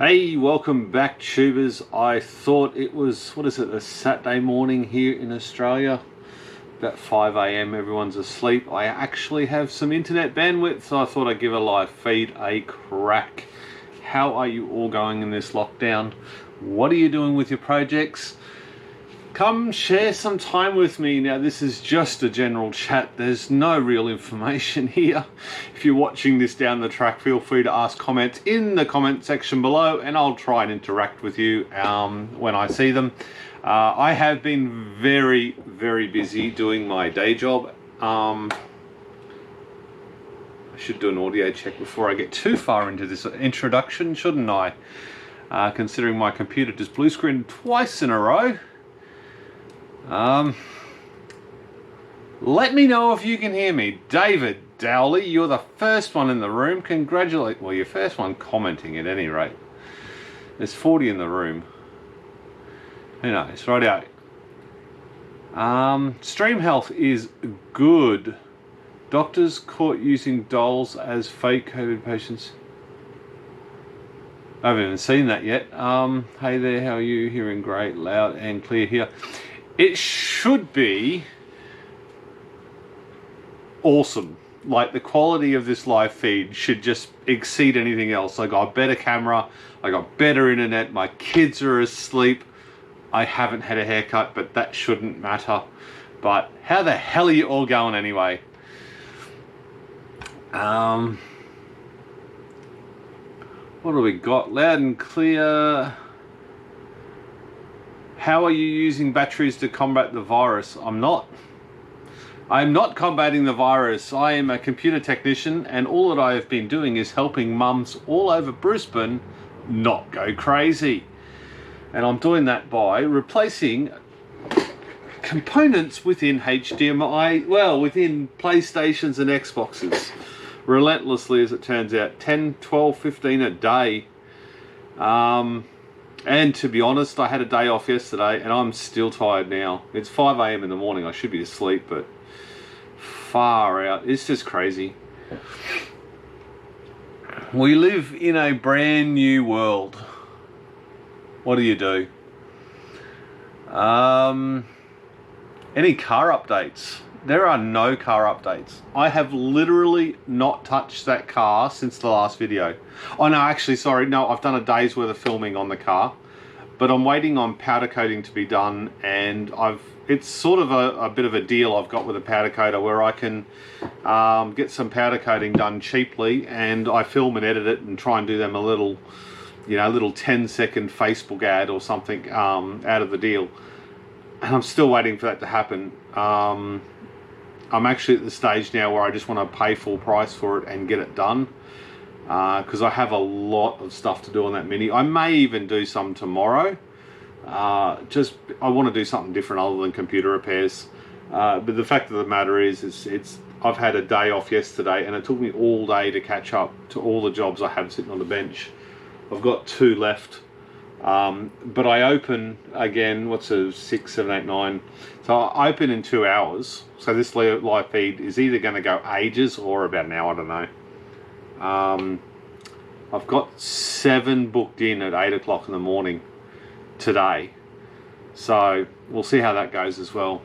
Hey, welcome back, tubers. I thought it was, a Saturday morning here in Australia. About 5 a.m, everyone's asleep. I actually have some internet bandwidth, so I thought I'd give a live feed a crack. How are you all going in this lockdown? What are you doing with your projects? Come share some time with me. Now, this is just a general chat. There's no real information here. If you're watching this down the track, feel free to ask comments in the comment section below, and I'll try and interact with you when I see them. I have been very, very busy doing my day job. I should do an audio check before I get too far into this introduction, shouldn't I? Considering my computer just blue screened twice in a row. Let me know if you can hear me. David Dowley, you're the first one in the room. Congratulate. Well, you're first one commenting at any rate. There's 40 in the room. Who knows? Right out. Stream health is good. Doctors caught using dolls as fake COVID patients. I haven't even seen that yet. Hey there, how are you? Hearing great, loud and clear here. It should be awesome. Like, the quality of this live feed should just exceed anything else. I got a better camera, I got better internet, my kids are asleep, I haven't had a haircut, but that shouldn't matter. But how the hell are you all going anyway? What do we got? Loud and clear. How are you using batteries to combat the virus? I'm not combating the virus. I am a computer technician, and all that I have been doing is helping mums all over Brisbane not go crazy. And I'm doing that by replacing components within HDMI, well, within PlayStations and Xboxes. Relentlessly, as it turns out, 10, 12, 15 a day. And to be honest, I had a day off yesterday and I'm still tired now. It's 5 a.m. in the morning. I should be asleep, but far out. It's just crazy. We live in a brand new world. What do you do? Any car updates? There are no car updates. I have literally not touched that car since the last video. Oh no, actually, sorry. No, I've done a day's worth of filming on the car, but I'm waiting on powder coating to be done, and it's sort of a bit of a deal I've got with a powder coater where I can get some powder coating done cheaply, and I film and edit it and try and do them a little 10-second Facebook ad or something out of the deal. And I'm still waiting for that to happen. I'm actually at the stage now where I just want to pay full price for it and get it done, because I have a lot of stuff to do on that Mini. I may even do some tomorrow. I want to do something different other than computer repairs. But the fact of the matter is, I've had a day off yesterday, and it took me all day to catch up to all the jobs I have sitting on the bench. I've got 2 left. But I open again, 6, 7, 8, 9. So I open in 2 hours. So this live feed is either going to go ages or about an hour, I don't know. I've got 7 booked in at 8 o'clock in the morning today. So we'll see how that goes as well.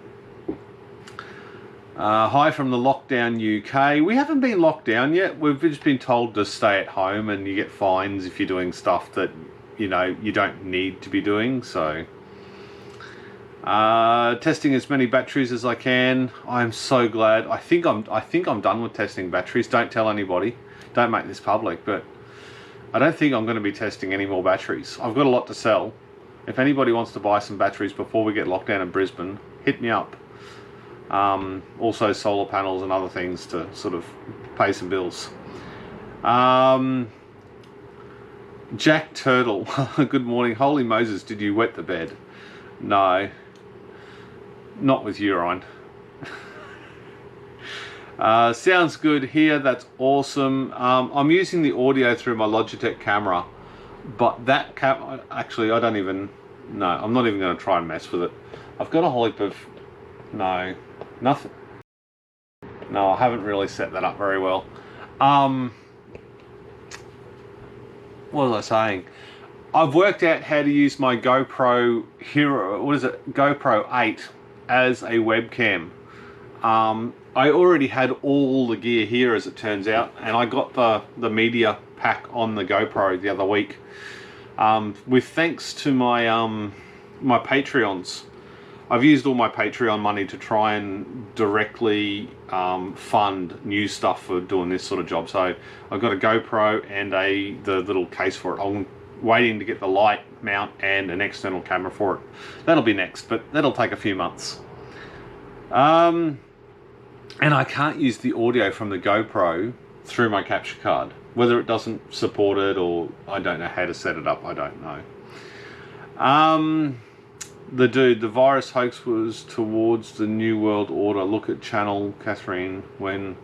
Hi from the lockdown UK. We haven't been locked down yet. We've just been told to stay at home, and you get fines if you're doing stuff that you don't need to be doing. So testing as many batteries as I can. I'm so glad. I think I'm done with testing batteries. Don't tell anybody, don't make this public, but I don't think I'm going to be testing any more batteries. I've got a lot to sell. If anybody wants to buy some batteries before we get locked down in Brisbane, hit me up. Also solar panels and other things to sort of pay some bills. Jack Turtle, good morning. Holy Moses, did you wet the bed? No, not with urine. Sounds good here, that's awesome. I'm using the audio through my Logitech camera, but that actually, I don't even, no, I'm not even going to try and mess with it. I've got a whole heap of, no, nothing. No, I haven't really set that up very well. What was I saying? I've worked out how to use my GoPro Hero, what is it, GoPro 8 as a webcam. I already had all the gear here, as it turns out, and I got the media pack on the GoPro the other week. With thanks to my my Patreons. I've used all my Patreon money to try and directly fund new stuff for doing this sort of job. So I've got a GoPro and the little case for it. I'm waiting to get the light mount and an external camera for it. That'll be next, but that'll take a few months. And I can't use the audio from the GoPro through my capture card. Whether it doesn't support it, or I don't know how to set it up, I don't know. The virus hoax was towards the New World Order. Look at Channel Catherine when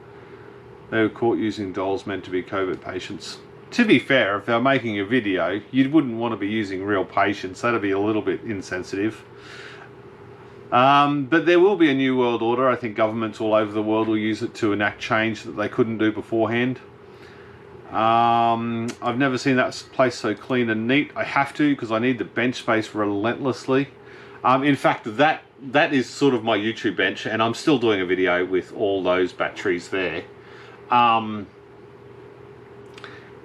they were caught using dolls meant to be COVID patients. To be fair, if they were making a video, you wouldn't want to be using real patients. That'd be a little bit insensitive. But there will be a New World Order. I think governments all over the world will use it to enact change that they couldn't do beforehand. I've never seen that place so clean and neat. I have to, because I need the bench space relentlessly. In fact, that is sort of my YouTube bench, and I'm still doing a video with all those batteries there.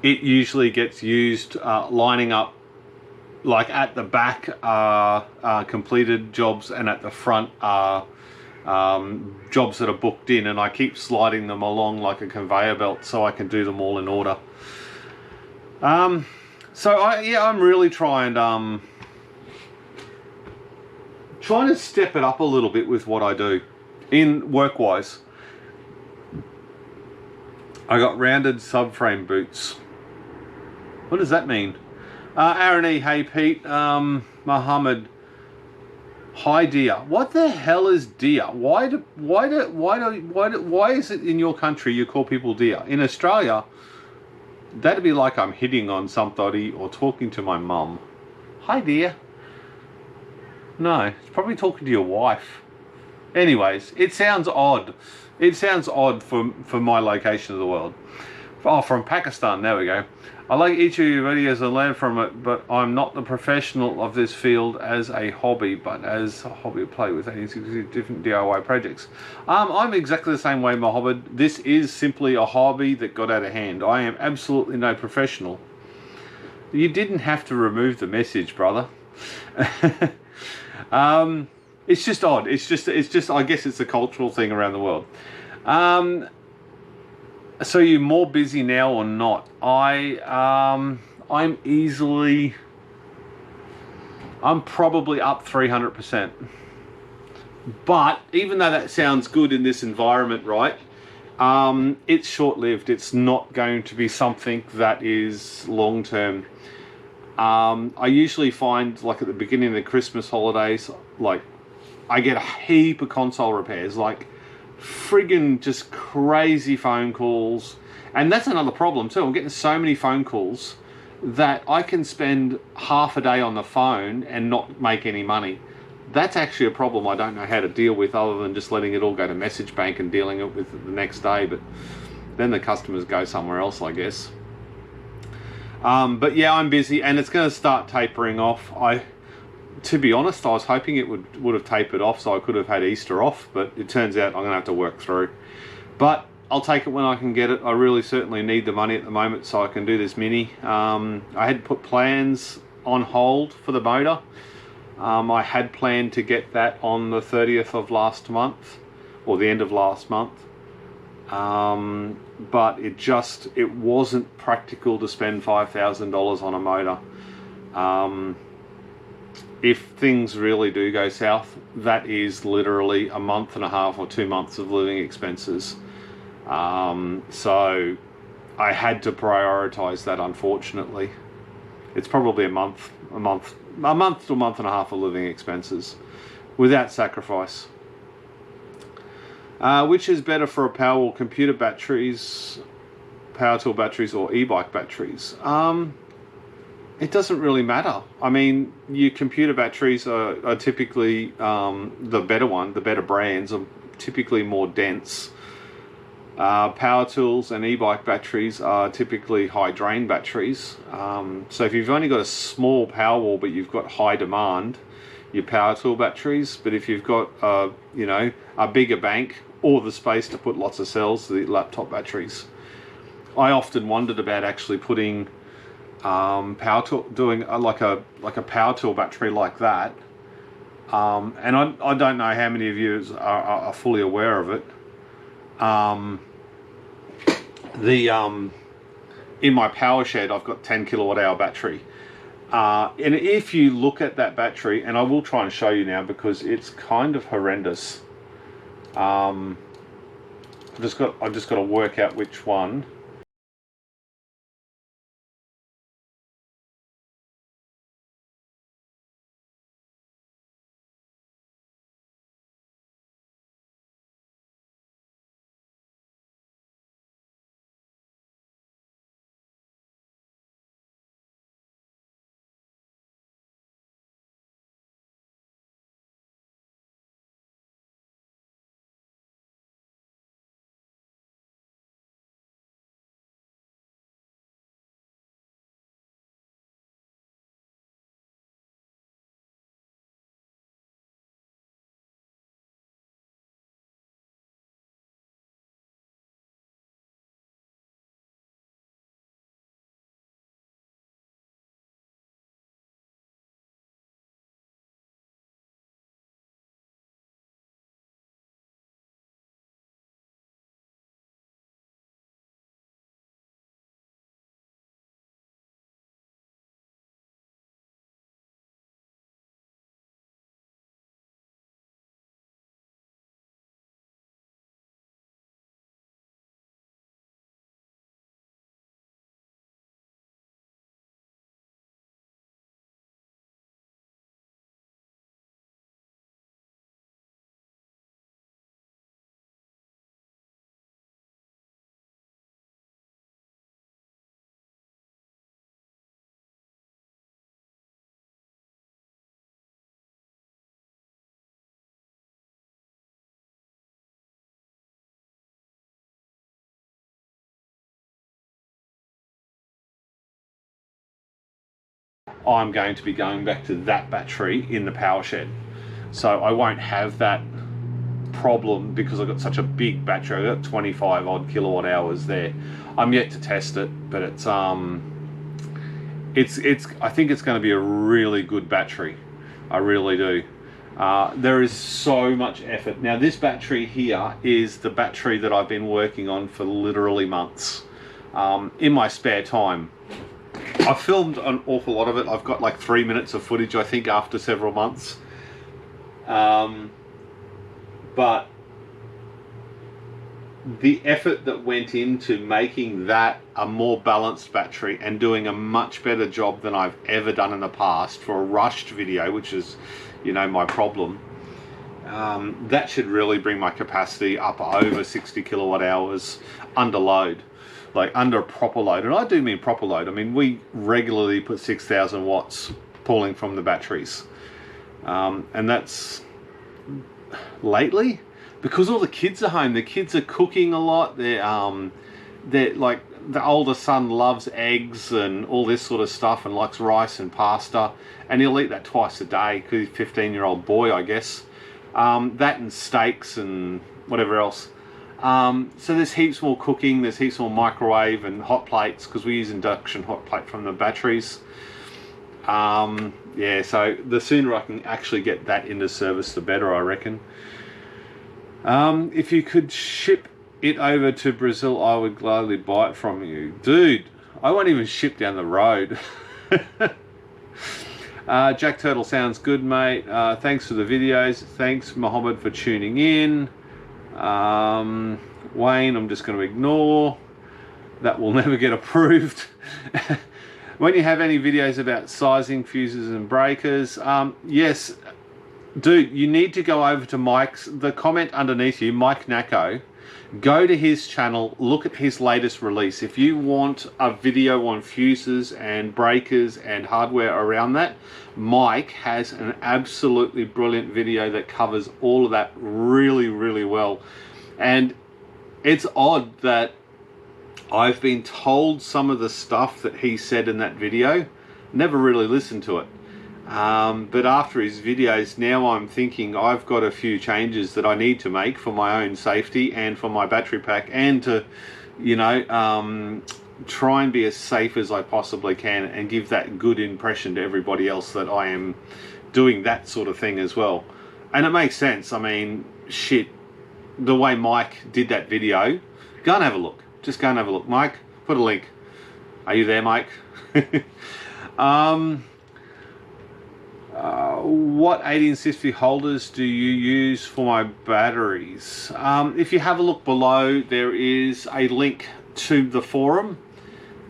It usually gets used lining up, like at the back completed jobs, and at the front jobs that are booked in, and I keep sliding them along like a conveyor belt so I can do them all in order. So I'm really trying to step it up a little bit with what I do in work-wise. I got rounded subframe boots. What does that mean? Aaron E, hey Pete, Mohammed, hi dear. What the hell is dear? Why is it in your country you call people dear? In Australia, that'd be like I'm hitting on somebody or talking to my mum. Hi dear. No, it's probably talking to your wife. Anyways, it sounds odd. It sounds odd for my location of the world. Oh, from Pakistan, there we go. I like each of your videos and learn from it, but I'm not the professional of this field as a hobby, but as a hobby to play with 86 different DIY projects. I'm exactly the same way, Mohammed. This is simply a hobby that got out of hand. I am absolutely no professional. You didn't have to remove the message, brother. It's just odd. It's just. I guess it's a cultural thing around the world. So you're more busy now or not? I'm probably up 300%. But even though that sounds good in this environment, right? It's short-lived. It's not going to be something that is long-term. I usually find, like at the beginning of the Christmas holidays, like I get a heap of console repairs, like friggin' just crazy phone calls. And that's another problem too. I'm getting so many phone calls that I can spend half a day on the phone and not make any money. That's actually a problem I don't know how to deal with, other than just letting it all go to message bank and dealing it with it the next day. But then the customers go somewhere else, I guess. But yeah, I'm busy, and it's going to start tapering off. To be honest, I was hoping it would have tapered off so I could have had Easter off, but it turns out I'm going to have to work through. But I'll take it when I can get it. I really certainly need the money at the moment so I can do this mini. I had put plans on hold for the motor. I had planned to get that on the 30th of last month, or the end of last month. But it wasn't practical to spend $5,000 on a motor. If things really do go south, that is literally a month and a half or 2 months of living expenses. So I had to prioritize that, unfortunately. It's probably a month to a month and a half of living expenses without sacrifice. Which is better for a Powerwall, computer batteries, power tool batteries, or e-bike batteries? It doesn't really matter. I mean, your computer batteries are typically the better brands are typically more dense. Power tools and e-bike batteries are typically high drain batteries. So if you've only got a small Powerwall but you've got high demand, your power tool batteries. But if you've got you know, a bigger bank or the space to put lots of cells, the laptop batteries. I often wondered about actually putting power tool, doing like a power tool battery like that. And I don't know how many of you are fully aware of it. In my power shed, I've got 10 kilowatt hour battery. And if you look at that battery, and I will try and show you now because it's kind of horrendous. I've just got to work out which one. I'm going to be going back to that battery in the power shed, so I won't have that problem because I've got such a big battery. I've got 25 odd kilowatt hours there. I'm yet to test it, but it's I think it's going to be a really good battery. I really do. There is so much effort. Now this battery here is the battery that I've been working on for literally months in my spare time. I filmed an awful lot of it. I've got like 3 minutes of footage, I think, after several months. But the effort that went into making that a more balanced battery and doing a much better job than I've ever done in the past for a rushed video, which is, you know, my problem, that should really bring my capacity up over 60 kilowatt hours under load. Like under proper load, and I do mean proper load. I mean, we regularly put 6,000 watts pulling from the batteries, and that's lately because all the kids are home. The kids are cooking a lot. They're like, the older son loves eggs and all this sort of stuff, and likes rice and pasta, and he'll eat that twice a day because he's a 15-year-old boy, I guess. That and steaks and whatever else. So there's heaps more cooking, there's heaps more microwave and hot plates because we use induction hot plate from the batteries. Yeah, so the sooner I can actually get that into service, the better, I reckon. If you could ship it over to Brazil, I would gladly buy it from you. Dude, I won't even ship down the road. Jack Turtle sounds good, mate. Thanks for the videos. Thanks, Mohammed, for tuning in. Wayne, I'm just going to ignore. That will never get approved. When you have any videos about sizing fuses and breakers, yes, dude, you need to go over to Mike's, the comment underneath you, Mike Nacko. Go to his channel, look at his latest release. If you want a video on fuses and breakers and hardware around that, Mike has an absolutely brilliant video that covers all of that really, really well. And it's odd that I've been told some of the stuff that he said in that video, never really listened to it. But after his videos, now I'm thinking I've got a few changes that I need to make for my own safety and for my battery pack, and to, you know, try and be as safe as I possibly can and give that good impression to everybody else that I am doing that sort of thing as well. And it makes sense. I mean, shit, the way Mike did that video, go and have a look. Just go and have a look. Mike, put a link. Are you there, Mike? What 1860 holders do you use for my batteries? If you have a look below, there is a link to the forum,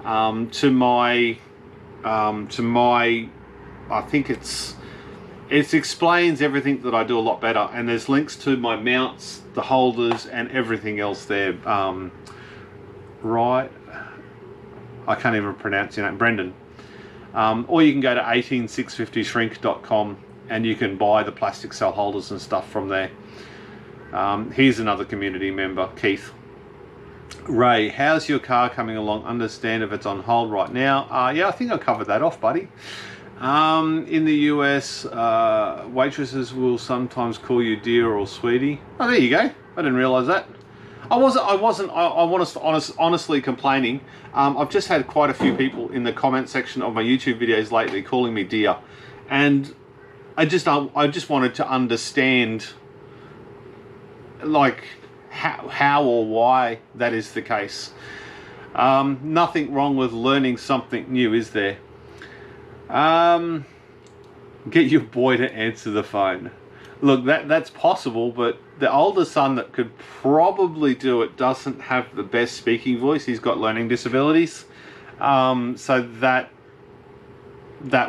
to my I think it explains everything that I do a lot better, and there's links to my mounts, the holders, and everything else there. Right, I can't even pronounce your name, Brendan. Or you can go to 18650shrink.com and you can buy the plastic cell holders and stuff from there. Here's another community member, Keith. Ray, how's your car coming along? Understand if it's on hold right now. Yeah, I think I covered that off, buddy. In the US, waitresses will sometimes call you dear or sweetie. Oh, there you go. I didn't realise that. I wasn't honestly complaining. I've just had quite a few people in the comment section of my YouTube videos lately calling me dear, and I just wanted to understand, like, how or why that is the case. Nothing wrong with learning something new, is there? Get your boy to answer the phone. Look, that's possible, but the older son that could probably do it doesn't have the best speaking voice. He's got learning disabilities, so that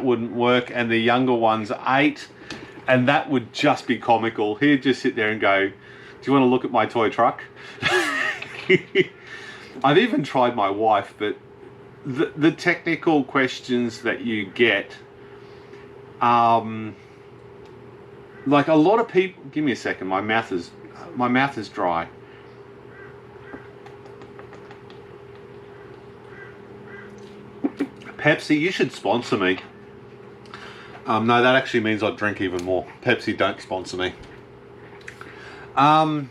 wouldn't work. And the younger one's 8, and that would just be comical. He'd just sit there and go, "Do you want to look at my toy truck?" I've even tried my wife, but the technical questions that you get, like a lot of people, give me a second, my mouth is dry. Pepsi, you should sponsor me. No, that actually means I'd drink even more. Pepsi, don't sponsor me. Yeah,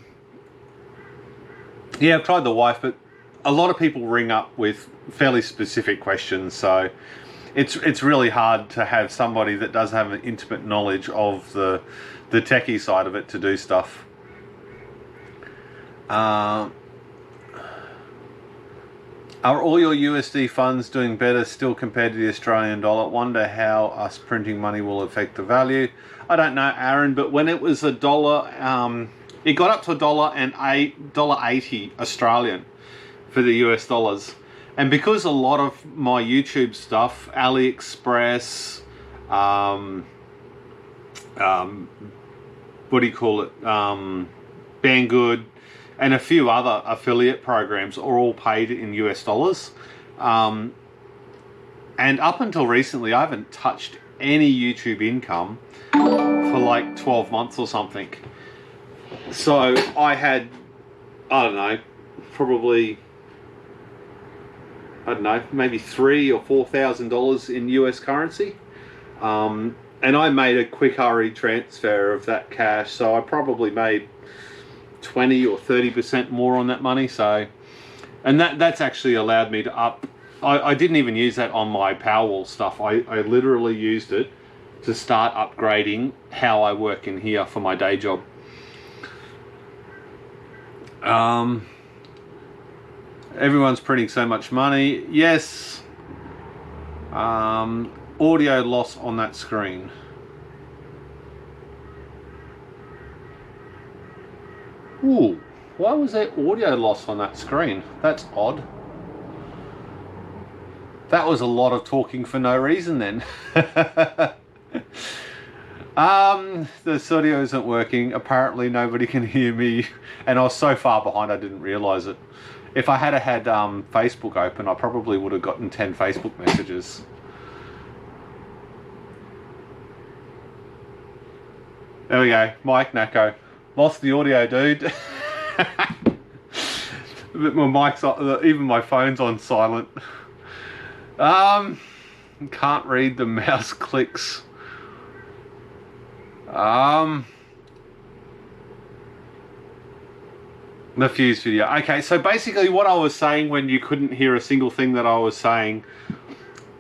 I've tried the wife, but a lot of people ring up with fairly specific questions, so it's really hard to have somebody that doesn't have an intimate knowledge of the techie side of it to do stuff. Are all your USD funds doing better still compared to the Australian dollar? Wonder how us printing money will affect the value. I don't know, Aaron, but when it was $1, it got up to $1.80 Australian for the US dollars. And because a lot of my YouTube stuff, AliExpress, what do you call it, Banggood, and a few other affiliate programs are all paid in US dollars. And up until recently, I haven't touched any YouTube income for like 12 months or something. So I had, I don't know, probably, I don't know, maybe $3,000 or $4,000 in US currency. And I made a quick hurry transfer of that cash, so I probably made 20 or 30% more on that money. So, and that's actually allowed me to up. I didn't even use that on my Powerwall stuff. I literally used it to start upgrading how I work in here for my day job. Everyone's printing so much money. Yes. Audio loss on that screen. Ooh, why was there audio loss on that screen? That's odd. That was a lot of talking for no reason then. The audio isn't working. Apparently nobody can hear me, and I was so far behind I didn't realise it. If I had Facebook open, I probably would have gotten 10 Facebook messages. There we go, Mike Nacko. Lost the audio, dude. My mic's on, even my phone's on silent. Can't read the mouse clicks. The fuse video. Okay, so basically what I was saying when you couldn't hear a single thing that I was saying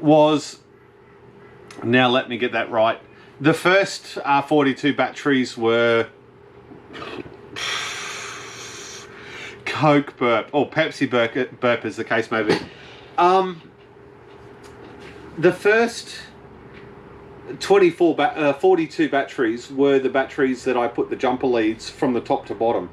was, now let me get that right. The first 42 batteries were Coke burp, or Pepsi burp as the case may be. The first 42 batteries were the batteries that I put the jumper leads from the top to bottom.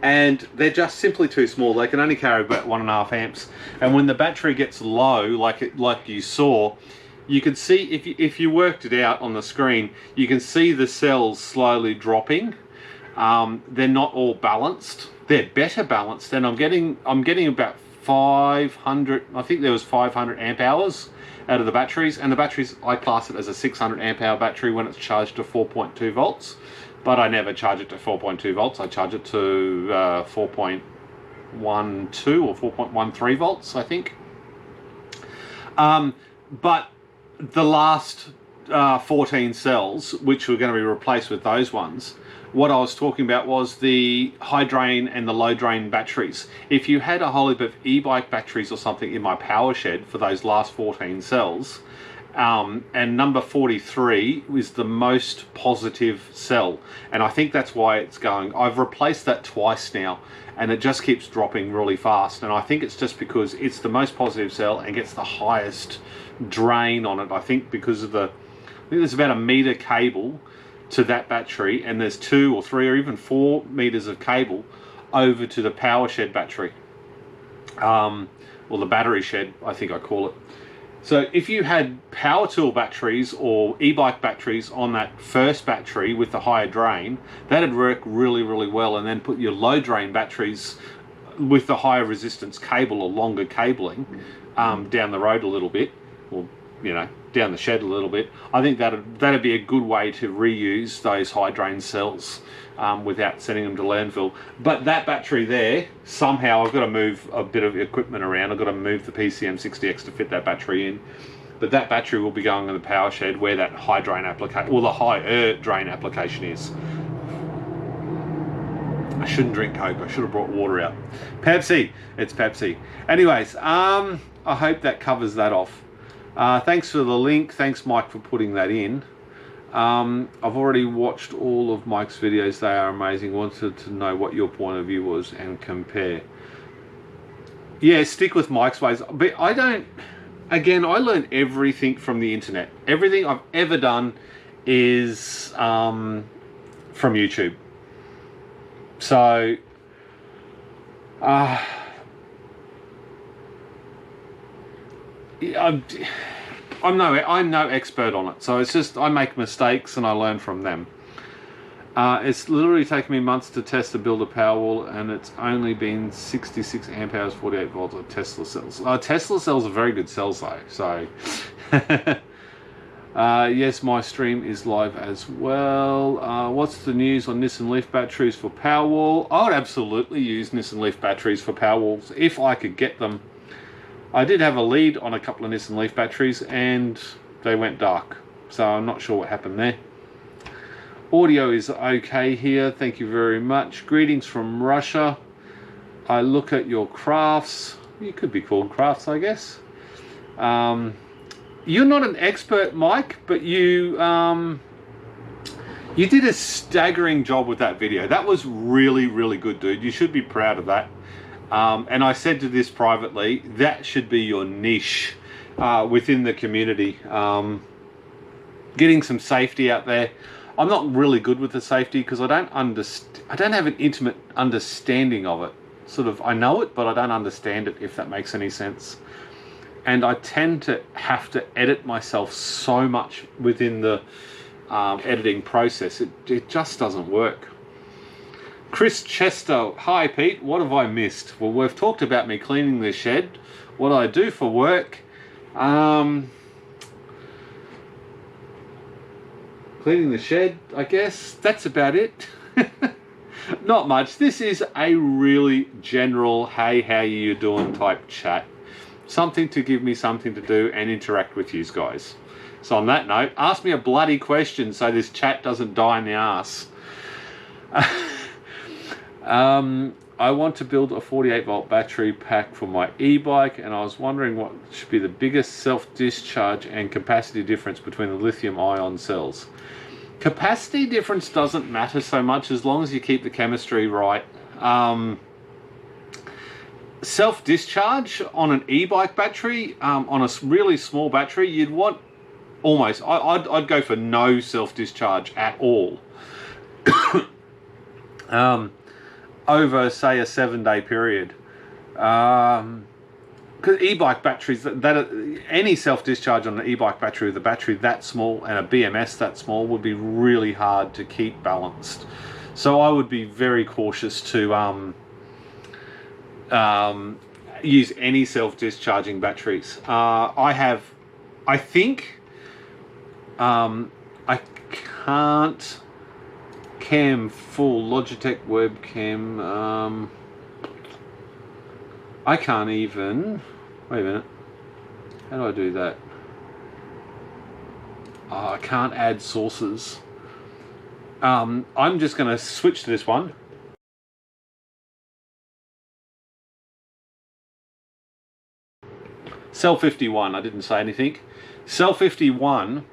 And they're just simply too small. They can only carry about 1.5 amps. And when the battery gets low, like you saw, you can see, if you worked it out on the screen, you can see the cells slowly dropping. They're not all balanced. They're better balanced, and I'm getting about 500. I think there was 500 amp hours out of the batteries, and the batteries, I class it as a 600 amp hour battery when it's charged to 4.2 volts. But I never charge it to 4.2 volts. I charge it to 4.12 or 4.13 volts, I think. But the last 14 cells, which were going to be replaced with those ones, what I was talking about was the high drain and the low drain batteries. If you had a whole heap of e-bike batteries or something in my power shed for those last 14 cells, and number 43 is the most positive cell, and I think that's why it's going. I've replaced that twice now, and it just keeps dropping really fast, and I think it's just because it's the most positive cell and gets the highest drain on it. I think because of I think there's about 1 meter cable to that battery, and there's 2 or 3 or even 4 meters of cable over to the power shed battery, or the battery shed, I think I call it. So if you had power tool batteries or e-bike batteries on that first battery with the higher drain, that'd work really, really well, and then put your low drain batteries with the higher resistance cable or longer cabling down the road a little bit, or down the shed a little bit. I think that'd be a good way to reuse those high drain cells without sending them to landfill. But that battery there, somehow I've got to move a bit of equipment around. I've got to move the PCM60X to fit that battery in. But that battery will be going in the power shed where that high drain application, or the higher drain application is. I shouldn't drink Coke. I should have brought water out. Pepsi. It's Pepsi. Anyways, I hope that covers that off. Thanks for the link. Thanks, Mike, for putting that in. I've already watched all of Mike's videos. They are amazing. Wanted to know what your point of view was and compare. Yeah, stick with Mike's ways. But I don't... Again, I learn everything from the internet. Everything I've ever done is from YouTube. So... I'm no expert on it, so it's just I make mistakes and I learn from them. It's literally taken me months to test to build a Powerwall, and it's only been 66 amp hours, 48 volts of Tesla cells. Tesla cells are very good cells though, so yes, my stream is live as well. What's the news on Nissan Leaf batteries for Powerwall? I would absolutely use Nissan Leaf batteries for Powerwalls if I could get them. I did have a lead on a couple of Nissan Leaf batteries and they went dark, so I'm not sure what happened there. Audio is okay here, thank you very much. Greetings from Russia. I look at your crafts. You could be called crafts, I guess. You're not an expert, Mike, but you did a staggering job with that video. That was really, really good, dude. You should be proud of that. And I said to this privately, that should be your niche within the community. Getting some safety out there. I'm not really good with the safety because I don't have an intimate understanding of it. Sort of, I know it, but I don't understand it, if that makes any sense. And I tend to have to edit myself so much within the editing process. It just doesn't work. Chris Chester, hi Pete, what have I missed? Well, we've talked about me cleaning the shed, what I do for work, cleaning the shed, I guess, that's about it. Not much. This is a really general, hey, how you doing type chat. Something to give me something to do and interact with you guys. So on that note, ask me a bloody question so this chat doesn't die in the arse. I want to build a 48 volt battery pack for my e-bike, and I was wondering what should be the biggest self-discharge and capacity difference between the lithium ion cells. Capacity difference doesn't matter so much as long as you keep the chemistry right. Self-discharge on an e-bike battery, on a really small battery, you'd want almost, I'd go for no self-discharge at all. Over, say, a 7-day period. Because e-bike batteries, any self-discharge on an e-bike battery with a battery that small and a BMS that small would be really hard to keep balanced. So I would be very cautious to use any self-discharging batteries. I can't cam full Logitech webcam. I can't even, wait a minute, how do I do that? I can't add sources. I'm just going to switch to this one. Cell 51, I didn't say anything. Cell 51,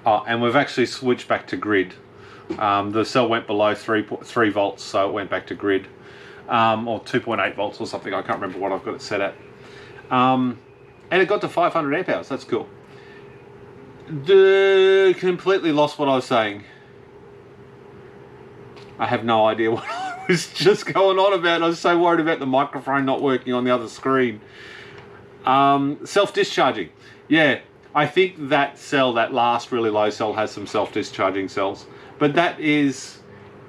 and we've actually switched back to grid. The cell went below 3 volts, so it went back to grid, or 2.8 volts or something. I can't remember what I've got it set at. And it got to 500 amp hours. That's cool. Completely lost what I was saying. I have no idea what I was just going on about. I was so worried about the microphone not working on the other screen. Self-discharging. Yeah. I think that cell, that last really low cell, has some self-discharging cells. But that is,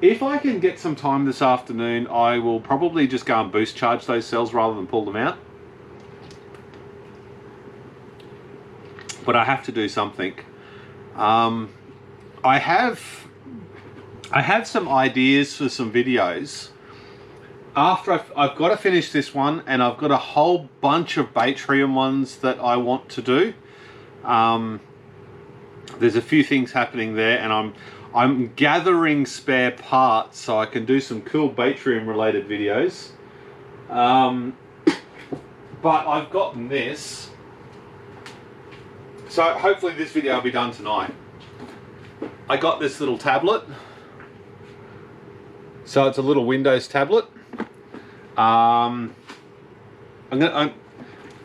if I can get some time this afternoon, I will probably just go and boost charge those cells rather than pull them out. But I have to do something. I have some ideas for some videos. After I've got to finish this one, and I've got a whole bunch of Batrium ones that I want to do. There's a few things happening there, and I'm gathering spare parts so I can do some cool Batrium related videos. But I've gotten this, so hopefully this video will be done tonight. I got this little tablet, so it's a little Windows tablet. I'm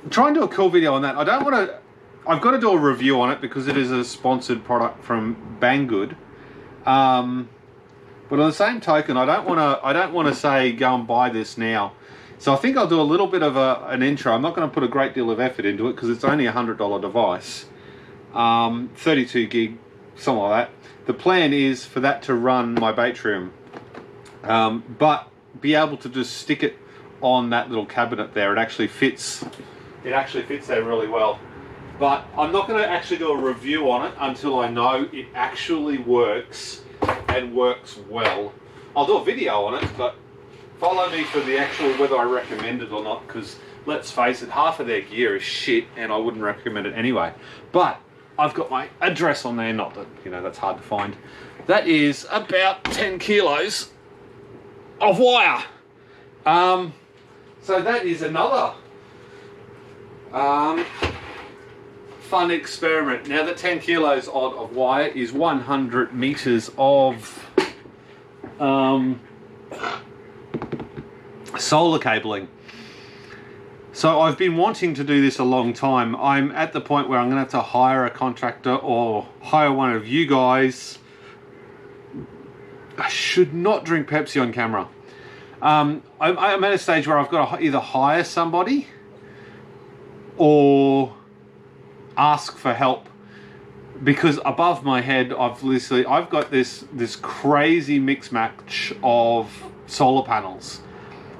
trying to do a cool video on that. I don't want to. I've got to do a review on it because it is a sponsored product from Banggood. But on the same token, I don't want to say go and buy this now. So I think I'll do a little bit of an intro. I'm not going to put a great deal of effort into it because it's only a $100 device, 32 gig, something like that. The plan is for that to run my Batrium, but be able to just stick it on that little cabinet there. It actually fits. It actually fits there really well. But I'm not going to actually do a review on it until I know it actually works and works well. I'll do a video on it, but follow me for the actual whether I recommend it or not, because let's face it, half of their gear is shit and I wouldn't recommend it anyway. But I've got my address on there, not that, you know, that's hard to find. That is about 10 kilos of wire. So that is another fun experiment. Now the 10 kilos odd of wire is 100 meters of solar cabling. So I've been wanting to do this a long time. I'm at the point where I'm going to have to hire a contractor or hire one of you guys. I should not drink Pepsi on camera. I'm at a stage where I've got to either hire somebody or ask for help, because above my head I've got this crazy mix match of solar panels,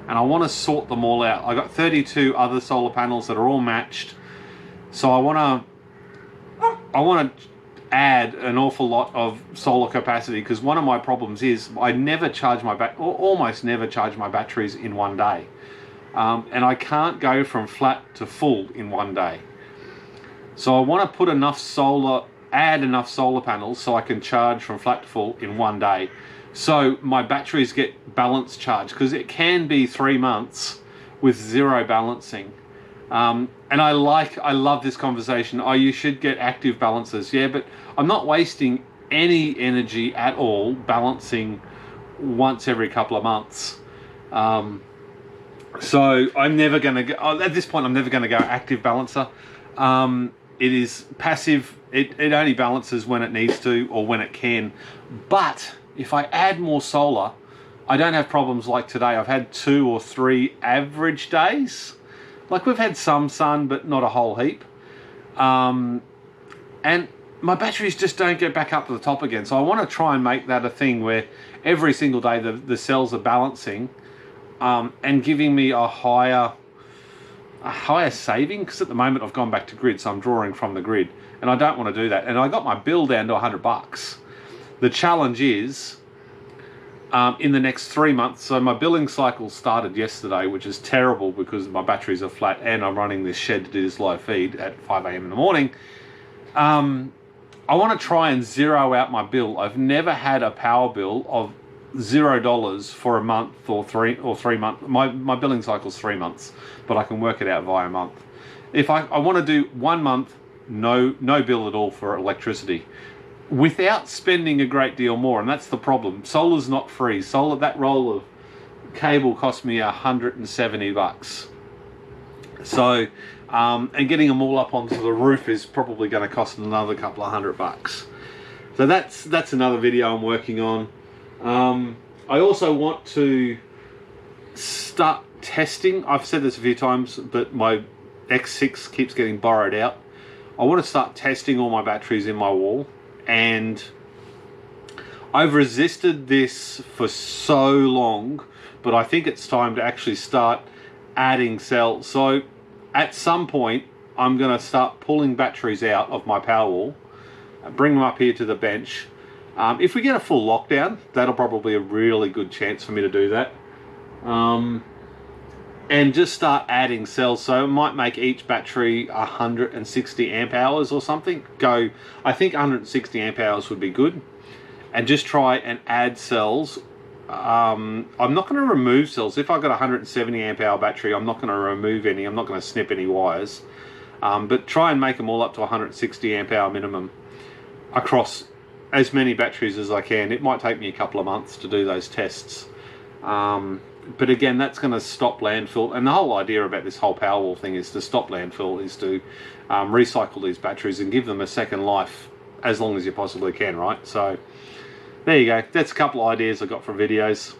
and I want to sort them all out. I got 32 other solar panels that are all matched, so I want to I want to add an awful lot of solar capacity, because one of my problems is I never charge my almost never charge my batteries in one day, and I can't go from flat to full in one day. So I want to put enough solar, add enough solar panels so I can charge from flat to full in one day, so my batteries get balance charged, because it can be 3 months with zero balancing. And I love this conversation. Oh, you should get active balancers. Yeah, but I'm not wasting any energy at all balancing once every couple of months. So I'm never going to go, at this point, I'm never going to go active balancer. It is passive. It only balances when it needs to or when it can. But if I add more solar, I don't have problems like today. I've had 2 or 3 average days. Like, we've had some sun, but not a whole heap. And my batteries just don't get back up to the top again. So I want to try and make that a thing where every single day the cells are balancing, and giving me a higher saving, because at the moment I've gone back to grid, so I'm drawing from the grid, and I don't want to do that. And I got my bill down to $100. The challenge is, in the next 3 months, so my billing cycle started yesterday, which is terrible because my batteries are flat and I'm running this shed to do this live feed at 5 a.m. in the morning. I want to try and zero out my bill. I've never had a power bill of $0 for a month or 3 months. My billing cycle's 3 months, but I can work it out via month. If I want to do 1 month, no bill at all for electricity, without spending a great deal more, and that's the problem. Solar's not free. Solar, that roll of cable cost me $170. So, and getting them all up onto the roof is probably going to cost another couple of $100. So that's another video I'm working on. I also want to start testing. I've said this a few times, but my X6 keeps getting borrowed out. I want to start testing all my batteries in my wall. And I've resisted this for so long, but I think it's time to actually start adding cells. So at some point, I'm going to start pulling batteries out of my Powerwall, bring them up here to the bench. If we get a full lockdown, that'll probably be a really good chance for me to do that. And just start adding cells. So it might make each battery 160 amp hours or something. I think 160 amp hours would be good. And just try and add cells. I'm not going to remove cells. If I've got a 170 amp hour battery, I'm not going to remove any. I'm not going to snip any wires. But try and make them all up to 160 amp hour minimum across as many batteries as I can. It might take me a couple of months to do those tests. But again, that's going to stop landfill. And the whole idea about this whole Powerwall thing is to stop landfill, is to recycle these batteries and give them a second life as long as you possibly can, right? So there you go. That's a couple of ideas I got for videos.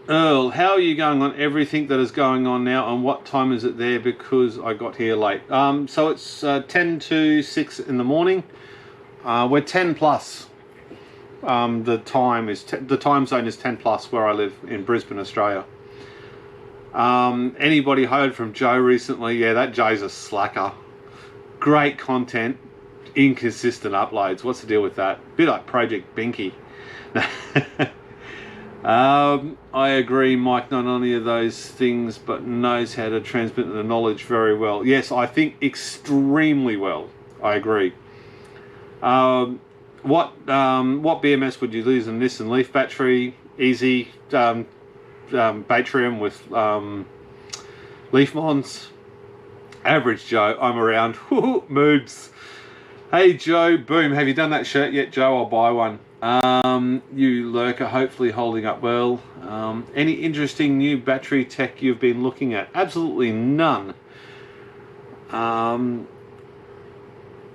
Earl, how are you going on everything that is going on now, and what time is it there? Because I got here late. So it's 10 to 6 in the morning. We're 10 plus. The time zone is 10 plus where I live in Brisbane, Australia. Anybody heard from Joe recently? Yeah, that Joe's a slacker. Great content, inconsistent uploads. What's the deal with that? A bit like Project Binky. I agree, Mike, not only are those things, but knows how to transmit the knowledge very well. Yes, I think extremely well. I agree. What BMS would you lose in this? And leaf battery, easy, Batrium with leaf mons. Average Joe, I'm around. Moobs. Hey Joe, boom, have you done that shirt yet, Joe? I'll buy one. You lurker, hopefully holding up well. Any interesting new battery tech you've been looking at? Absolutely none.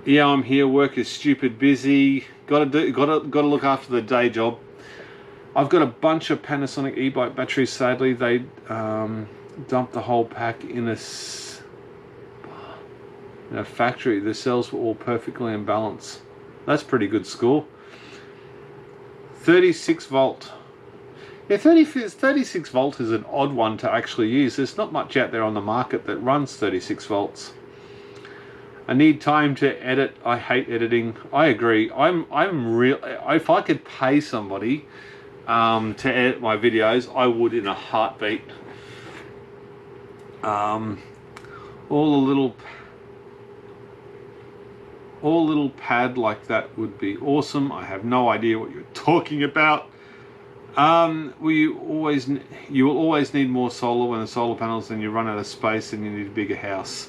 Yeah, I'm here. Work is stupid busy. Got to look after the day job. I've got a bunch of Panasonic e-bike batteries. Sadly, they dumped the whole pack in a factory. The cells were all perfectly in balance. That's pretty good score. 36 volt. Yeah, 36 volt is an odd one to actually use. There's not much out there on the market that runs 36 volts. I need time to edit. I hate editing. I agree. I'm real. If I could pay somebody to edit my videos, I would in a heartbeat. All a little pad like that would be awesome. I have no idea what you're talking about. You will always need more solar when the solar panels, then you run out of space and you need a bigger house.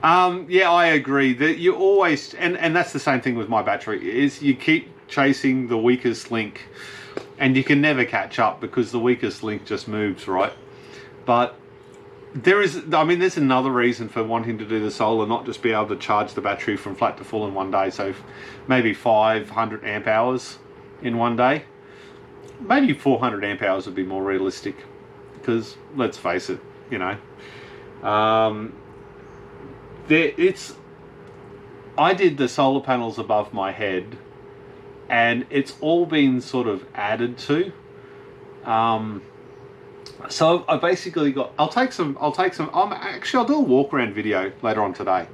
Yeah, I agree that you always, and that's the same thing with my battery, is you keep chasing the weakest link and you can never catch up because the weakest link just moves, right? But there's another reason for wanting to do the solar, not just be able to charge the battery from flat to full in one day. So maybe 500 amp hours in one day. Maybe 400 amp hours would be more realistic, because let's face it, you know, I did the solar panels above my head and it's all been sort of added to. So I basically got, I'll do a walk around video later on today.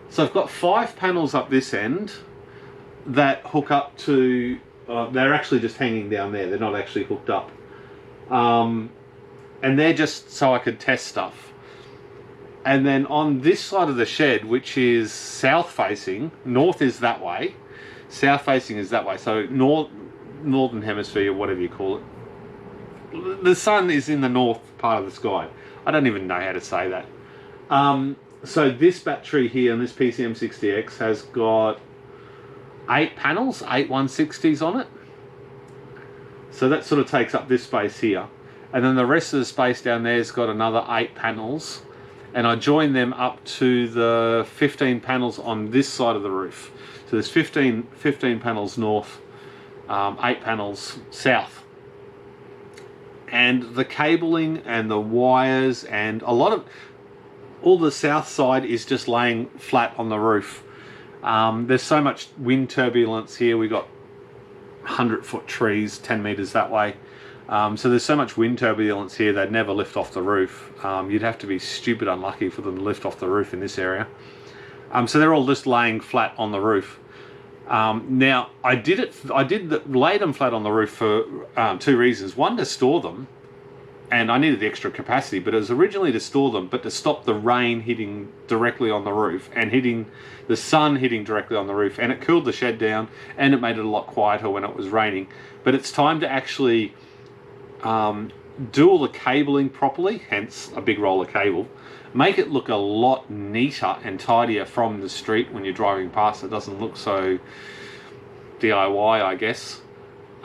So I've got 5 panels up this end that hook up to, they're actually just hanging down there. They're not actually hooked up. And they're just so I could test stuff. And then on this side of the shed, which is south facing, north is that way, south facing is that way. So northern hemisphere, whatever you call it. The sun is in the north part of the sky. I don't even know how to say that. So this battery here on this PCM60X has got 8 panels, 8 160s on it. So that sort of takes up this space here. And then the rest of the space down there's got another 8 panels. And I join them up to the 15 panels on this side of the roof. So there's 15 panels north, 8 panels south. And the cabling and the wires and all the south side is just laying flat on the roof. There's so much wind turbulence here. We got 100-foot trees 10 meters that way. So there's so much wind turbulence here, they'd never lift off the roof. You'd have to be stupid unlucky for them to lift off the roof in this area. So they're all just laying flat on the roof. Now I laid them flat on the roof for 2 reasons. One, to store them, and I needed the extra capacity, but it was originally to store them, but to stop the rain hitting directly on the roof and the sun hitting directly on the roof, and it cooled the shed down and it made it a lot quieter when it was raining. But it's time to actually do all the cabling properly, hence a big roll of cable. Make it look a lot neater and tidier from the street when you're driving past. It doesn't look so DIY, I guess.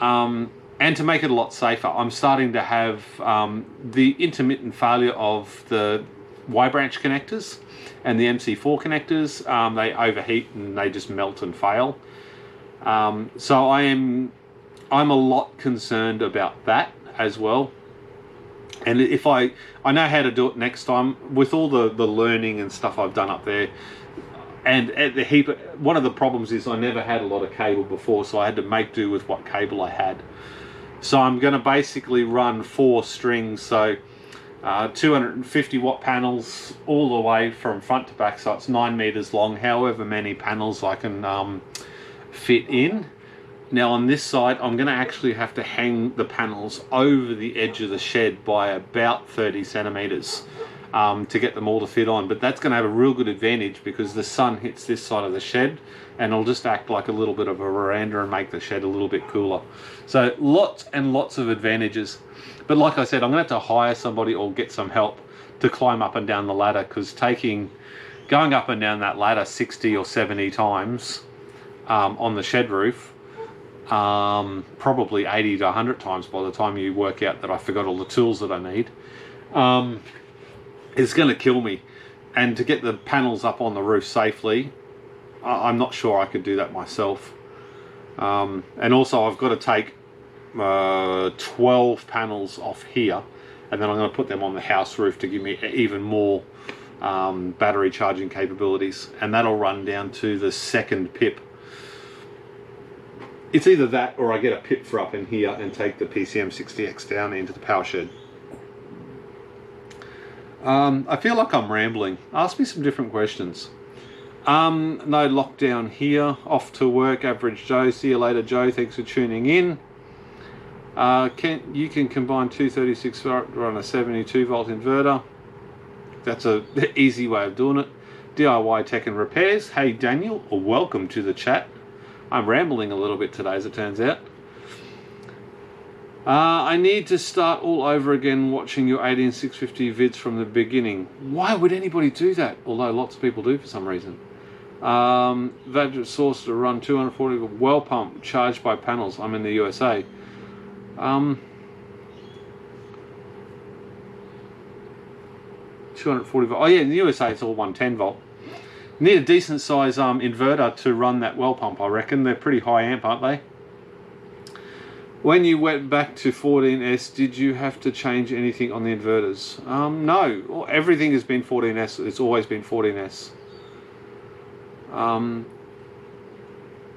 And to make it a lot safer, I'm starting to have the intermittent failure of the Y branch connectors and the MC4 connectors. They overheat and they just melt and fail. So I'm a lot concerned about that as well. And if I know how to do it next time with all the learning and stuff I've done up there. And at the one of the problems is I never had a lot of cable before, so I had to make do with what cable I had. So I'm going to basically run 4 strings, so 250 watt panels all the way from front to back, so it's 9 meters long, however many panels I can fit in. Now on this side, I'm going to actually have to hang the panels over the edge of the shed by about 30 centimeters to get them all to fit on. But that's going to have a real good advantage because the sun hits this side of the shed and it'll just act like a little bit of a veranda and make the shed a little bit cooler. So lots and lots of advantages. But like I said, I'm going to have to hire somebody or get some help to climb up and down the ladder, because going up and down that ladder 60 or 70 times on the shed roof, probably 80 to 100 times by the time you work out that I forgot all the tools that I need, it's going to kill me. And to get the panels up on the roof safely, I'm not sure I could do that myself. And also I've got to take 12 panels off here, and then I'm going to put them on the house roof to give me even more battery charging capabilities, and that'll run down to the second pip. It's either that or I get a pit for up in here and take the PCM60X down into the power shed. I feel like I'm rambling. Ask me some different questions. No lockdown here. Off to work, average Joe. See you later, Joe. Thanks for tuning in. You can combine 236 volt on a 72 volt inverter. That's a easy way of doing it. DIY tech and repairs. Hey Daniel, welcome to the chat. I'm rambling a little bit today, as it turns out. I need to start all over again watching your 18650 vids from the beginning. Why would anybody do that? Although lots of people do for some reason. That source to run 240 well pump charged by panels. I'm in the USA. 240 volt. Oh yeah, in the USA it's all 110 volt. Need a decent size inverter to run that well pump, I reckon. They're pretty high amp, aren't they? When you went back to 14S, did you have to change anything on the inverters? No, everything has been 14S. It's always been 14S.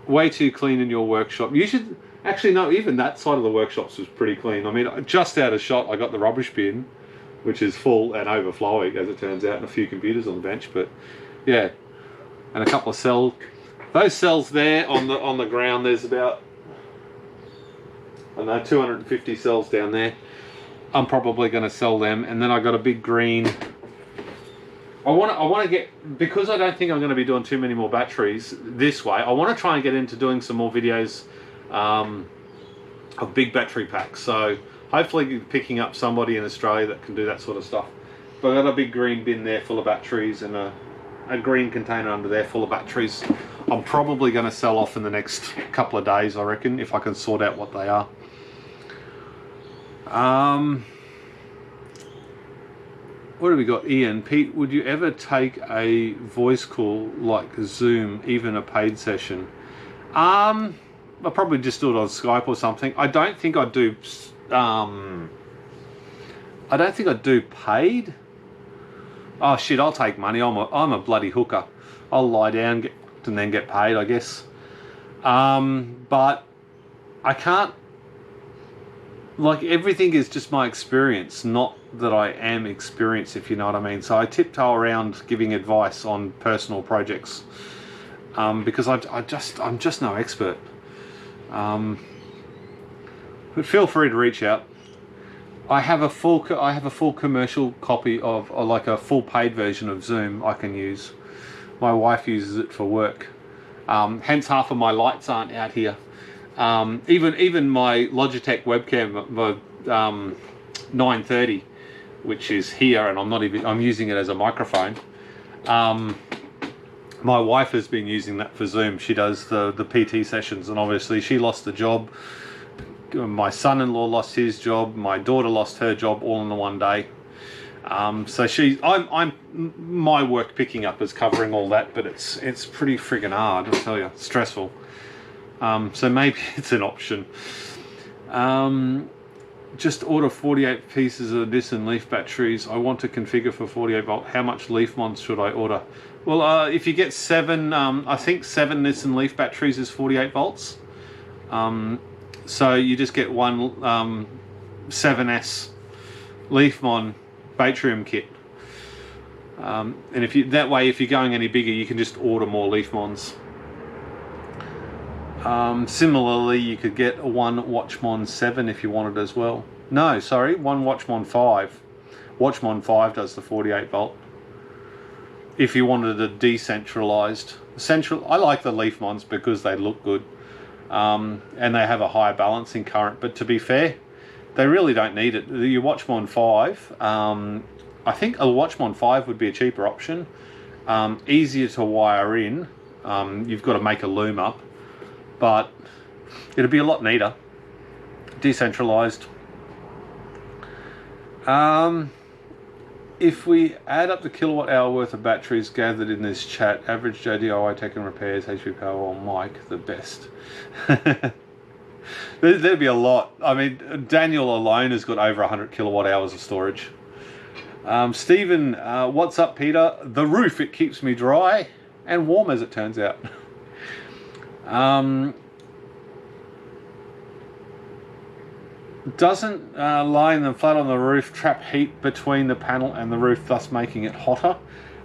Way too clean in your workshop. You should actually, no, even that side of the workshops was pretty clean. I mean, just out of shot, I got the rubbish bin, which is full and overflowing, as it turns out, and a few computers on the bench. But yeah, and a couple of cells. Those cells there on the ground. There's about, I don't know, 250 cells down there. I'm probably going to sell them, and then I got a big green. I want to get, because I don't think I'm going to be doing too many more batteries this way. I want to try and get into doing some more videos of big battery packs. So hopefully picking up somebody in Australia that can do that sort of stuff. But I got a big green bin there full of batteries and a green container under there full of batteries. I'm probably going to sell off in the next couple of days, I reckon, if I can sort out what they are. What have we got? Ian, Pete, would you ever take a voice call like Zoom, even a paid session? I'll probably just do it on Skype or something. I don't think I'd do paid. Oh shit, I'll take money. I'm a bloody hooker. I'll lie down and then get paid, I guess. But I can't, like, everything is just my experience, not that I am experienced, if you know what I mean. So I tiptoe around giving advice on personal projects because I'm just no expert. But feel free to reach out. I have a full commercial copy of, or like a full paid version of Zoom I can use. My wife uses it for work. Hence half of my lights aren't out here. Even my Logitech webcam, my 930, which is here, and I'm using it as a microphone. My wife has been using that for Zoom. She does the PT sessions, and obviously she lost the job. My son-in-law lost his job. My daughter lost her job, all in the one day. So my work picking up is covering all that, but it's pretty friggin' hard, I'll tell you. It's stressful. So maybe it's an option. Just order 48 pieces of Nissan Leaf batteries. I want to configure for 48 volt. How much Leaf mods should I order? Well, if you get 7, I think 7 Nissan Leaf batteries is 48 volts. So you just get one 7S Leafmon Batrium kit. And if you're going any bigger, you can just order more Leafmons. Similarly, you could get one Watchmon 7 if you wanted as well. No, sorry, one Watchmon 5. Watchmon 5 does the 48 volt. If you wanted a decentralized, I like the Leafmons because they look good. And they have a higher balancing current, but to be fair, they really don't need it. Your Watchmon 5, I think a Watchmon 5 would be a cheaper option, easier to wire in. You've got to make a loom up, but it'd be a lot neater, decentralized. If we add up the kilowatt hour worth of batteries gathered in this chat, average JDIY tech and repairs, HBPowerwall, Mike, the best. There'd be a lot. I mean, Daniel alone has got over 100 kilowatt hours of storage. Stephen, what's up, Peter? The roof, it keeps me dry and warm, as it turns out. Doesn't laying them flat on the roof trap heat between the panel and the roof, thus making it hotter?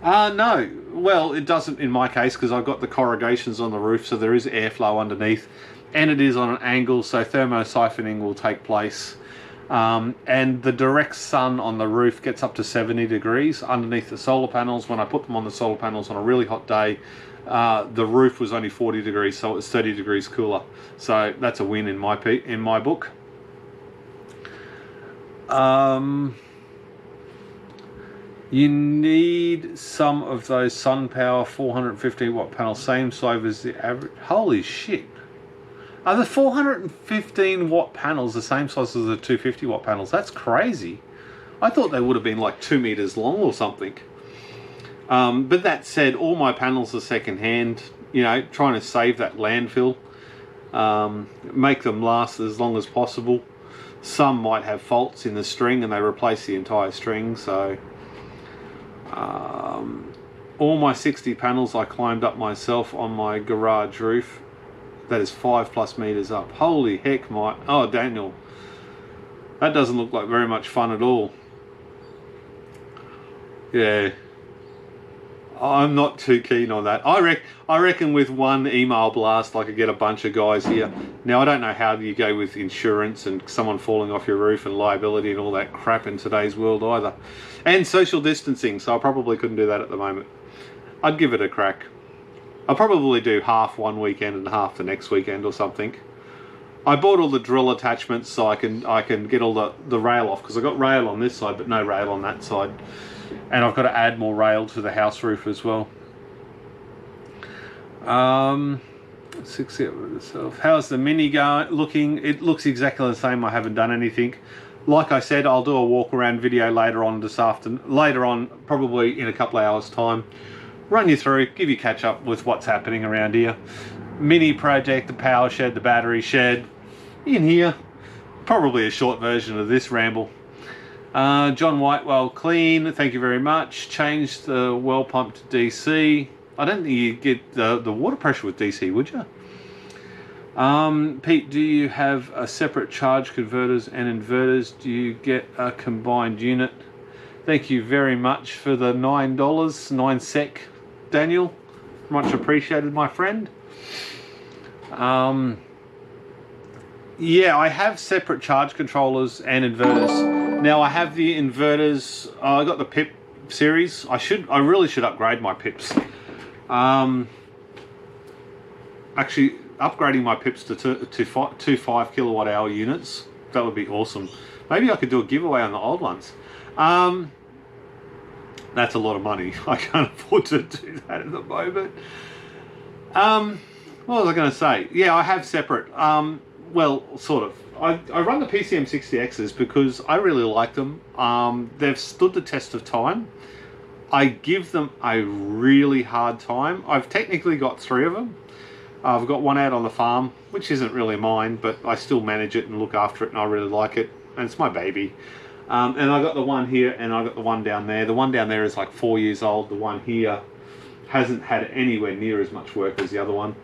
No. Well, it doesn't in my case because I've got the corrugations on the roof, so there is airflow underneath, and it is on an angle, so thermosiphoning will take place. And the direct sun on the roof gets up to 70 degrees underneath the solar panels. When I put them on the solar panels on a really hot day, the roof was only 40 degrees, so it was 30 degrees cooler. So that's a win in my book. You need some of those SunPower 415 watt panels, same size as the average. Holy shit. Are the 415 watt panels the same size as the 250 watt panels? That's crazy. I thought they would have been like 2 meters long or something. But that said, all my panels are second-hand, you know, trying to save that landfill, make them last as long as possible. Some might have faults in the string and they replace the entire string, so all my 60 panels I climbed up myself on my garage roof. That is 5+ meters up. Holy heck, oh Daniel, that doesn't look like very much fun at all. Yeah, I'm not too keen on that. I reckon with one email blast I could get a bunch of guys here. Now I don't know how you go with insurance and someone falling off your roof and liability and all that crap in today's world either. And social distancing, so I probably couldn't do that at the moment. I'd give it a crack. I'll probably do half one weekend and half the next weekend or something. I bought all the drill attachments so I can get all the rail off, because I've got rail on this side but no rail on that side. And I've got to add more rail to the house roof as well. How's the Mini looking? It looks exactly the same. I haven't done anything. Like I said, I'll do a walk around video later on this afternoon. Later on, probably in a couple of hours time. Run you through, give you catch up with what's happening around here. Mini project, the power shed, the battery shed. In here, probably a short version of this ramble. John Whitewell clean, thank you very much. Changed the well pump to DC. I don't think you get the water pressure with DC, would you? Pete, do you have a separate charge converters and inverters? Do you get a combined unit? Thank you very much for the $9, 9 sec, Daniel. Much appreciated, my friend. Yeah, I have separate charge controllers and inverters. Now I have the inverters. I got the PIP series. I really should upgrade my PIPs. Actually, upgrading my PIPs to 5 kilowatt hour units. That would be awesome. Maybe I could do a giveaway on the old ones. That's a lot of money. I can't afford to do that at the moment. What was I going to say? Yeah, I have separate. Well, sort of. I run the PCM60Xs because I really like them. They've stood the test of time. I give them a really hard time. I've technically got 3 of them. I've got one out on the farm, which isn't really mine, but I still manage it and look after it, and I really like it. And it's my baby. And I got the one here, and I got the one down there. The one down there is like 4 years old. The one here hasn't had anywhere near as much work as the other one.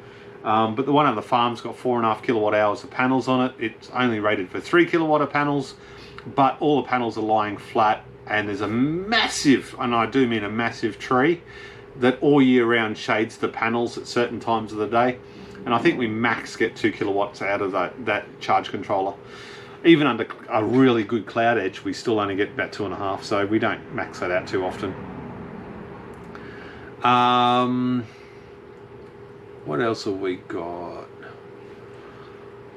But the one on the farm's got 4.5 kilowatt hours of panels on it. It's only rated for 3 kilowatt of panels, but all the panels are lying flat, and there's a massive, and I do mean a massive tree, that all year round shades the panels at certain times of the day. And I think we max get 2 kilowatts out of that charge controller. Even under a really good cloud edge, we still only get about 2.5, so we don't max that out too often. What else have we got?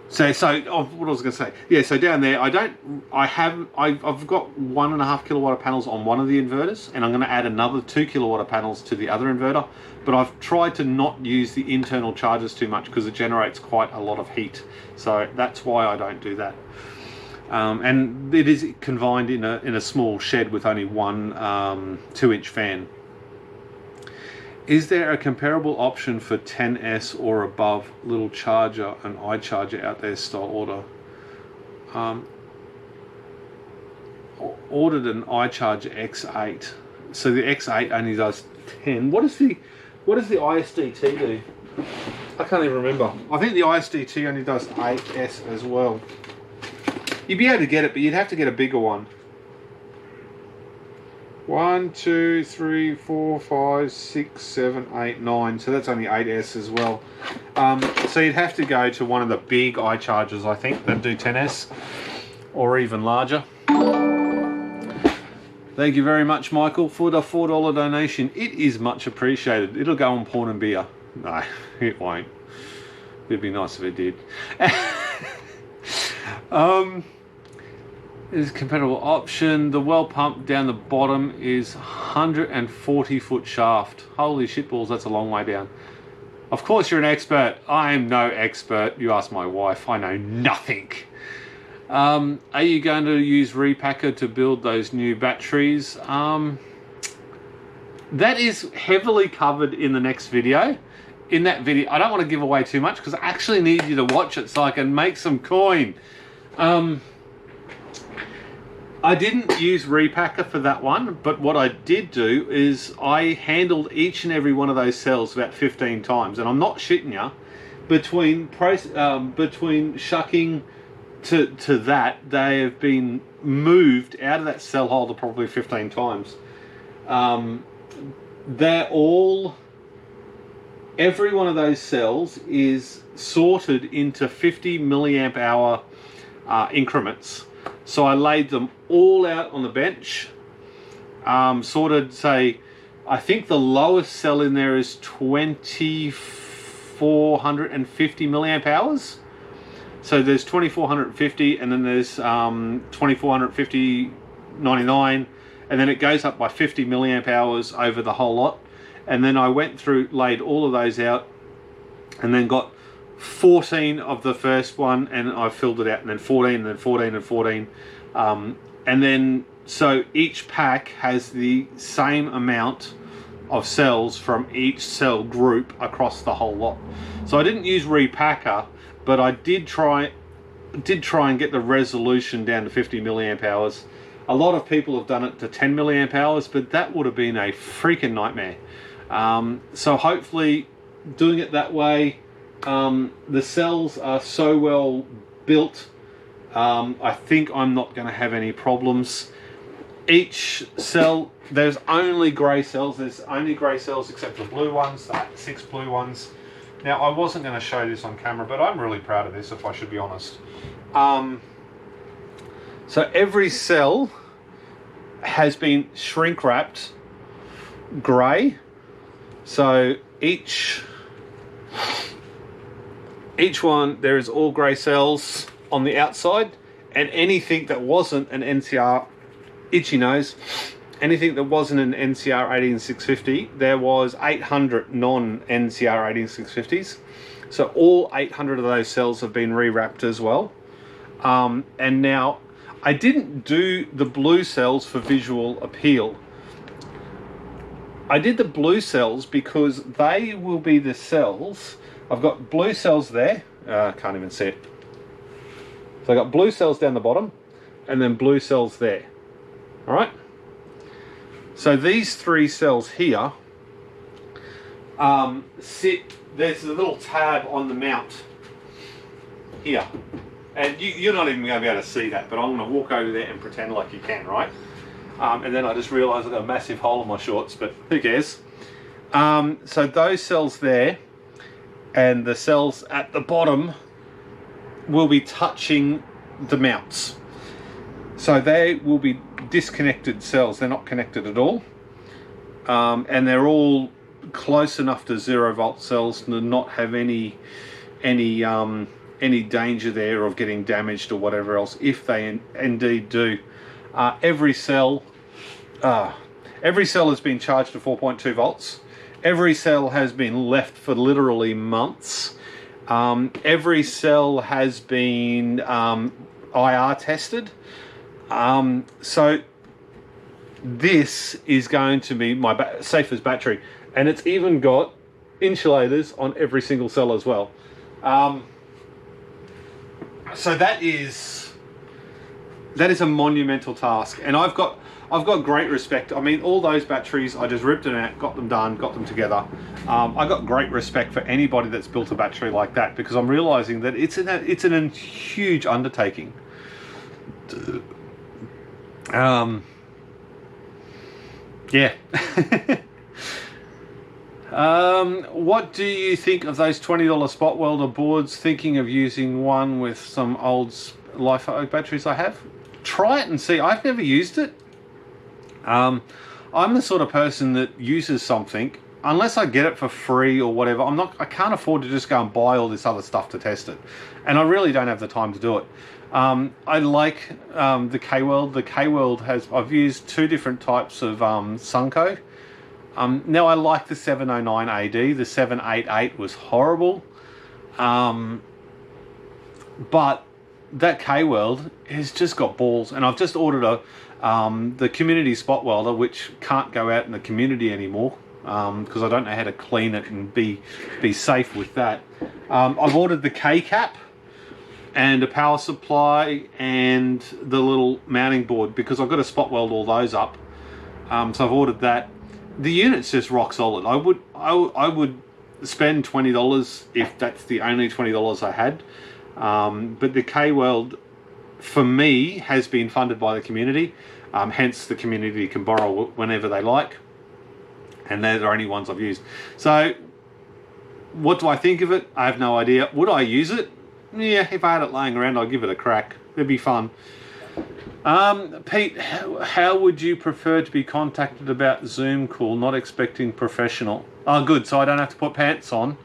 So what I was going to say, yeah. So down there, I've got 1.5 kilowatt of panels on one of the inverters, and I'm going to add another 2 kilowatt of panels to the other inverter. But I've tried to not use the internal chargers too much because it generates quite a lot of heat. So that's why I don't do that. And it is confined in a small shed with only one 2-inch fan. Is there a comparable option for 10S or above little charger and iCharger out there style order? Ordered an iCharger X8. So the X8 only does 10. What does the ISDT do? I can't even remember. I think the ISDT only does 8S as well. You'd be able to get it, but you'd have to get a bigger one. 1, 2, 3, 4, 5, 6, 7, 8, 9. So that's only 8S as well. So you'd have to go to one of the big iChargers, I think, that do 10S or even larger. Thank you very much, Michael, for the $4 donation. It is much appreciated. It'll go on porn and beer. No, it won't. It'd be nice if it did. Is a compatible option. The well pump down the bottom is 140-foot shaft. Holy shitballs, that's a long way down. Of course you're an expert. I am no expert. You ask my wife. I know nothing. Are you going to use Repacker to build those new batteries? That is heavily covered in the next video. In that video, I don't want to give away too much because I actually need you to watch it so I can make some coin. I didn't use Repacker for that one, but what I did do is I handled each and every one of those cells about 15 times, and I'm not shitting you. Between shucking to that, they have been moved out of that cell holder probably 15 times. They're all, every one of those cells is sorted into 50 milliamp hour increments. So I laid them all out on the bench, sorted, say, I think the lowest cell in there is 2450 milliamp hours. So there's 2450, and then there's 2450 99, and then it goes up by 50 milliamp hours over the whole lot. And then I went through, laid all of those out, and then got 14 of the first one, and I filled it out, and then 14, and then 14, and 14. And then, so each pack has the same amount of cells from each cell group across the whole lot. So I didn't use Repacker, but I did try and get the resolution down to 50 milliamp hours. A lot of people have done it to 10 milliamp hours, but that would have been a freaking nightmare. So hopefully doing it that way, the cells are so well built, I think I'm not going to have any problems. Each cell, there's only grey cells. There's only grey cells except for blue ones, 6 blue ones. Now, I wasn't going to show this on camera, but I'm really proud of this, if I should be honest. So every cell has been shrink wrapped grey. So each one, there is all grey cells on the outside, and anything that wasn't an NCR, itchy nose, anything that wasn't an NCR 18650, there was 800 non-NCR 18650s. So all 800 of those cells have been rewrapped as well. And now, I didn't do the blue cells for visual appeal. I did the blue cells because they will be the cells. I've got blue cells there. Can't even see it. So I've got blue cells down the bottom, and then blue cells there. All right. So these 3 cells here sit. There's a little tab on the mount here, and you're not even going to be able to see that. But I'm going to walk over there and pretend like you can, right? And then I just realised I've got a massive hole in my shorts, but who cares? So those cells there, and the cells at the bottom will be touching the mounts. So they will be disconnected cells. They're not connected at all. And they're all close enough to 0 volt cells to not have any danger there of getting damaged or whatever else, if they indeed do. Every cell has been charged to 4.2 volts. Every cell has been left for literally months. Every cell has been IR tested. So this is going to be my safest battery, and it's even got insulators on every single cell as well. So that is a monumental task, and I've got great respect. I mean, all those batteries, I just ripped them out, got them done, got them together. I got great respect for anybody that's built a battery like that, because I'm realizing that it's a huge undertaking. Yeah. What do you think of those $20 spot welder boards? Thinking of using one with some old LiFePO batteries I have. Try it and see. I've never used it. I'm the sort of person that uses something unless I get it for free or whatever. I can't afford to just go and buy all this other stuff to test it, and I really don't have the time to do it. I like the K-Weld. The K-Weld I've used two different types of Sunco. Now I like the 709 AD. The 788 was horrible. But that K-Weld has just got balls, and I've just ordered the community spot welder, which can't go out in the community anymore because I don't know how to clean it and be safe with that. I've ordered the K-cap and a power supply and the little mounting board because I've got to spot weld all those up. So I've ordered that. The unit's just rock solid. I would spend $20 if that's the only $20 I had. But the K-Weld, for me, has been funded by the community. Hence, the community can borrow whenever they like. And they're the only ones I've used. So, what do I think of it? I have no idea. Would I use it? Yeah, if I had it laying around, I'd give it a crack. It'd be fun. Pete, how would you prefer to be contacted about Zoom call? Not expecting professional. Oh, good. So I don't have to put pants on.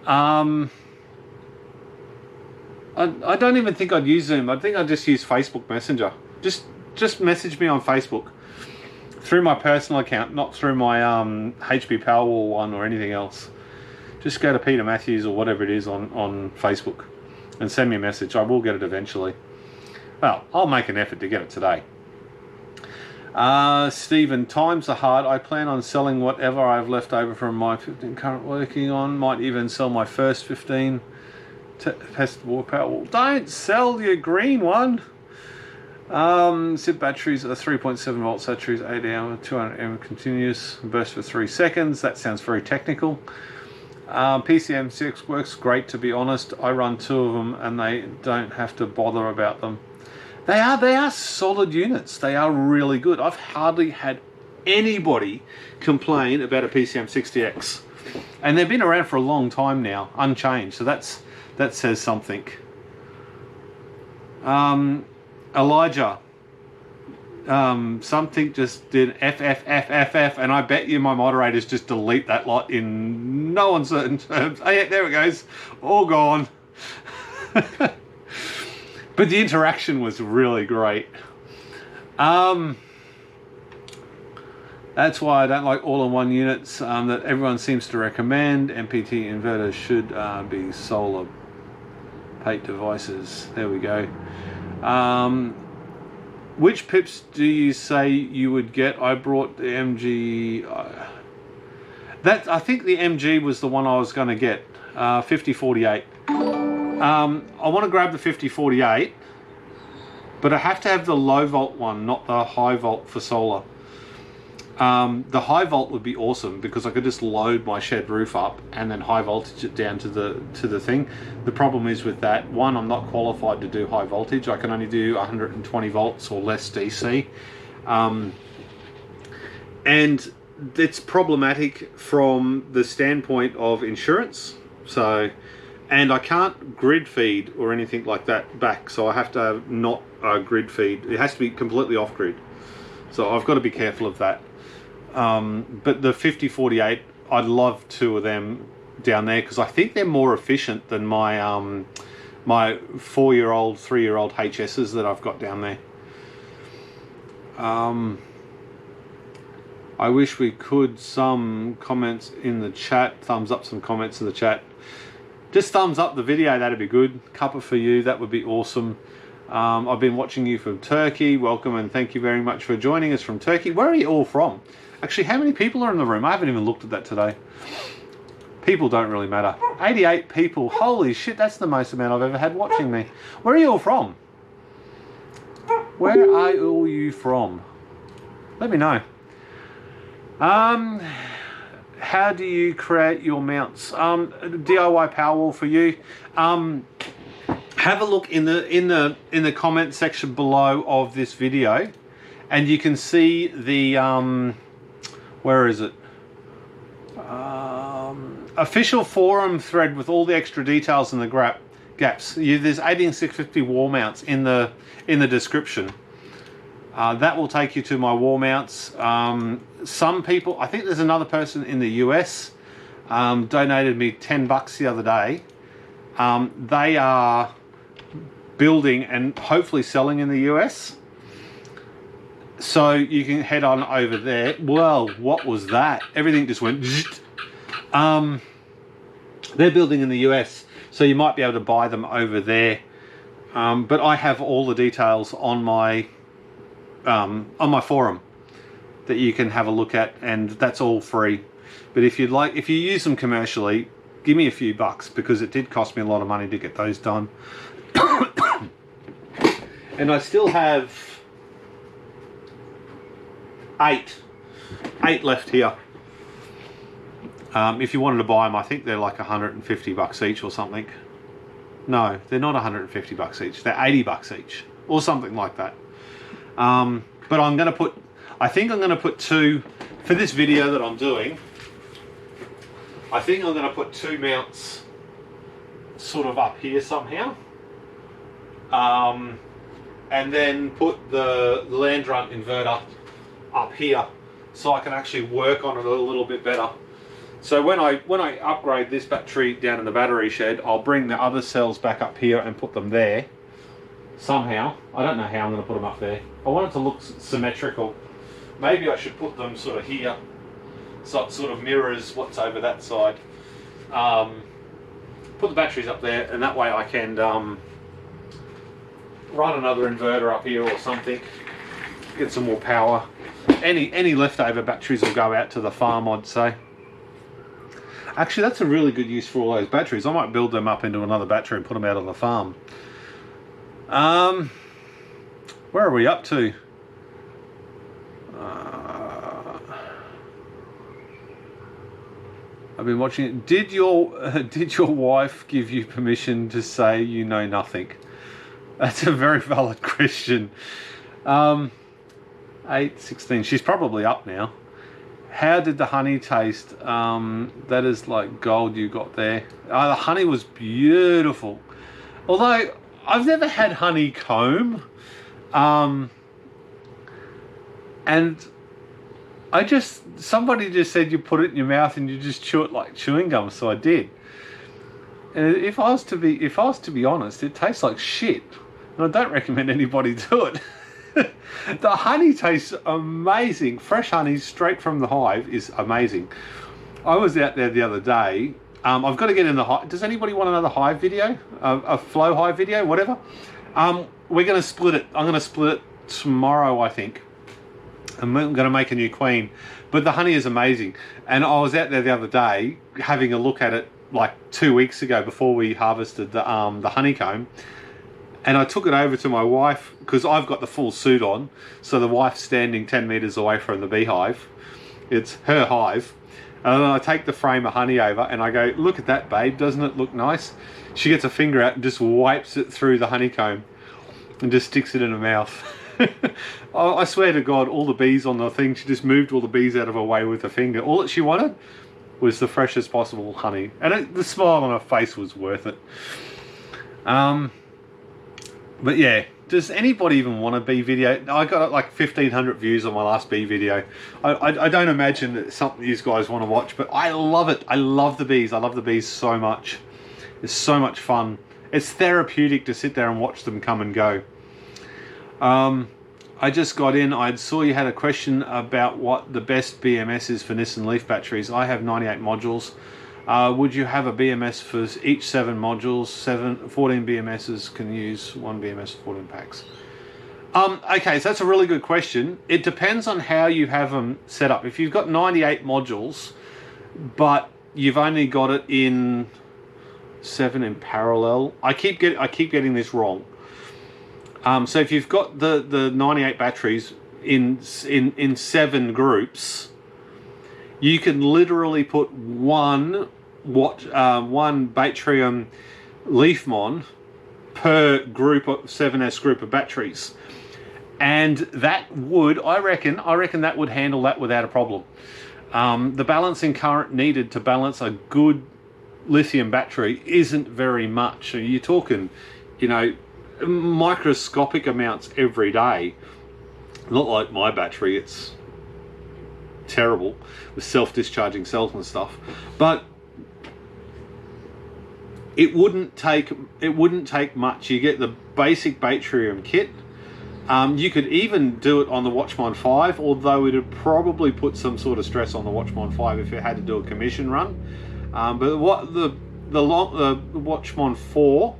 I don't even think I'd use Zoom. I think I'd just use Facebook Messenger. Just message me on Facebook through my personal account, not through my HBPowerwall one or anything else. Just go to Peter Matthews or whatever it is on Facebook and send me a message. I will get it eventually. Well, I'll make an effort to get it today. Stephen, times are hard. I plan on selling whatever I've left over from my 15 current working on. Might even sell my first 15 testable Powerwall. Don't sell your green one. SIP batteries are 3.7 volt batteries, 8 hour, 200 mAh continuous, burst for 3 seconds. That sounds very technical. PCM6 works great, to be honest. I run 2 of them and they don't have to bother about them. They are solid units. They are really good. I've hardly had anybody complain about a PCM60X. And they've been around for a long time now, unchanged. So that says something. Elijah, something just did FFFFF, and I bet you my moderators just delete that lot in no uncertain terms. Oh yeah, there it goes. All gone. But the interaction was really great. That's why I don't like all-in-one units that everyone seems to recommend. MPT inverters should be solar plate devices. There we go. Which pips do you say you would get? I brought the MG. I think the MG was the one I was going to get. 5048. I want to grab the 5048, but I have to have the low volt one, not the high volt for solar. The high volt would be awesome because I could just load my shed roof up and then high voltage it down to the thing. The problem is with that, one, I'm not qualified to do high voltage. I can only do 120 volts or less DC. And it's problematic from the standpoint of insurance. So, and I can't grid feed or anything like that back. So I have to have not grid feed. It has to be completely off grid. So I've got to be careful of that. But the 5048, I'd love 2 of them down there because I think they're more efficient than my my 4-year-old, 3-year-old HSs that I've got down there. I wish we could some comments in the chat. Thumbs up some comments in the chat. Just thumbs up the video, that'd be good. Cuppa for you, that would be awesome. I've been watching you from Turkey. Welcome and thank you very much for joining us from Turkey. Where are you all from? Actually, how many people are in the room? I haven't even looked at that today. People don't really matter. 88 people. Holy shit, that's the most amount I've ever had watching me. Where are you all from? Where are all you from? Let me know. How do you create your mounts? DIY Powerwall for you. have a look in the comment section below of this video, and you can see the where is it? Official forum thread with all the extra details and the gaps. There's 18650 wall mounts in the description. That will take you to my wall mounts. Some people, I think there's another person in the US, donated me $10 the other day. They are building and hopefully selling in the US. So you can head on over there. Well, what was that? Everything just went. They're building in the US, so you might be able to buy them over there. But I have all the details on my forum that you can have a look at, and that's all free. But if you'd like, if you use them commercially, give me a few bucks, because it did cost me a lot of money to get those done. And I still have eight left here. If you wanted to buy them, I think they're like $150 each or something. No, they're not $150 each. They're $80 each or something like that. But I'm going to put, I think I'm going to put two, for this video that I'm doing, I think I'm going to put two mounts sort of up here somehow. And then put the land run inverter up here, so I can actually work on it a little bit better. So when I upgrade this battery down in the battery shed, I'll bring the other cells back up here and put them there somehow. I don't know how I'm going to put them up there. I want it to look symmetrical. Maybe I should put them sort of here, so it sort of mirrors what's over that side. Put the batteries up there, and that way I can run another inverter up here or something, get some more power. Any leftover batteries will go out to the farm, I'd say. Actually, that's a really good use for all those batteries. I might build them up into another battery and put them out on the farm. Where are we up to? I've been watching it. Did your wife give you permission to say you know nothing? That's a very valid question. 8:16. She's probably up now. How did the honey taste? That is like gold you got there. The honey was beautiful. Although I've never had honeycomb. And somebody just said you put it in your mouth and you just chew it like chewing gum, so I did. And if I was to be honest, it tastes like shit. And I don't recommend anybody do it. The honey tastes amazing. Fresh honey straight from the hive is amazing. I was out there the other day. I've got to get in the hive. Does anybody want another hive video? A flow hive video, whatever? We're going to split it. I'm going to split it tomorrow, I think. I'm going to make a new queen. But the honey is amazing. And I was out there the other day having a look at it like 2 weeks ago before we harvested the honeycomb. And I took it over to my wife, because I've got the full suit on. So the wife's standing 10 meters away from the beehive. It's her hive. And then I take the frame of honey over and I go, look at that, babe. Doesn't it look nice? She gets a finger out and just wipes it through the honeycomb and just sticks it in her mouth. I swear to God, all the bees on the thing, she just moved all the bees out of her way with her finger. All that she wanted was the freshest possible honey. And the smile on her face was worth it. But yeah, does anybody even want a bee video? I got like 1,500 views on my last bee video. I don't imagine that it's something you guys want to watch, but I love it. I love the bees. I love the bees so much. It's so much fun. It's therapeutic to sit there and watch them come and go. I just got in. I saw you had a question about what the best BMS is for Nissan Leaf batteries. I have 98 modules. Would you have a BMS for each 7 modules? 14 BMSs can use 1 BMS 14 packs. Okay, so that's a really good question. It depends on how you have them set up. If you've got 98 modules, but you've only got it in 7 in parallel, I keep getting this wrong. So if you've got the 98 batteries in 7 groups, you can literally put one Batrium leaf mon per group of 7S group of batteries. And that would, I reckon that would handle that without a problem. The balancing current needed to balance a good lithium battery isn't very much. So you're talking, you know, microscopic amounts every day. Not like my battery, it's terrible with self-discharging cells and stuff. But it wouldn't take much. You get the basic Batrium kit. You could even do it on the Watchman 5, although it would probably put some sort of stress on the Watchman 5 if it had to do a commission run. But what the Watchman 4,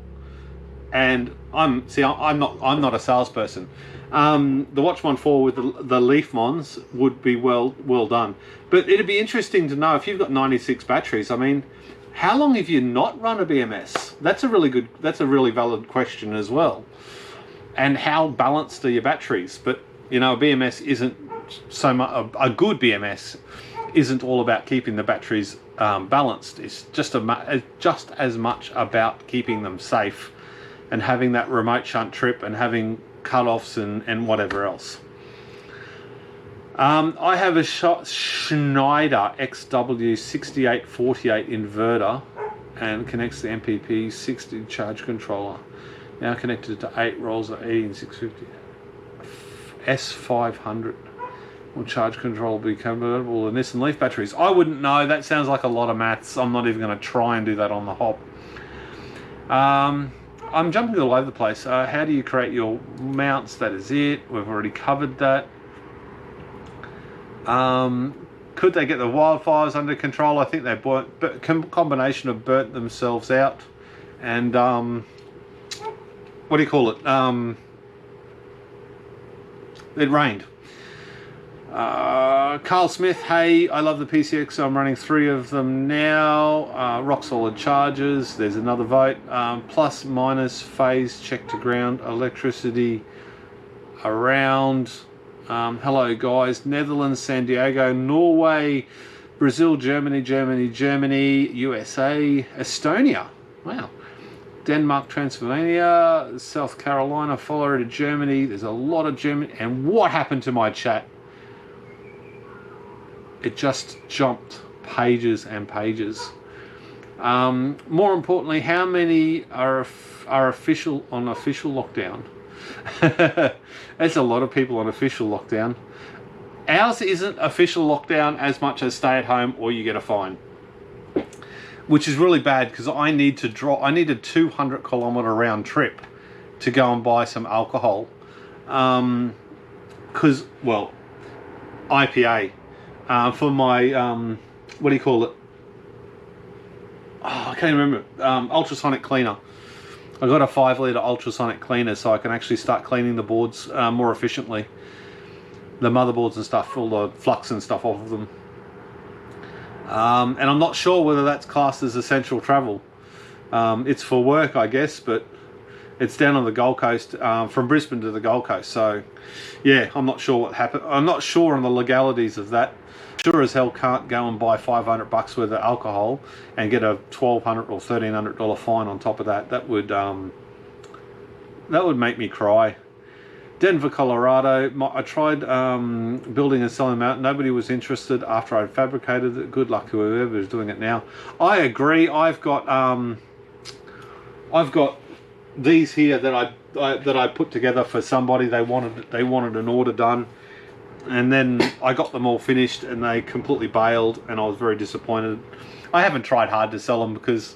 and I'm not a salesperson. The Watchman 4 with the Leaf Mons would be well done. But it'd be interesting to know if you've got 96 batteries. I mean, how long have you not run a BMS? That's a really valid question as well. And how balanced are your batteries? But you know, a BMS isn't so much a good BMS isn't all about keeping the batteries balanced. It's just as much about keeping them safe and having that remote shunt trip and having cut-offs and whatever else. I have a Schneider XW6848 inverter and connects the MPP 60 charge controller. Now connected to 8 rolls of 18650 S500. Will charge control be compatible with Nissan Leaf batteries? I wouldn't know. That sounds like a lot of maths. I'm not even going to try and do that on the hop. I'm jumping all over the place. How do you create your mounts? That is it. We've already covered that. Could they get the wildfires under control? I think they combination of burnt themselves out and what do you call it? It rained. Carl Smith, hey, I love the PCX. I'm running 3 of them now. Rock solid chargers. There's another vote. Plus minus phase check to ground. Electricity around. Hello guys. Netherlands, San Diego, Norway, Brazil, Germany, USA, Estonia. Wow. Denmark, Transylvania, South Carolina, Florida, Germany. There's a lot of Germany. And what happened to my chat? It just jumped pages and pages. More importantly, how many are official on official lockdown? There's a lot of people on official lockdown. Ours isn't official lockdown as much as stay at home or you get a fine, which is really bad because I need a 200-kilometer round trip to go and buy some alcohol. Because, well, IPA for my what do you call it? Oh, I can't remember. Ultrasonic cleaner. I got a 5-litre ultrasonic cleaner so I can actually start cleaning the boards more efficiently. The motherboards and stuff, all the flux and stuff off of them. And I'm not sure whether that's classed as essential travel. It's for work, I guess, but it's down on the Gold Coast, from Brisbane to the Gold Coast. So, yeah, I'm not sure what happened. I'm not sure on the legalities of that. Sure as hell can't go and buy $500 worth of alcohol and get a $1,200 or $1,300 fine on top of that. That would make me cry. Denver, Colorado. I tried building and selling them out. Nobody was interested after I'd fabricated it. Good luck to whoever is doing it now. I agree. I've got these here that I put together for somebody. They wanted an order done, and then I got them all finished, and they completely bailed, and I was very disappointed. I haven't tried hard to sell them because,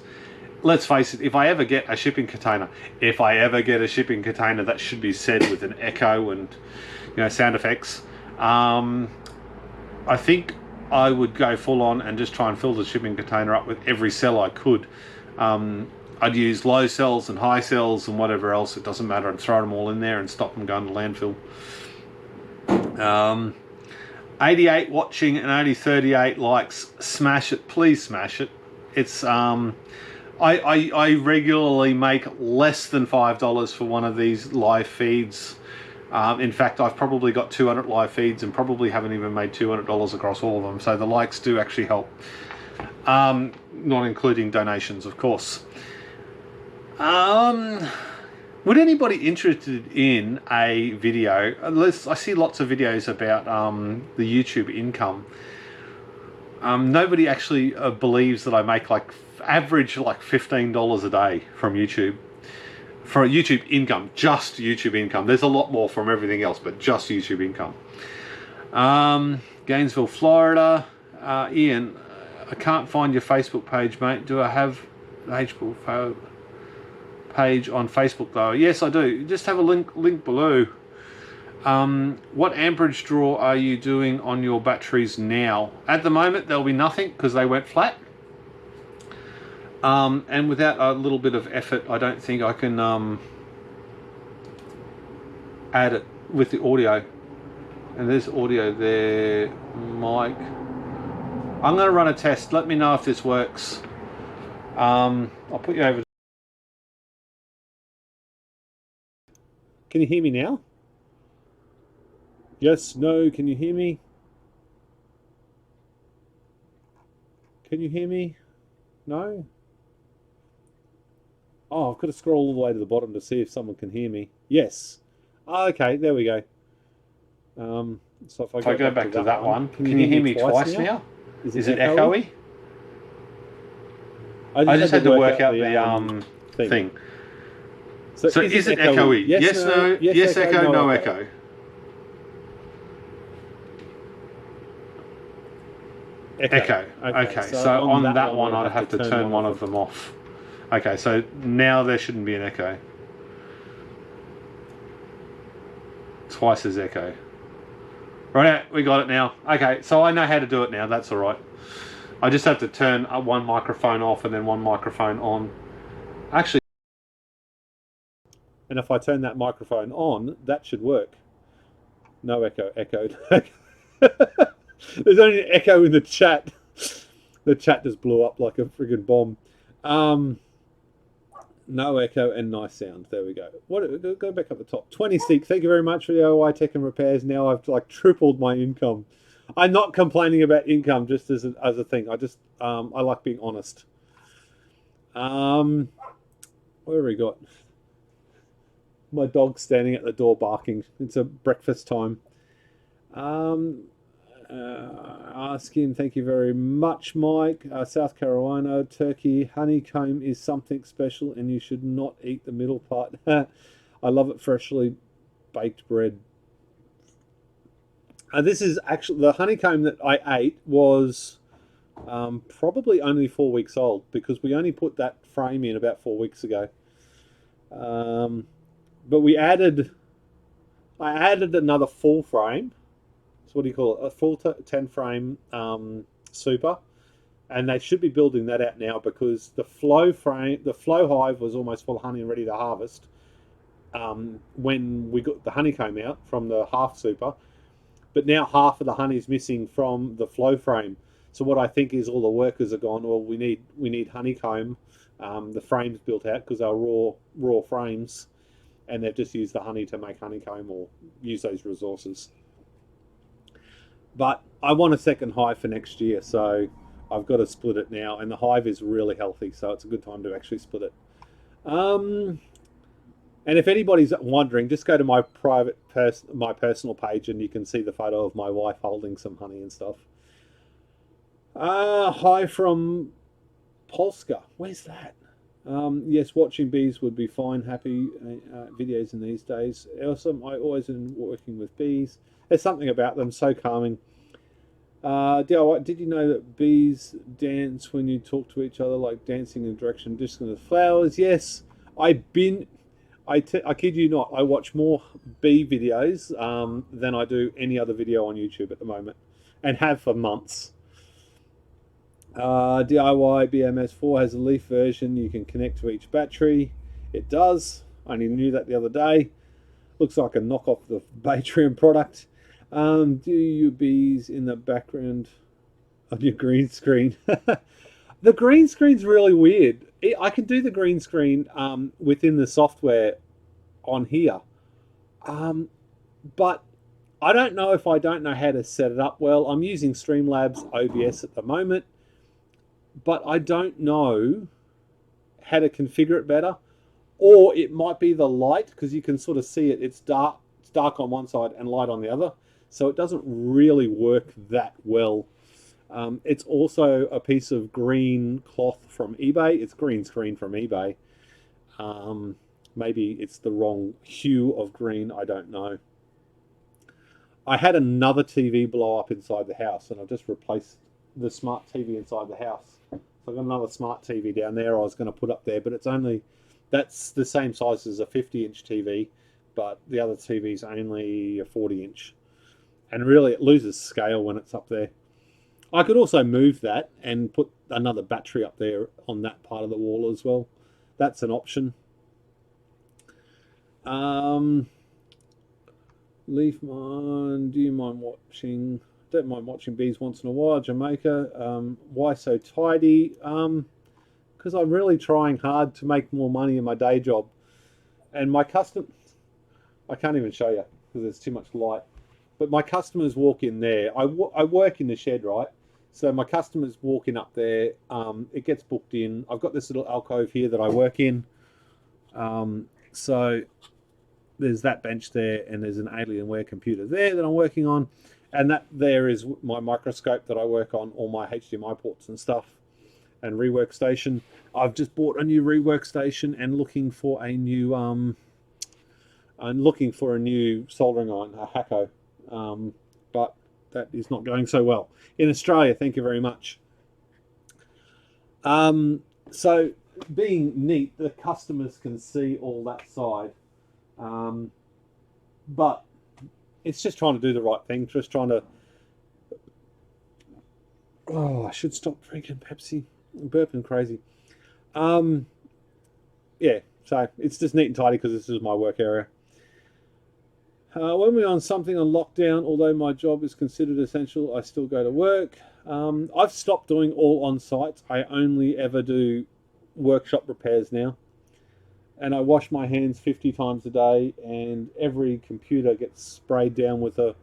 let's face it, if I ever get a shipping container, that should be said with an echo and, you know, sound effects. I think I would go full on and just try and fill the shipping container up with every cell I could. I'd use low cells and high cells and whatever else. It doesn't matter. I'd throw them all in there and stop them going to landfill. 88 watching and only 38 likes. Smash it, please smash it. It's I regularly make less than $5 for one of these live feeds. In fact, I've probably got 200 live feeds and probably haven't even made $200 across all of them. So the likes do actually help. Not including donations, of course. Would anybody interested in a video? I see lots of videos about the YouTube income. Nobody actually believes that I make like average like $15 a day from YouTube. For YouTube income, just YouTube income. There's a lot more from everything else, but just YouTube income. Gainesville, Florida. Ian, I can't find your Facebook page, mate. Do I have the HBPowerwall page on Facebook though? Yes, I do. Just have a link below. What amperage draw are you doing on your batteries now? At the moment, there'll be nothing because they went flat. And without a little bit of effort, I don't think I can add it with the audio. And there's audio there, Mike. I'm going to run a test. Let me know if this works. I'll put you over. Can you hear me now? Yes, no, can you hear me? Can you hear me? No? Oh, I've got to scroll all the way to the bottom to see if someone can hear me. Yes. Oh, okay, there we go. So if I go back to that one, can you hear me twice now? Is it echoey? I just had to work out the thing. So is it echoey? Yes, no, yes, echo, no echo. Echo. Okay, so on that one I'd have to turn one of them off. Okay, so now there shouldn't be an echo. Twice as echo. Right, we got it now. Okay, so I know how to do it now. That's all right. I just have to turn one microphone off and then one microphone on. Actually, and if I turn that microphone on, that should work. No echo. Echoed. There's only an echo in the chat. The chat just blew up like a friggin' bomb. No echo and nice sound. There we go. Go back up the top. 26. Thank you very much for the OI Tech and Repairs. Now I've like tripled my income. I'm not complaining about income just as a thing. I just I like being honest. What have we got? My dog's standing at the door barking. It's a breakfast time. Asking, thank you very much, Mike. South Carolina, turkey honeycomb is something special, and you should not eat the middle part. I love it freshly baked bread. This is actually the honeycomb that I ate was probably only 4 weeks old because we only put that frame in about 4 weeks ago. But I added another full frame. What do you call it? A full 10 frame super, and they should be building that out now because the flow hive was almost full of honey and ready to harvest when we got the honeycomb out from the half super, but now half of the honey is missing from the flow frame. So what I think is all the workers are gone, well, we need honeycomb, the frames built out because they're raw frames, and they've just used the honey to make honeycomb or use those resources. But I want a second hive for next year, so I've got to split it now. And the hive is really healthy, so it's a good time to actually split it. And if anybody's wondering, just go to my my personal page, and you can see the photo of my wife holding some honey and stuff. Hi from Polska. Where's that? Yes, watching bees would be fine. Happy videos in these days. Awesome. I always am working with bees. There's something about them so calming. Did you know that bees dance when you talk to each other, like dancing in the direction distant of the flowers? Yes, I kid you not, I watch more bee videos than I do any other video on YouTube at the moment, and have for months. DIY BMS4 has a leaf version you can connect to each battery. It does. I only knew that the other day. Looks like a knockoff of the Batrium product. Do your bees in the background on your green screen? The green screen's really weird. I can do the green screen within the software on here. But I don't know if I don't know how to set it up well. I'm using Streamlabs OBS at the moment, but I don't know how to configure it better. or it might be the light, because you can sort of see it. It's dark on one side and light on the other, so it doesn't really work that well. It's also a piece of green cloth from eBay. It's green screen from eBay. Maybe it's the wrong hue of green, I don't know. I had another TV blow up inside the house, and I just replaced the smart TV inside the house. So I've got another smart TV down there I was going to put up there, but that's the same size as a 50-inch TV, but the other TV is only a 40-inch. And really, it loses scale when it's up there. I could also move that and put another battery up there on that part of the wall as well. That's an option. Leaf mine, do you mind watching? Don't mind watching bees once in a while. Jamaica, why so tidy? Because I'm really trying hard to make more money in my day job. And my I can't even show you because there's too much light. But my customers walk in there. I work in the shed, right? So my customers walk in up there. It gets booked in. I've got this little alcove here that I work in. So there's that bench there, and there's an Alienware computer there that I'm working on. And that there is my microscope that I work on, all my HDMI ports and stuff, and rework station. I've just bought a new rework station and looking for a new soldering iron, a Hacko. But that is not going so well in Australia. Thank you very much. So being neat, the customers can see all that side, but it's just trying to do the right thing. Just trying to. Oh, I should stop drinking Pepsi. I'm burping crazy. Yeah. So it's just neat and tidy because this is my work area. When we're on something on lockdown, although my job is considered essential, I still go to work. I've stopped doing all on sites. I only ever do workshop repairs now. And I wash my hands 50 times a day, and every computer gets sprayed down with I've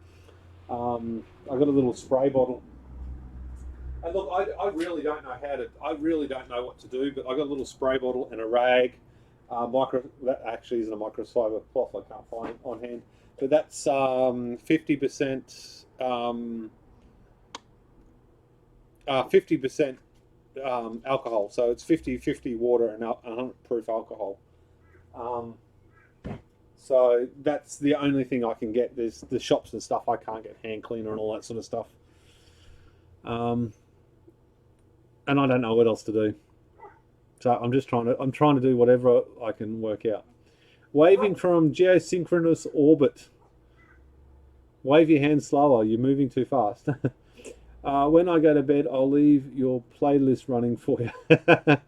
got a little spray bottle. And look, I really don't know I really don't know what to do, but I got a little spray bottle and a rag. That actually isn't a microfiber cloth, I can't find it on hand. But that's 50% 50% alcohol. So it's 50-50 water and 100 proof alcohol. So that's the only thing I can get. There's the shops and stuff I can't get hand cleaner and all that sort of stuff. And I don't know what else to do. So I'm trying to do whatever I can work out. Waving from geosynchronous orbit. Wave your hand slower. You're moving too fast. When I go to bed, I'll leave your playlist running for you. A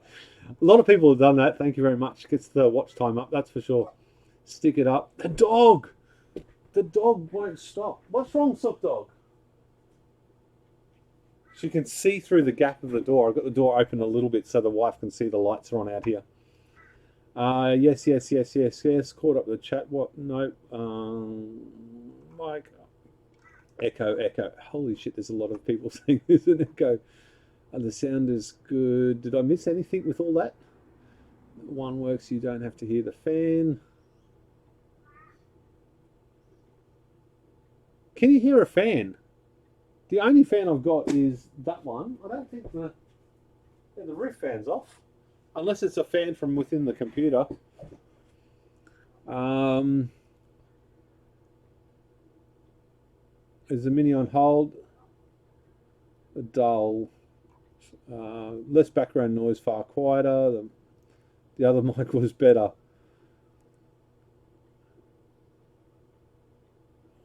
lot of people have done that. Thank you very much. Gets the watch time up, that's for sure. Stick it up. The dog won't stop. What's wrong, Sock Dog? She can see through the gap of the door. I've got the door open a little bit so the wife can see the lights are on out here. Yes. Caught up the chat. What? No. Mike. Echo. Holy shit, there's a lot of people saying there's an echo. And the sound is good. Did I miss anything with all that? One works, you don't have to hear the fan. Can you hear a fan? The only fan I've got is that one. I don't think the roof fan's off. Unless it's a fan from within the computer. Is the Mini on hold? Dull. Less background noise, far quieter. The other mic was better.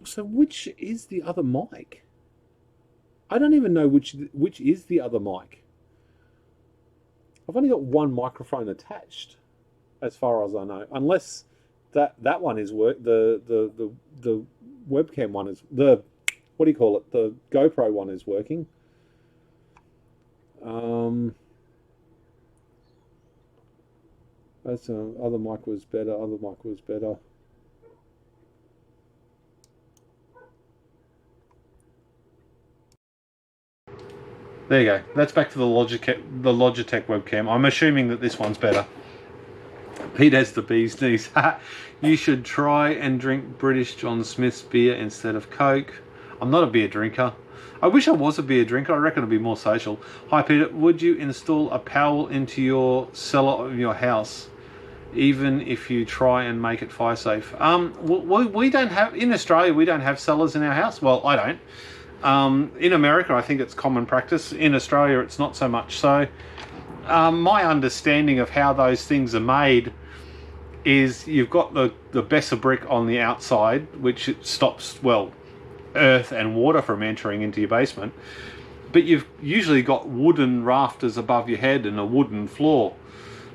So which is the other mic? I don't even know which is the other mic. I've only got one microphone attached, as far as I know. Unless that one is the webcam one is the, what do you call it? The GoPro one is working. That's other mic was better. Other mic was better. There you go. That's back to the Logitech webcam. I'm assuming that this one's better. Pete has the bee's knees. You should try and drink British John Smith's beer instead of Coke. I'm not a beer drinker. I wish I was a beer drinker. I reckon it'd be more social. Hi Peter, would you install a Powerwall into your cellar of your house, even if you try and make it fire safe? We don't have, in Australia, we don't have cellars in our house. Well, I don't. In America, I think it's common practice. In Australia, it's not so much. So my understanding of how those things are made is you've got the Besser brick on the outside, which it stops, well, earth and water from entering into your basement, but you've usually got wooden rafters above your head and a wooden floor.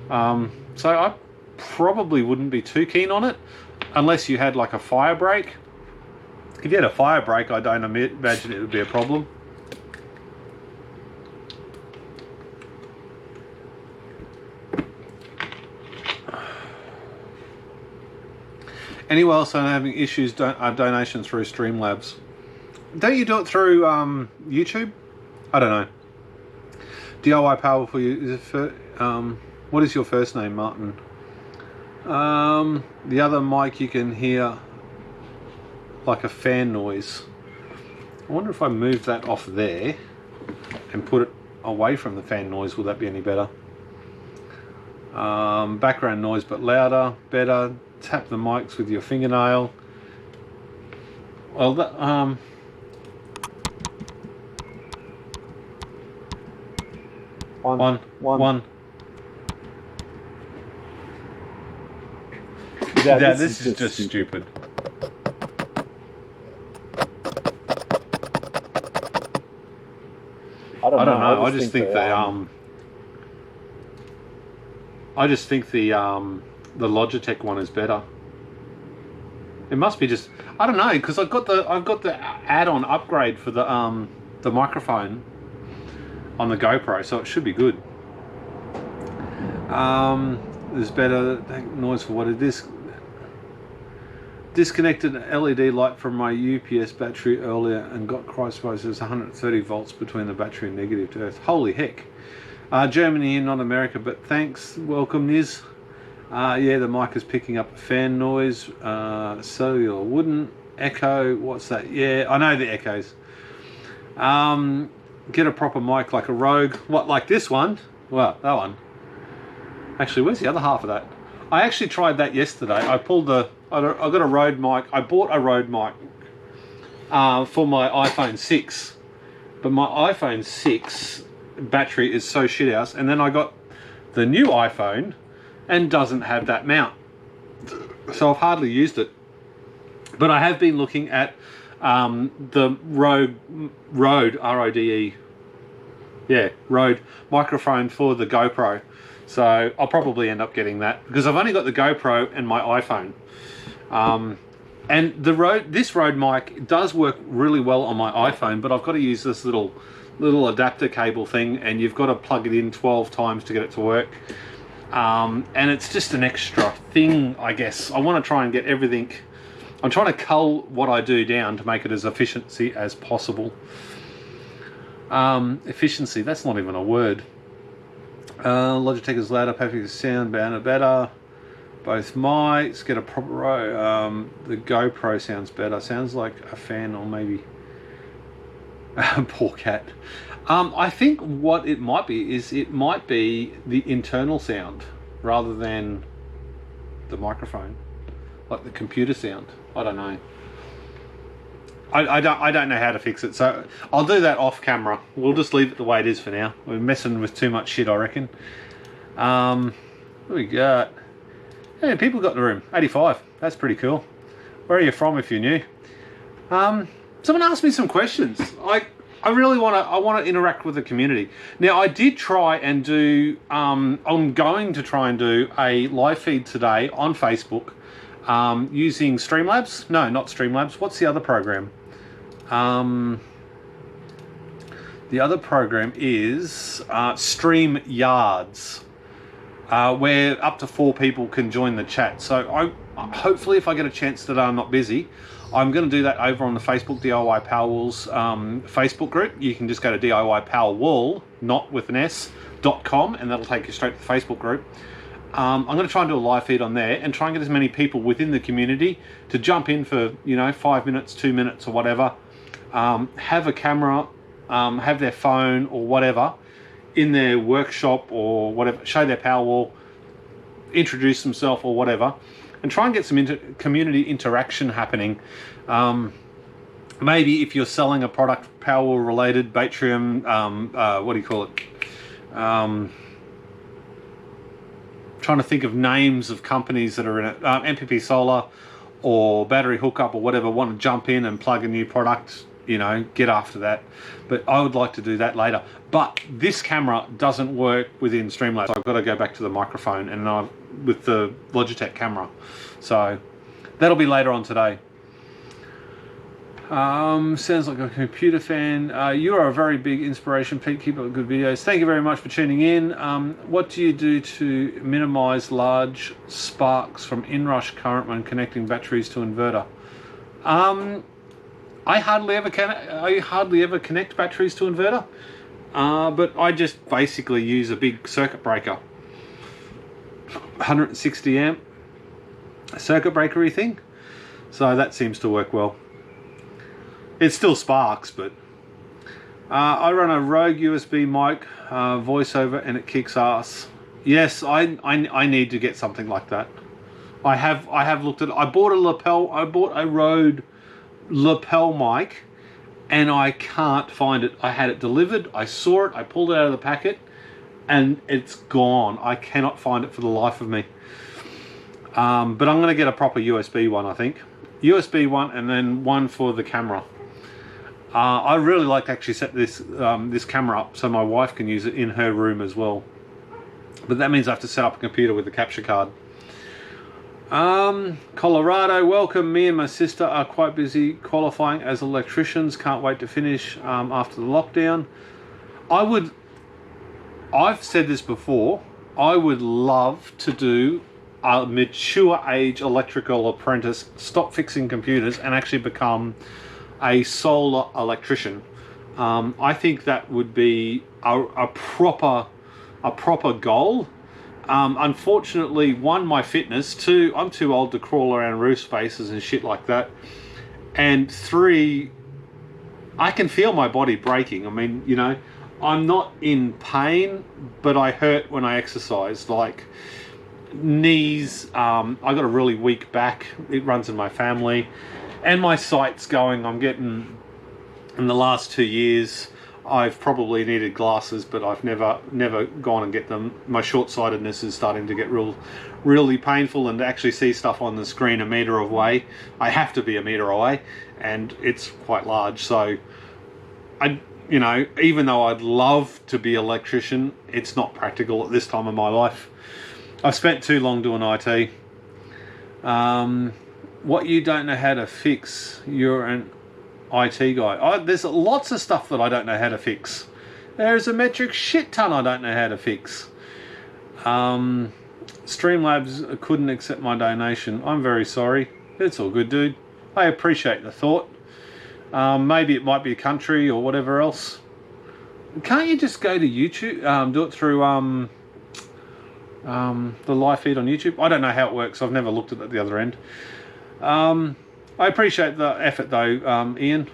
So I probably wouldn't be too keen on it unless you had like a fire break. If you had a fire break, I don't imagine it would be a problem. Anyone else having issues donation through Streamlabs? Don't you do it through YouTube? I don't know. DIY Powerwall for you. Is it for, what is your first name, Martin? The other mic you can hear like a fan noise. I wonder if I move that off there and put it away from the fan noise, will that be any better? Background noise but louder, better. Tap the mics with your fingernail. Well, that, One. Yeah, this is just stupid. I don't know. I just think the Logitech one is better. It must be just, I don't know, because I've got the add-on upgrade for the microphone on the GoPro, so it should be good. There's better noise for what it is. Disconnected an LED light from my UPS battery earlier and got Christ knows there's 130 volts between the battery and negative to earth. Holy heck. Germany here, not America, but thanks. Welcome, Niz. Yeah, the mic is picking up a fan noise. Cellular wooden echo. What's that? Yeah, I know the echoes. Get a proper mic like a Rogue. What, like this one? Well, that one. Actually, where's the other half of that? I actually tried that yesterday. I got a Rode mic. I bought a Rode mic for my iPhone 6. But my iPhone 6 battery is so shit house. And then I got the new iPhone and doesn't have that mount. So I've hardly used it. But I have been looking at the Rode, R-O-D-E, yeah, Rode microphone for the GoPro. So I'll probably end up getting that because I've only got the GoPro and my iPhone. And this Rode mic does work really well on my iPhone, but I've got to use this little adapter cable thing, and you've got to plug it in 12 times to get it to work. And it's just an extra thing, I guess. I want to try and get everything. I'm trying to cull what I do down to make it as efficiency as possible. Efficiency, that's not even a word. Logitech is louder, perfect sound, better. Both mics, get a proper the GoPro sounds better. Sounds like a fan, or maybe poor cat. I think what it might be is it might be the internal sound rather than the microphone, like the computer sound. I don't know. I don't know how to fix it, so I'll do that off camera. We'll just leave it the way it is for now. We're messing with too much shit, I reckon. What do we got? Yeah, people got the room. 85. That's pretty cool. Where are you from if you're new? Someone asked me some questions. I really want to interact with the community. Now, I did try and do, I'm going to try and do a live feed today on Facebook using Streamlabs. No, not Streamlabs. What's the other program? The other program is StreamYards, where up to 4 people can join the chat. So hopefully if I get a chance that I'm not busy, I'm going to do that over on the Facebook DIY Powerwall's Facebook group. You can just go to DIY Powerwall, not with an S, .com, and that'll take you straight to the Facebook group. I'm going to try and do a live feed on there and try and get as many people within the community to jump in for, you know, 5 minutes, 2 minutes or whatever, have a camera, have their phone or whatever in their workshop or whatever, show their Powerwall, introduce themselves or whatever, and try and get some community interaction happening. Maybe if you're selling a product Powerwall related, Batrium, what do you call it? Trying to think of names of companies that are in it. MPP Solar or Battery Hookup or whatever want to jump in and plug a new product, you know, get after that. But I would like to do that later. But this camera doesn't work within Streamlabs. So I've got to go back to the microphone and with the Logitech camera. So that'll be later on today. Sounds like a computer fan. You are a very big inspiration, Pete. Keep up good videos. Thank you very much for tuning in. What do you do to minimize large sparks from inrush current when connecting batteries to inverter? I hardly ever connect batteries to inverter, but I just basically use a big circuit breaker, 160 amp circuit breakery thing. So that seems to work well. It still sparks, but I run a Rogue USB mic voiceover and it kicks ass. Yes, I need to get something like that. I have looked at. I bought a Rode lapel mic, and I can't find it. I had it delivered. I saw it. I pulled it out of the packet, and it's gone. I cannot find it for the life of me. But I'm going to get a proper USB one. I think USB one, and then one for the camera. I really like to actually set this this camera up so my wife can use it in her room as well. But that means I have to set up a computer with a capture card. Colorado, welcome. Me and my sister are quite busy qualifying as electricians. Can't wait to finish after the lockdown. I've said this before, I would love to do a mature age electrical apprentice, stop fixing computers and actually become a solar electrician. I think that would be a proper goal. Unfortunately, one, my fitness, two, I'm too old to crawl around roof spaces and shit like that, and three, I can feel my body breaking. I mean, you know, I'm not in pain, but I hurt when I exercise, like knees. I got a really weak back. It runs in my family. And my sight's going. I'm getting, in the last 2 years, I've probably needed glasses, but I've never gone and get them. My short-sightedness is starting to get really painful, and to actually see stuff on the screen a meter away, I have to be a meter away, and it's quite large. So, you know, even though I'd love to be an electrician, it's not practical at this time of my life. I've spent too long doing IT. What you don't know how to fix, you're an IT guy. There's lots of stuff that I don't know how to fix. There's a metric shit ton I don't know how to fix. Streamlabs couldn't accept my donation. I'm very sorry. It's all good, dude. I appreciate the thought. Maybe it might be a country or whatever else. Can't you just go to YouTube? Do it through the live feed on YouTube? I don't know how it works. I've never looked at it at the other end. I appreciate the effort though, Ian.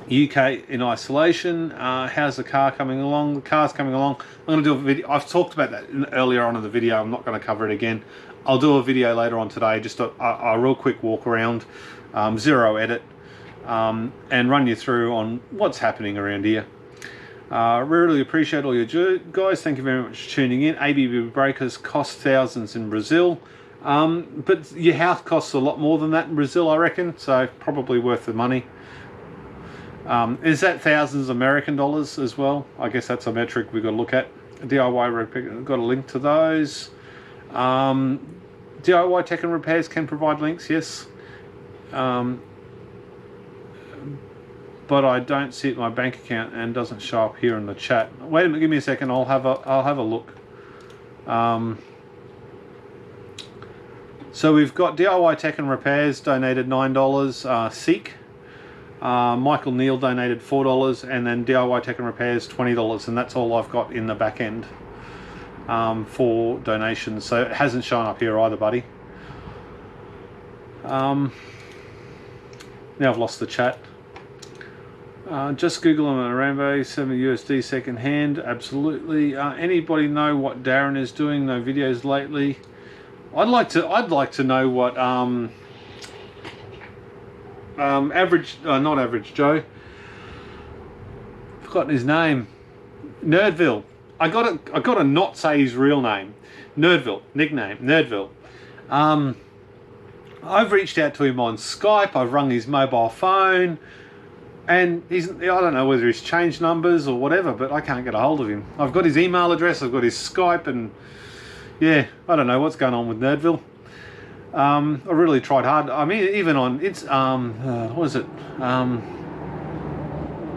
UK in isolation. How's the car coming along? The car's coming along. I'm going to do a video. I've talked about that earlier on in the video. I'm not going to cover it again. I'll do a video later on today, just a real quick walk around, zero edit, and run you through on what's happening around here. Really appreciate all your guys. Thank you very much for tuning in. ABB breakers cost thousands in Brazil. But your house costs a lot more than that in Brazil, I reckon, so probably worth the money. Is that thousands American dollars as well? I guess that's a metric we've got to look at. DIY repair, got a link to those. DIY tech and repairs can provide links, yes. But I don't see it in my bank account and doesn't show up here in the chat. Wait a minute, give me a second. I'll have a look. So we've got DIY Tech and Repairs donated $9, Seek. Michael Neal donated $4, and then DIY Tech and Repairs $20, and that's all I've got in the back end. for donations, so it hasn't shown up here either, buddy. Now I've lost the chat. Just Google on a Rambo 7 USD second hand. Absolutely. Anybody know what Darren is doing? No videos lately. I'd like to know what not average Joe. Forgotten his name. Nerdville. I gotta not say his real name. Nerdville, nickname Nerdville. I've reached out to him on Skype. I've rung his mobile phone, and I don't know whether he's changed numbers or whatever, but I can't get a hold of him. I've got his email address, I've got his Skype, and yeah, I don't know what's going on with Nerdville. I really tried hard. I mean, even on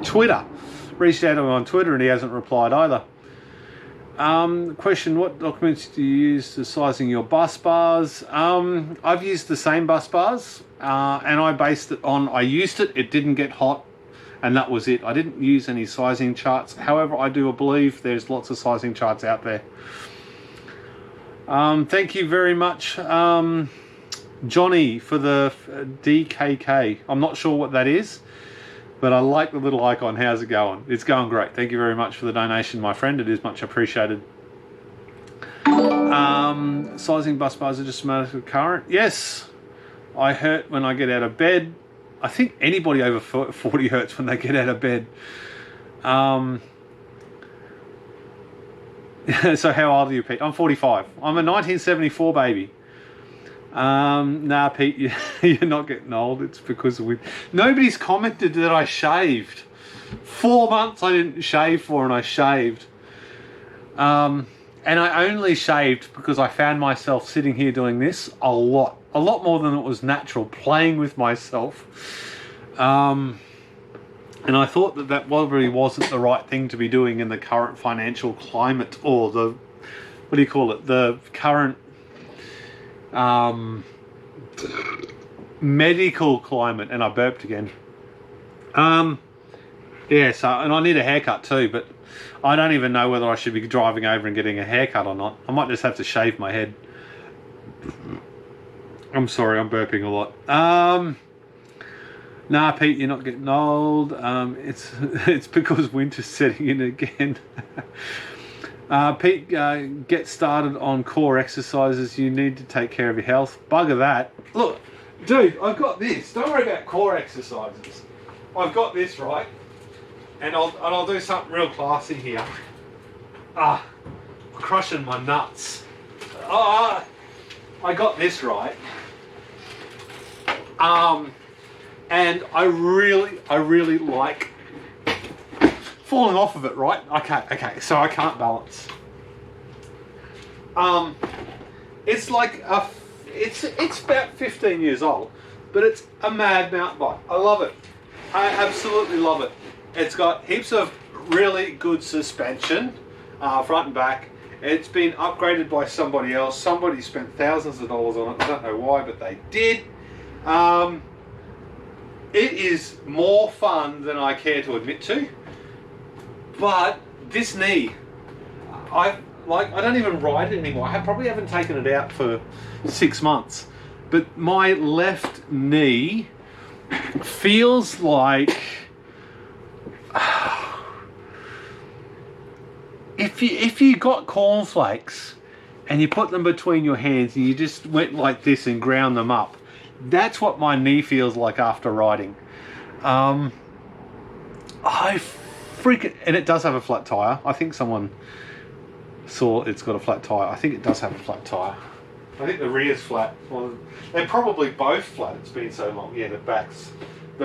Twitter. Reached out to him on Twitter, and he hasn't replied either. Question: what documents do you use for sizing your bus bars? I've used the same bus bars, and I based it on. I used it. It didn't get hot, and that was it. I didn't use any sizing charts. However, I do believe there's lots of sizing charts out there. Thank you very much, Johnny, for the DKK. I'm not sure what that is, but I like the little icon. How's it going? It's going great. Thank you very much for the donation, my friend. It is much appreciated. Sizing bus bars are just a matter of current. Yes, I hurt when I get out of bed. I think anybody over 40 hurts when they get out of bed. So how old are you, Pete? I'm 45. I'm a 1974 baby. Nah, Pete, you're not getting old. It's because nobody's commented that I shaved. 4 months I didn't shave for, and I shaved. And I only shaved because I found myself sitting here doing this a lot more than it was natural, playing with myself. And I thought that probably wasn't the right thing to be doing in the current financial climate, or the current medical climate. And I burped again. Yeah, so, and I need a haircut too, but I don't even know whether I should be driving over and getting a haircut or not. I might just have to shave my head. I'm sorry, I'm burping a lot. Nah, Pete, you're not getting old. It's because winter's setting in again. Pete, get started on core exercises. You need to take care of your health. Bugger that. Look, dude, I've got this. Don't worry about core exercises. I've got this, right? And I'll do something real classy here. Crushing my nuts. I got this, right? And I really like falling off of it, right? Okay, so I can't balance. It's like it's about 15 years old, but it's a mad mountain bike. I love it. I absolutely love it. It's got heaps of really good suspension, front and back. It's been upgraded by somebody else. Somebody spent thousands of dollars on it. I don't know why, but they did. It is more fun than I care to admit to. But this knee, I don't even ride it anymore. I probably haven't taken it out for 6 months. But my left knee feels like if you got cornflakes and you put them between your hands and you just went like this and ground them up, that's what my knee feels like after riding. And it does have a flat tire. I think someone saw it's got a flat tire. I think it does have a flat tire. I think the rear's flat. Well, they're probably both flat. It's been so long. Yeah, the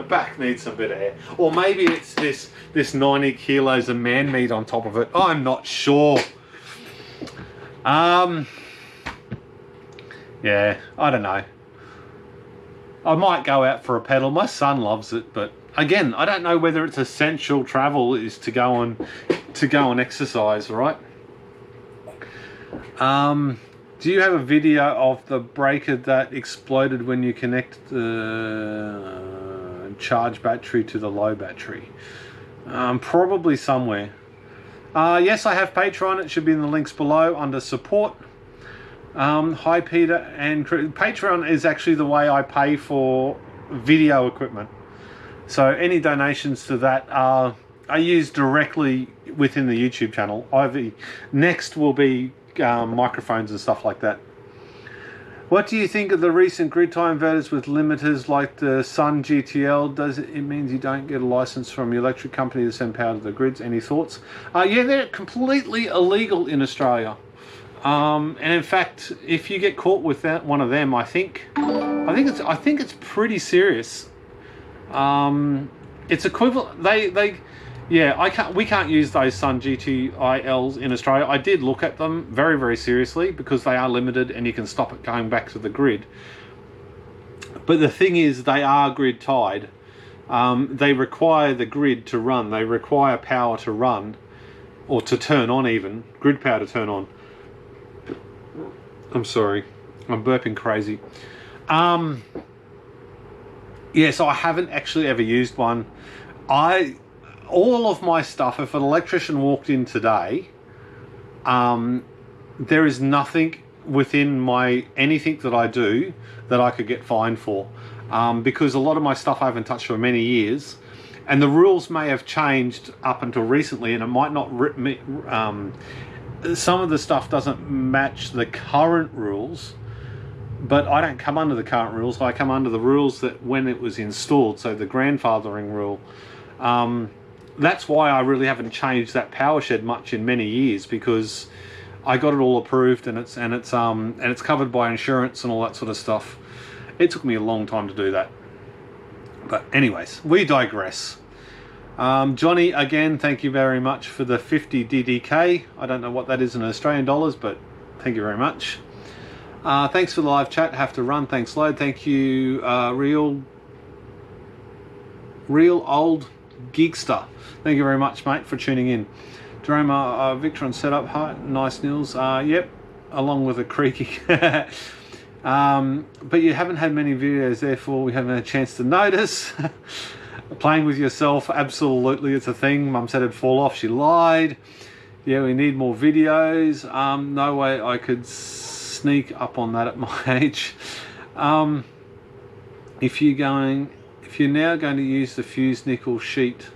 back needs some bit of air. Or maybe it's this 90 kilos of man meat on top of it. I'm not sure. Yeah, I don't know. I might go out for a pedal. My son loves it, but again, I don't know whether it's essential travel is to go and exercise, right? Do you have a video of the breaker that exploded when you connect the charge battery to the low battery? Probably somewhere. Yes, I have Patreon. It should be in the links below under support. Hi Peter and Patreon is actually the way I pay for video equipment. So any donations to that are used directly within the YouTube channel. Next will be microphones and stuff like that. What do you think of the recent grid tie inverters with limiters like the Sun GTL? Does it means you don't get a license from your electric company to send power to the grids? Any thoughts? Yeah, they're completely illegal in Australia. And in fact, if you get caught with one of them, I think it's pretty serious. It's equivalent. We can't use those Sun GTILs in Australia. I did look at them very, very seriously because they are limited and you can stop it going back to the grid. But the thing is, they are grid tied. They require the grid to run. They require power to run, or to turn on, even grid power to turn on. I'm sorry, I'm burping crazy. Yeah, so I haven't actually ever used one. All of my stuff, if an electrician walked in today, there is nothing within anything that I do that I could get fined for, because a lot of my stuff I haven't touched for many years, and the rules may have changed up until recently, and it might not some of the stuff doesn't match the current rules, but I don't come under the current rules. I come under the rules that when it was installed, so the grandfathering rule. That's why I really haven't changed that power shed much in many years, because I got it all approved and it's covered by insurance and all that sort of stuff. It took me a long time to do that. But anyways, we digress. Johnny, again, thank you very much for the 50 DDK. I don't know what that is in Australian dollars, but thank you very much. Thanks for the live chat. Have to run. Thanks, Load. Thank you, real old geekster. Thank you very much, mate, for tuning in. Jerome, Victor on setup. Hi, nice Nils. Yep, along with a creaky. But you haven't had many videos, therefore we haven't had a chance to notice. Playing with yourself, absolutely, it's a thing. Mum said it'd fall off. She lied. Yeah, we need more videos. No way I could sneak up on that at my age. If you're now going to use the fused nickel sheet,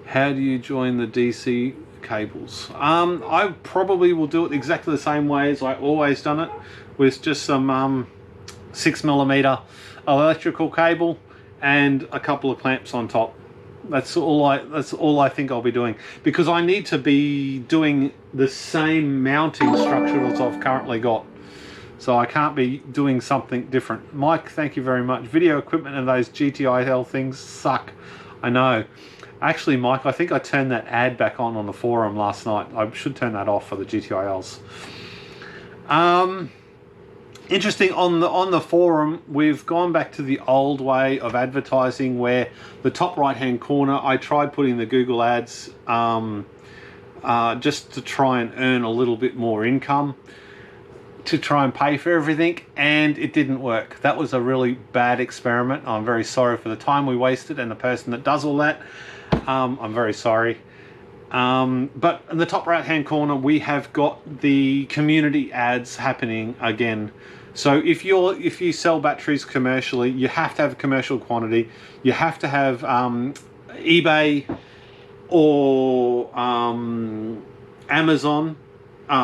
how do you join the DC cables? I probably will do it exactly the same way as I always done it, with just some 6mm electrical cable and a couple of clamps on top. That's all I think I'll be doing, because I need to be doing the same mounting structure as I've currently got. So I can't be doing something different. Mike, thank you very much. Video equipment and those GTIL things suck. I know. Actually, Mike, I think I turned that ad back on the forum last night. I should turn that off for the GTILs. Interesting, on the forum, we've gone back to the old way of advertising, where the top right hand corner, I tried putting the Google ads just to try and earn a little bit more income, to try and pay for everything, and it didn't work. That was a really bad experiment. I'm very sorry for the time we wasted and the person that does all that. I'm very sorry. But in the top right hand corner, we have got the community ads happening again. So if you sell batteries commercially, you have to have a commercial quantity. You have to have eBay or Amazon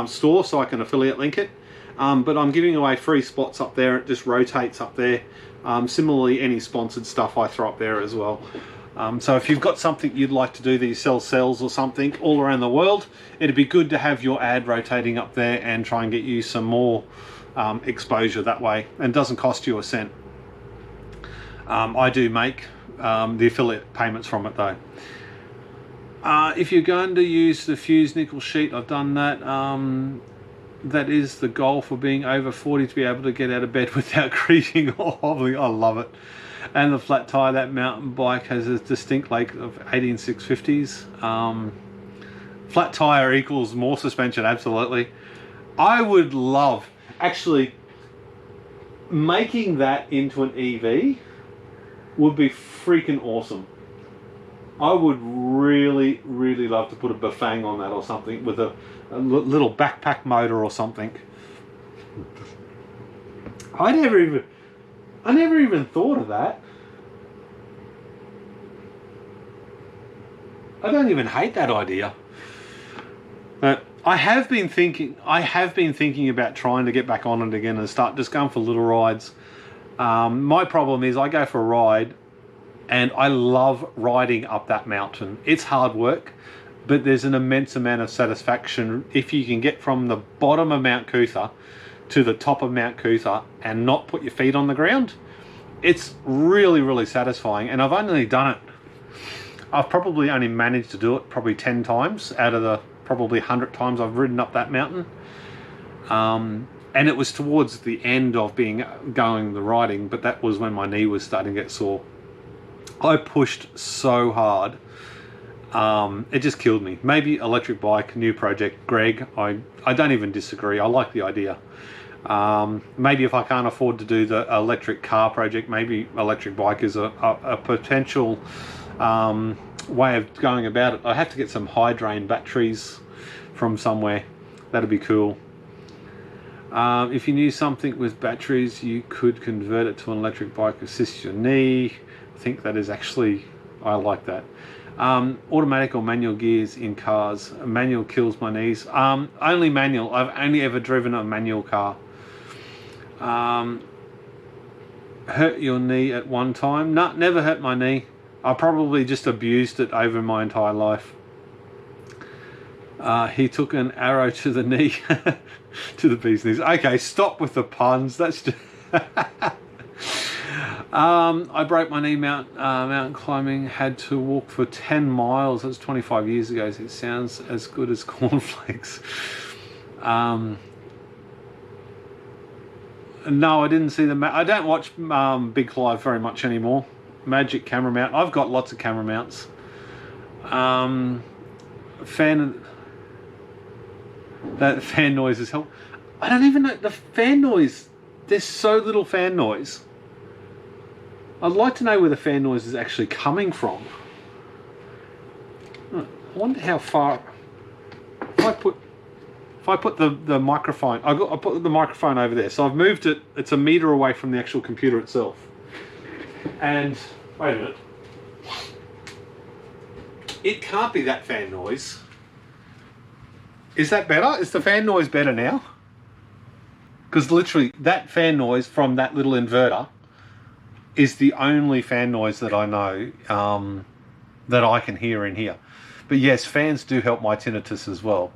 store, so I can affiliate link it. But I'm giving away free spots up there. It just rotates up there. Similarly, any sponsored stuff I throw up there as well. So if you've got something you'd like to do, that you sell cells or something all around the world, it'd be good to have your ad rotating up there and try and get you some more exposure that way, and doesn't cost you a cent. I do make the affiliate payments from it though. If you're going to use the fused nickel sheet, I've done that. That is the goal for being over 40, to be able to get out of bed without creaking or hobbling. I love it. And the flat tire, that mountain bike has a distinct lake of 18650s. Flat tire equals more suspension, absolutely. I would love, actually, making that into an EV would be freaking awesome. I would really, really love to put a Bafang on that or something with a little backpack motor or something. I never even thought of that. I don't even hate that idea. But I have been thinking about trying to get back on it again and start just going for little rides. My problem is I go for a ride and I love riding up that mountain. It's hard work, but there's an immense amount of satisfaction if you can get from the bottom of Mount Cootha to the top of Mount Cootha and not put your feet on the ground. It's really, really satisfying, and I've only done it. I've probably only managed to do it probably 10 times out of the probably 100 times I've ridden up that mountain. And it was towards the end of going the riding, but that was when my knee was starting to get sore. I pushed so hard, it just killed me. Maybe electric bike, new project, Greg. I don't even disagree. I like the idea. Maybe if I can't afford to do the electric car project, maybe electric bike is a potential way of going about it. I have to get some high drain batteries from somewhere. That'd be cool. If you knew something with batteries, you could convert it to an electric bike, assist your knee. I think that is actually, I like that. Automatic or manual gears in cars. Manual kills my knees. Only manual. I've only ever driven a manual car. Hurt your knee at one time? No, never hurt my knee. I probably just abused it over my entire life. He took an arrow to the knee, to the bee's knees. Okay, stop with the puns. That's just I broke my knee mountain climbing, had to walk for 10 miles. That's 25 years ago. So it sounds as good as cornflakes. No, I didn't see I don't watch Big Clive very much anymore. Magic camera mount. I've got lots of camera mounts. That fan noise is help. I don't even know the fan noise. There's so little fan noise. I'd like to know where the fan noise is actually coming from. I wonder how far. If I put the microphone, I put the microphone over there. So I've moved it. It's a meter away from the actual computer itself. And wait a minute. It can't be that fan noise. Is that better? Is the fan noise better now? Because literally that fan noise from that little inverter is the only fan noise that I know that I can hear in here. But yes, fans do help my tinnitus as well.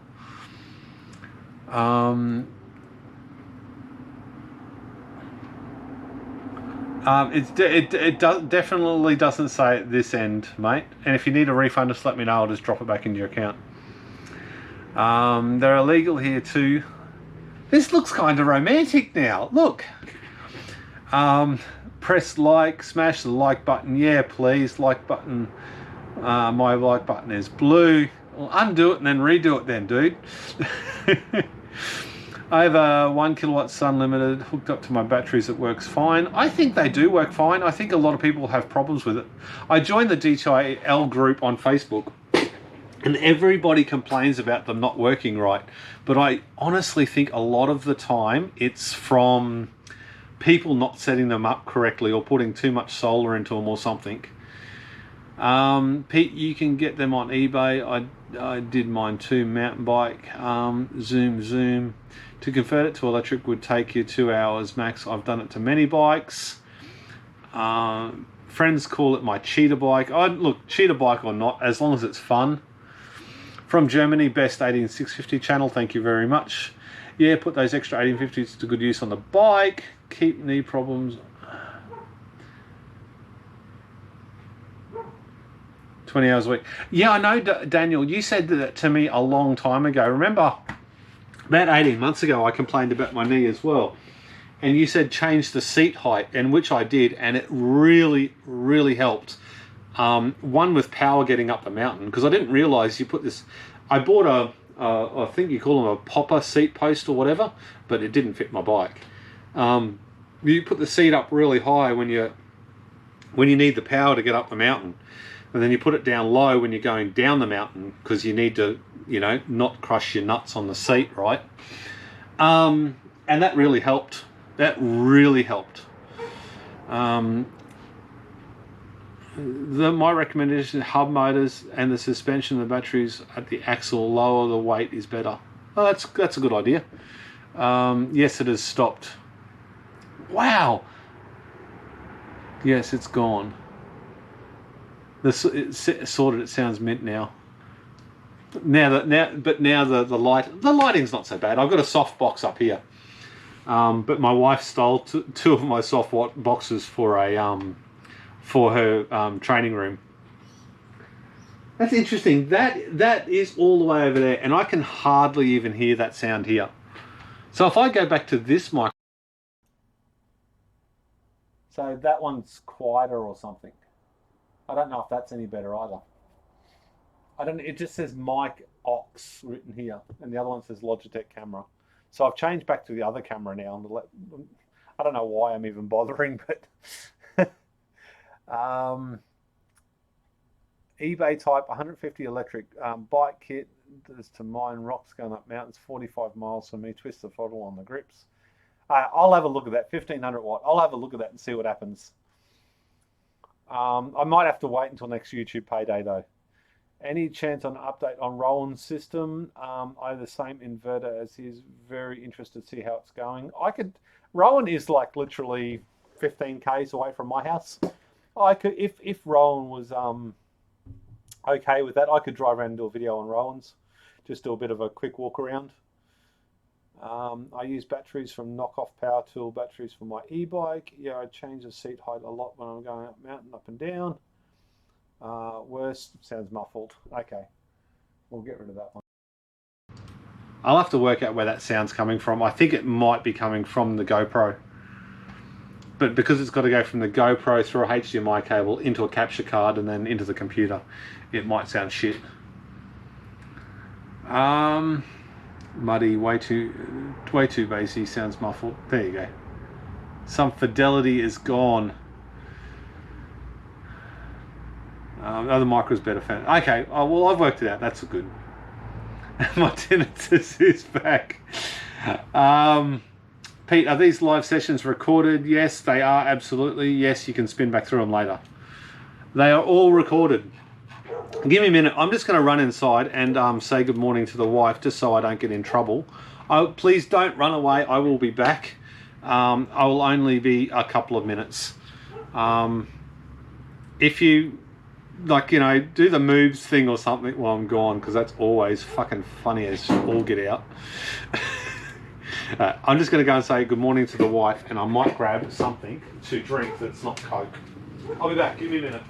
It definitely doesn't say at this end, mate. And if you need a refund, just let me know. I'll just drop it back into your account. They're illegal here too. This looks kind of romantic now. Look. Press like, smash the like button. Yeah, please. Like button. My like button is blue. Well, undo it and then redo it then, dude. I have a 1 kilowatt Sun Limited hooked up to my batteries. It works fine. I think they do work fine. I think a lot of people have problems with it. I joined the DTIL group on Facebook and everybody complains about them not working right. But I honestly think a lot of the time it's from people not setting them up correctly or putting too much solar into them or something. Pete, you can get them on eBay. I did mine too. Mountain bike. Zoom. To convert it to electric would take you 2 hours max. I've done it to many bikes. Friends call it my cheetah bike. Look, cheetah bike or not, as long as it's fun. From Germany, best 18650 channel. Thank you very much. Yeah, put those extra 1850s to good use on the bike. Keep knee problems. 20 hours a week. Yeah, I know, Daniel, you said that to me a long time ago. Remember, about 18 months ago, I complained about my knee as well. And you said change the seat height, and which I did, and it really, really helped. One with power getting up the mountain, because I didn't realise you put this... I bought I think you call them a popper seat post or whatever, but it didn't fit my bike. You put the seat up really high when you need the power to get up the mountain. but then you put it down low when you're going down the mountain because you need to, you know, not crush your nuts on the seat, right? And that really helped. That really helped. My recommendation: hub motors and the suspension of the batteries at the axle lower the weight is better. Oh, that's a good idea. Yes, it has stopped. Wow. Yes, it's gone. It's sorted. It sounds mint now. Now the lighting's not so bad. I've got a soft box up here, but my wife stole two of my soft boxes for her training room. That's interesting. That is all the way over there, and I can hardly even hear that sound here. So if I go back to this mic, so that one's quieter or something. I don't know if that's any better either. I don't. It just says mic aux written here, and the other one says Logitech camera. So I've changed back to the other camera now. I don't know why I'm even bothering, but eBay type 150 electric bike kit. There's to mine rocks going up mountains, 45 miles from me. Twist the throttle on the grips. I'll have a look at that. 1500 watt. I'll have a look at that and see what happens. I might have to wait until next YouTube payday though. Any chance on an update on Rowan's system? I have the same inverter as his. Very interested to see how it's going. Rowan is like literally 15 k's away from my house. I could, if Rowan was okay with that, I could drive around and do a video on Rowan's. Just do a bit of a quick walk around. I use batteries from knockoff power tool batteries for my e-bike. Yeah, I change the seat height a lot when I'm going up mountain, up and down. Worse, sounds muffled. Okay, we'll get rid of that one. I'll have to work out where that sound's coming from. I think it might be coming from the GoPro. But because it's got to go from the GoPro through a HDMI cable into a capture card and then into the computer, it might sound shit. Muddy, way too bassy, sounds muffled. There you go. Some fidelity is gone. Other micro's better fan. Okay, well I've worked it out. That's good. My tinnitus is back. Pete, are these live sessions recorded? Yes, they are, absolutely. Yes, you can spin back through them later. They are all recorded. Give me a minute. I'm just going to run inside and say good morning to the wife just so I don't get in trouble. Please don't run away. I will be back. I will only be a couple of minutes. If you, like, you know, do the moves thing or something while I'm gone, because that's always fucking funny as all get out. I'm just going to go and say good morning to the wife, and I might grab something to drink that's not Coke. I'll be back. Give me a minute.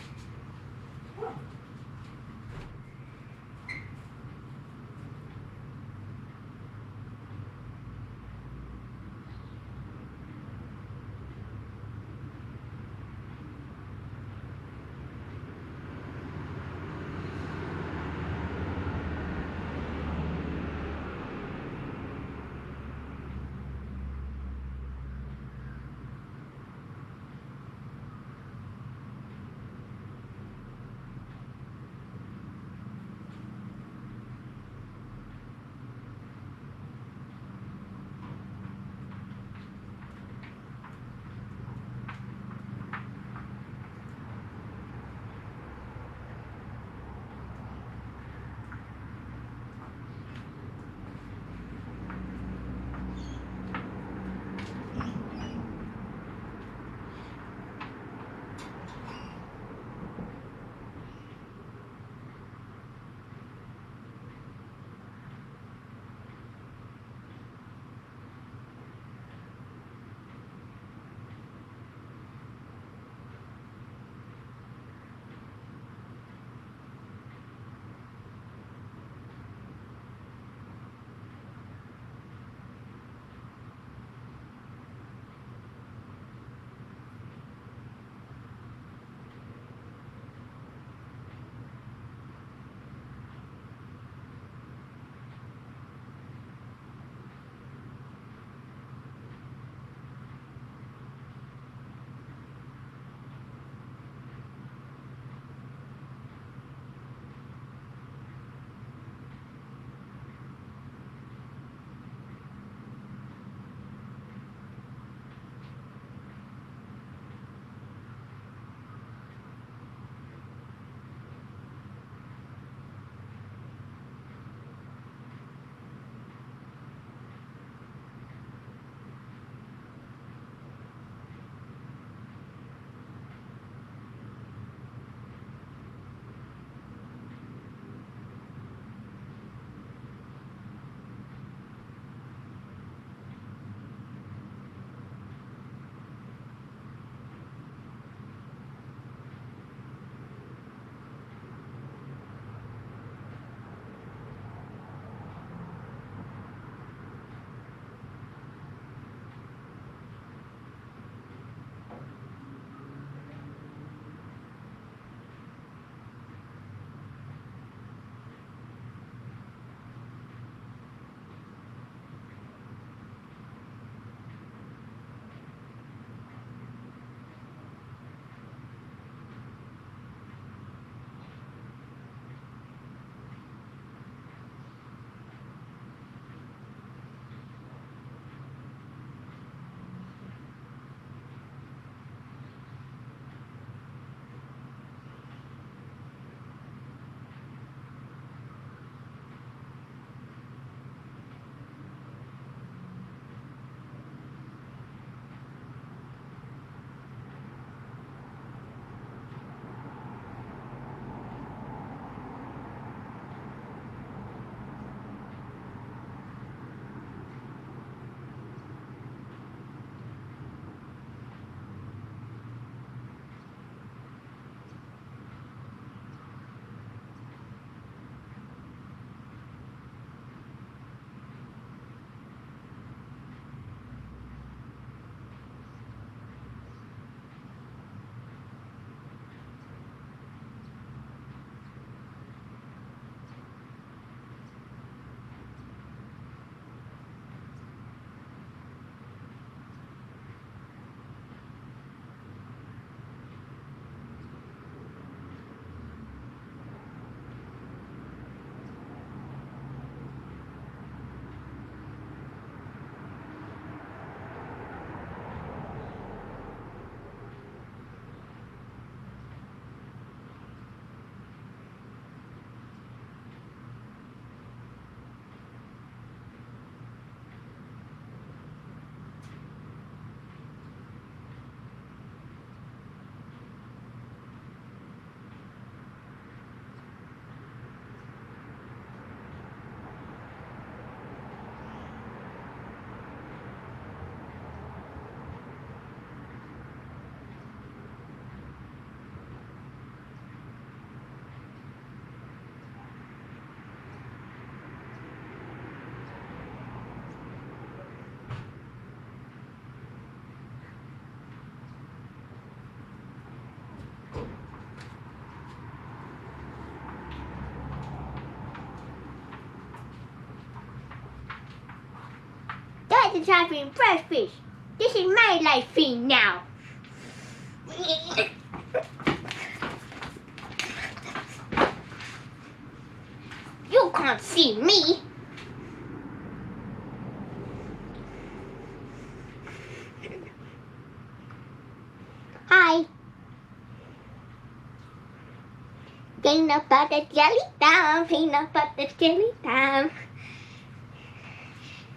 is having breakfast. This is my life thing now. You can't see me. Hi. Peanut butter jelly time, peanut butter jelly time.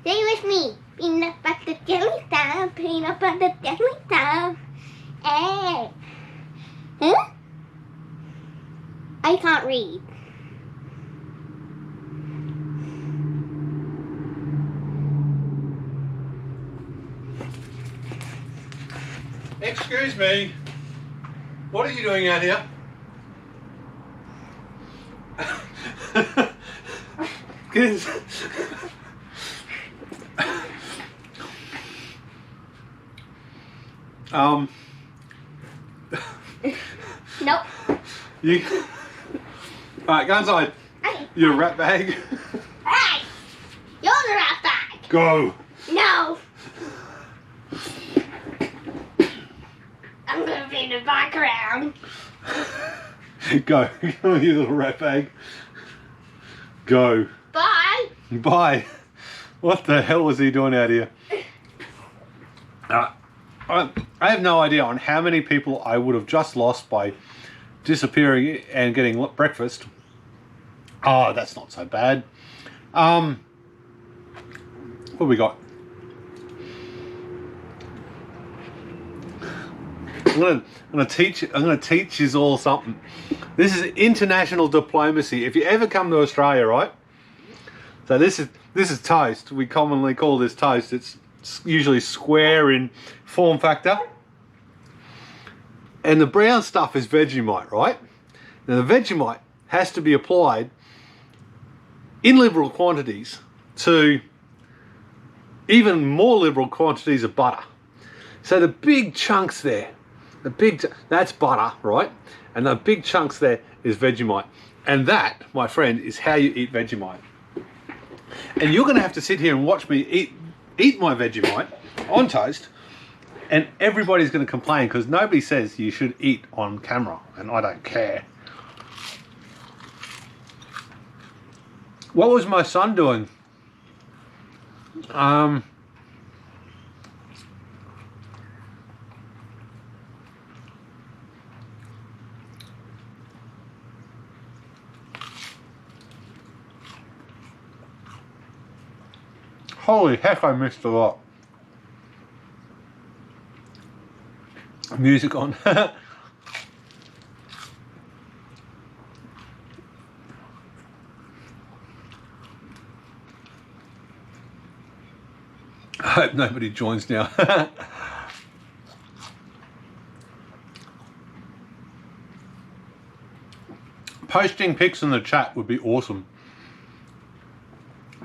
Stay with me. Peanut butter jelly time, peanut butter jelly time. Hey. Huh? I can't read. Excuse me. What are you doing out here? Kids. Nope. You. Alright, go inside. Hey. You're a rat bag. Hey! You're the rat bag. Go. No. I'm gonna be in the background. Go. You little rat bag. Go. Bye. Bye. What the hell was he doing out here? I have no idea on how many people I would have just lost by disappearing and getting breakfast. Oh, that's not so bad. What have we got? I'm gonna teach you all something. This is international diplomacy. If you ever come to Australia, right? So this is toast. We commonly call this toast. It's usually square in form factor. And the brown stuff is Vegemite, right? Now the Vegemite has to be applied in liberal quantities to even more liberal quantities of butter. So the big chunks there, that's butter, right? And the big chunks there is Vegemite. And that, my friend, is how you eat Vegemite. And you're gonna have to sit here and watch me eat my Vegemite on toast, and everybody's gonna complain because nobody says you should eat on camera, and I don't care. What was my son doing? Holy heck, I missed a lot. Music on. I hope nobody joins now. Posting pics in the chat would be awesome.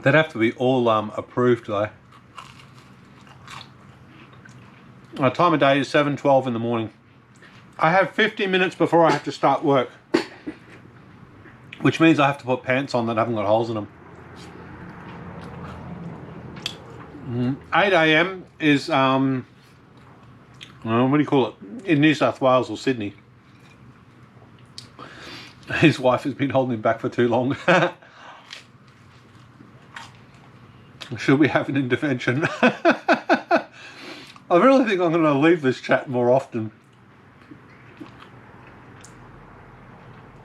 They'd have to be all approved though. Our time of day is 7:12 in the morning. I have 50 minutes before I have to start work, which means I have to put pants on that haven't got holes in them. 8 a.m. is, what do you call it, in New South Wales or Sydney. His wife has been holding him back for too long. Should we have an intervention? I really think I'm going to leave this chat more often.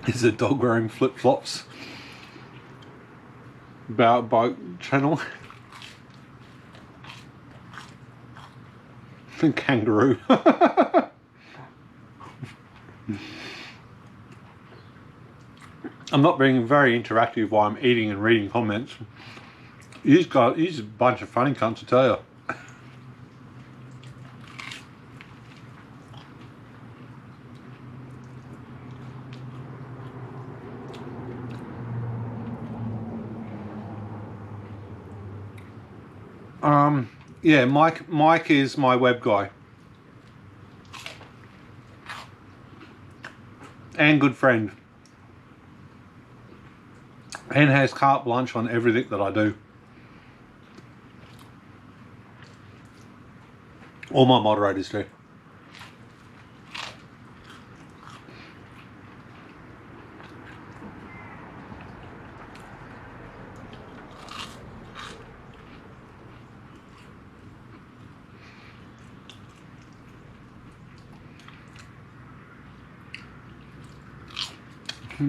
Is a dog wearing flip-flops? Boat channel. Kangaroo. I'm not being very interactive while I'm eating and reading comments. He's a bunch of funny cunts, I tell you. Yeah, Mike is my web guy. And good friend. And has carte blanche on everything that I do. All my moderators do.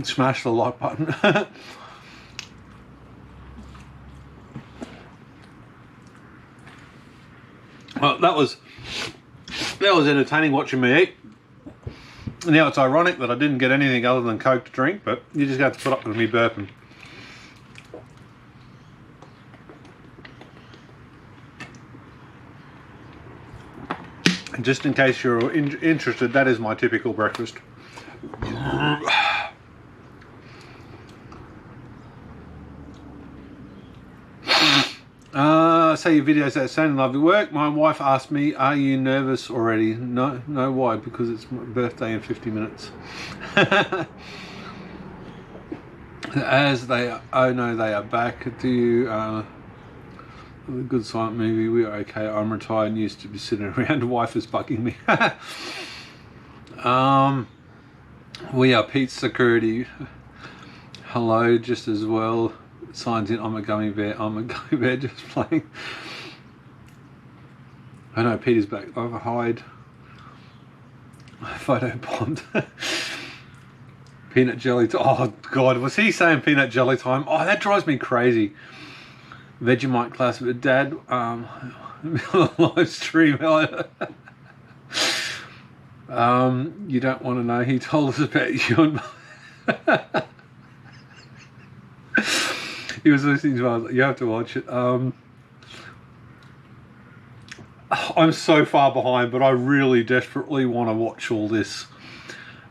Smash the like button. Well, that was entertaining watching me eat. Now it's ironic that I didn't get anything other than Coke to drink, but you just have to put up with me burping. And just in case you're interested, that is my typical breakfast. Say your videos outstanding, love your work. My wife asked me, are you nervous already? No, why? Because it's my birthday in 50 minutes. As they are, oh no, they are back. Do you, a good silent movie, we are okay. I'm retired and used to be sitting around. Wife is bugging me. We are Pete's security. Hello, just as well. Signs in, I'm a gummy bear. I'm a gummy bear just playing. I know, Peter's back. Overhide. Photo bond. Peanut jelly time. Oh, God. Was he saying peanut jelly time? Oh, that drives me crazy. Vegemite class. But Dad, live stream. You don't want to know. He told us about you and he was listening to us. You have to watch it. I'm so far behind, but I really desperately want to watch all this.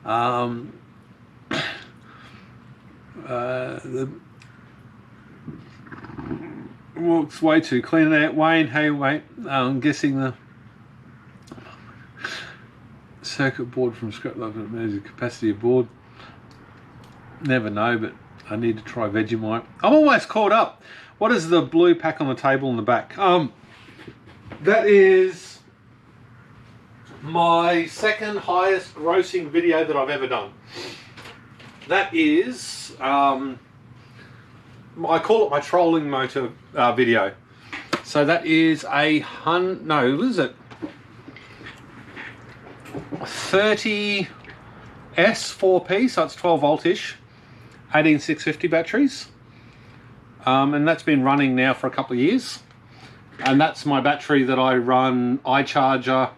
Well, it's way too clean out. Wayne, hey Wayne, I'm guessing the circuit board from scrap level amazing capacity of board. Never know, but I need to try Vegemite. I'm almost caught up. What is the blue pack on the table in the back? That is my second highest grossing video that I've ever done. That is, I call it my trolling motor video. So that is a no, what is it? 30S 4P, so it's 12 volt-ish. 18650 batteries, and that's been running now for a couple of years, and that's my battery that I run iCharger.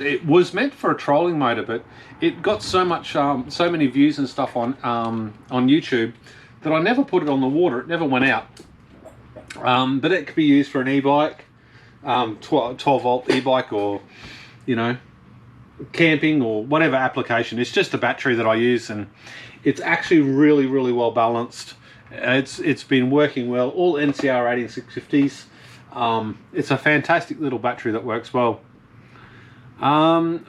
It was meant for a trolling motor, but it got so many views and stuff on YouTube that I never put it on the water. It never went out, but it could be used for an e-bike, 12 volt e-bike, or camping or whatever application. It's just a battery that I use, and it's actually really, really well balanced. It's been working well. All NCR 18650s. It's a fantastic little battery that works well.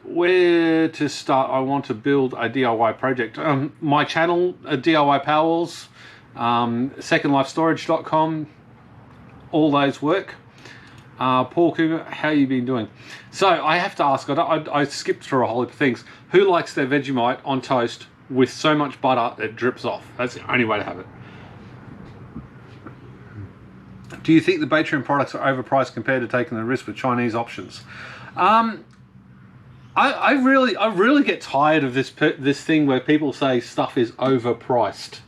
Where to start? I want to build a DIY project. My channel, DIY Powerwalls, secondlifestorage.com, all those work. Paul Cougar, how you been doing? So I have to ask, I skipped through a whole heap of things. Who likes their Vegemite on toast with so much butter it drips off? That's the only way to have it. Do you think the Patreon products are overpriced compared to taking the risk with Chinese options? I really get tired of this thing where people say stuff is overpriced.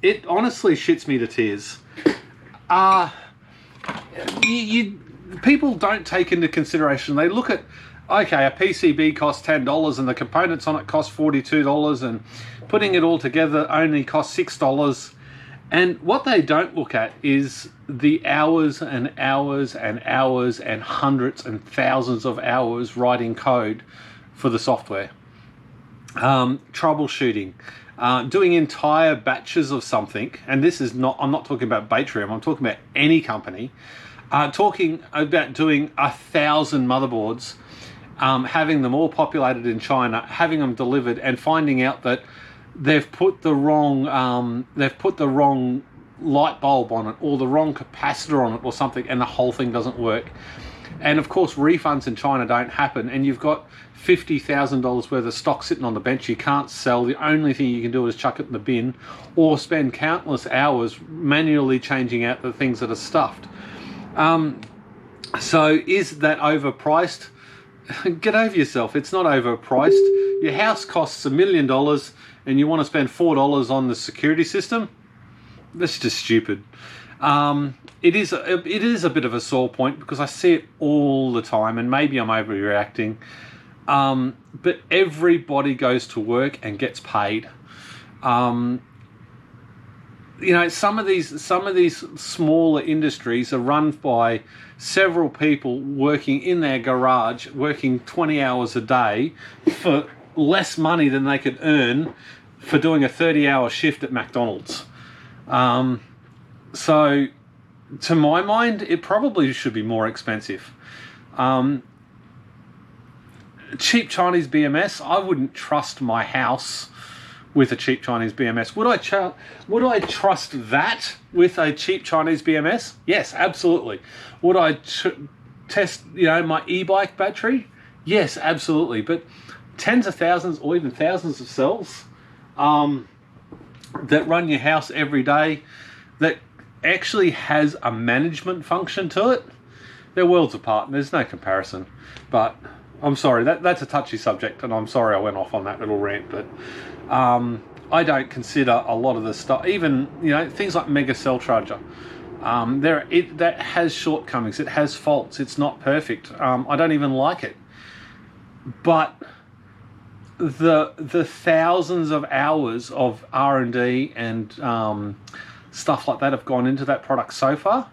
It honestly shits me to tears. People don't take into consideration. They look at, okay, a PCB costs $10 and the components on it cost $42, and putting it all together only costs $6. And what they don't look at is the hours and hours and hours and hundreds and thousands of hours writing code for the software. Troubleshooting, doing entire batches of something, and this is not, I'm not talking about Batrium, I'm talking about any company, talking about doing 1,000 motherboards, having them all populated in China, having them delivered, and finding out that they've put the wrong light bulb on it, or the wrong capacitor on it or something, and the whole thing doesn't work. And of course, refunds in China don't happen, and you've got $50,000 worth of stock sitting on the bench you can't sell. The only thing you can do is chuck it in the bin or spend countless hours manually changing out the things that are stuffed. So is that overpriced? Get over yourself. It's not overpriced. Your house costs $1 million and you want to spend $4 on the security system? That's just stupid. It is a bit of a sore point because I see it all the time, and maybe I'm overreacting. But everybody goes to work and gets paid. You know, some of these smaller industries are run by several people working in their garage, working 20 hours a day for less money than they could earn for doing a 30-hour shift at McDonald's. So to my mind, it probably should be more expensive. Cheap Chinese BMS, I wouldn't trust my house with a cheap Chinese BMS. Would I trust that with a cheap Chinese BMS? Yes, absolutely. Would I test, you know, my e-bike battery? Yes, absolutely. But tens of thousands or even thousands of cells that run your house every day, that actually has a management function to it, they're worlds apart, and there's no comparison. But I'm sorry, that's a touchy subject, and I'm sorry I went off on that little rant, but I don't consider a lot of the stuff, even, you know, things like Mega Cell Charger, that has shortcomings, it has faults, it's not perfect. I don't even like it. But the thousands of hours of R&D and stuff like that have gone into that product so far.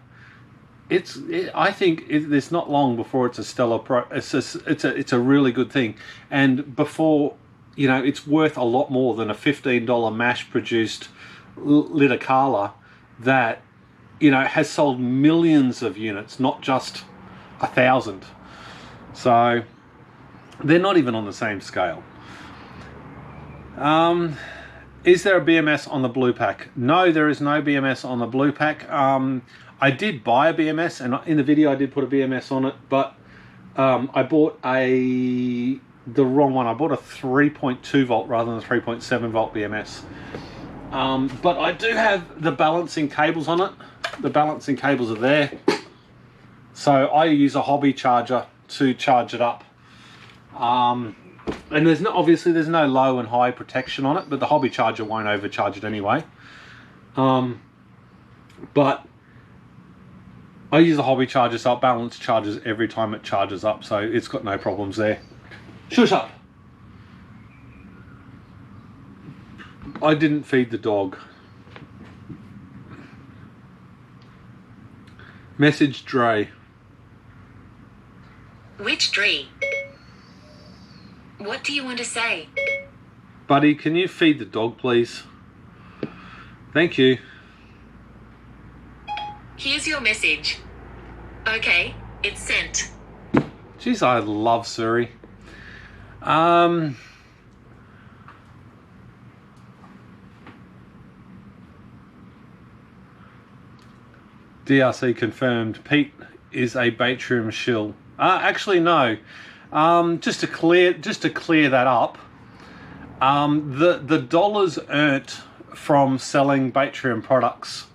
I think it's not long before it's a stellar it's a really good thing, and before, you know, it's worth a lot more than a $15 mass produced liter Carla that, you know, has sold millions of units, not just 1,000. So they're not even on the same scale. Is there a BMS on the Blue Pack? No, there is no BMS on the Blue Pack. I did buy a BMS, and in the video I did put a BMS on it, but I bought the wrong one. I bought a 3.2 volt rather than a 3.7 volt BMS. But I do have the balancing cables on it. The balancing cables are there. So I use a hobby charger to charge it up. And obviously there's no low and high protection on it, but the hobby charger won't overcharge it anyway. But I use a hobby charger, so it balance charges every time it charges up, so it's got no problems there. Shush up! I didn't feed the dog. Message Dre. Which Dre? What do you want to say? Buddy, can you feed the dog, please? Thank you. Here's your message. Okay, it's sent. Jeez, I love Siri. DRC confirmed. Pete is a Batrium shill. Actually, no. Just to clear that up, the dollars earned from selling Batrium products,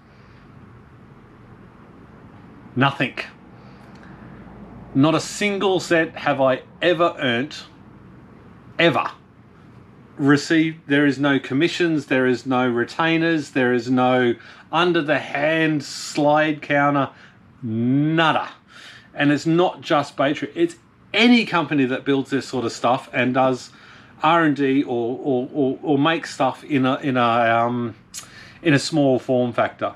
nothing. Not a single cent have I ever earned, ever received. There is no commissions, there is no retainers, there is no under the hand slide counter, nada. And it's not just Batrium, it's any company that builds this sort of stuff and does R&D or makes stuff in a small form factor.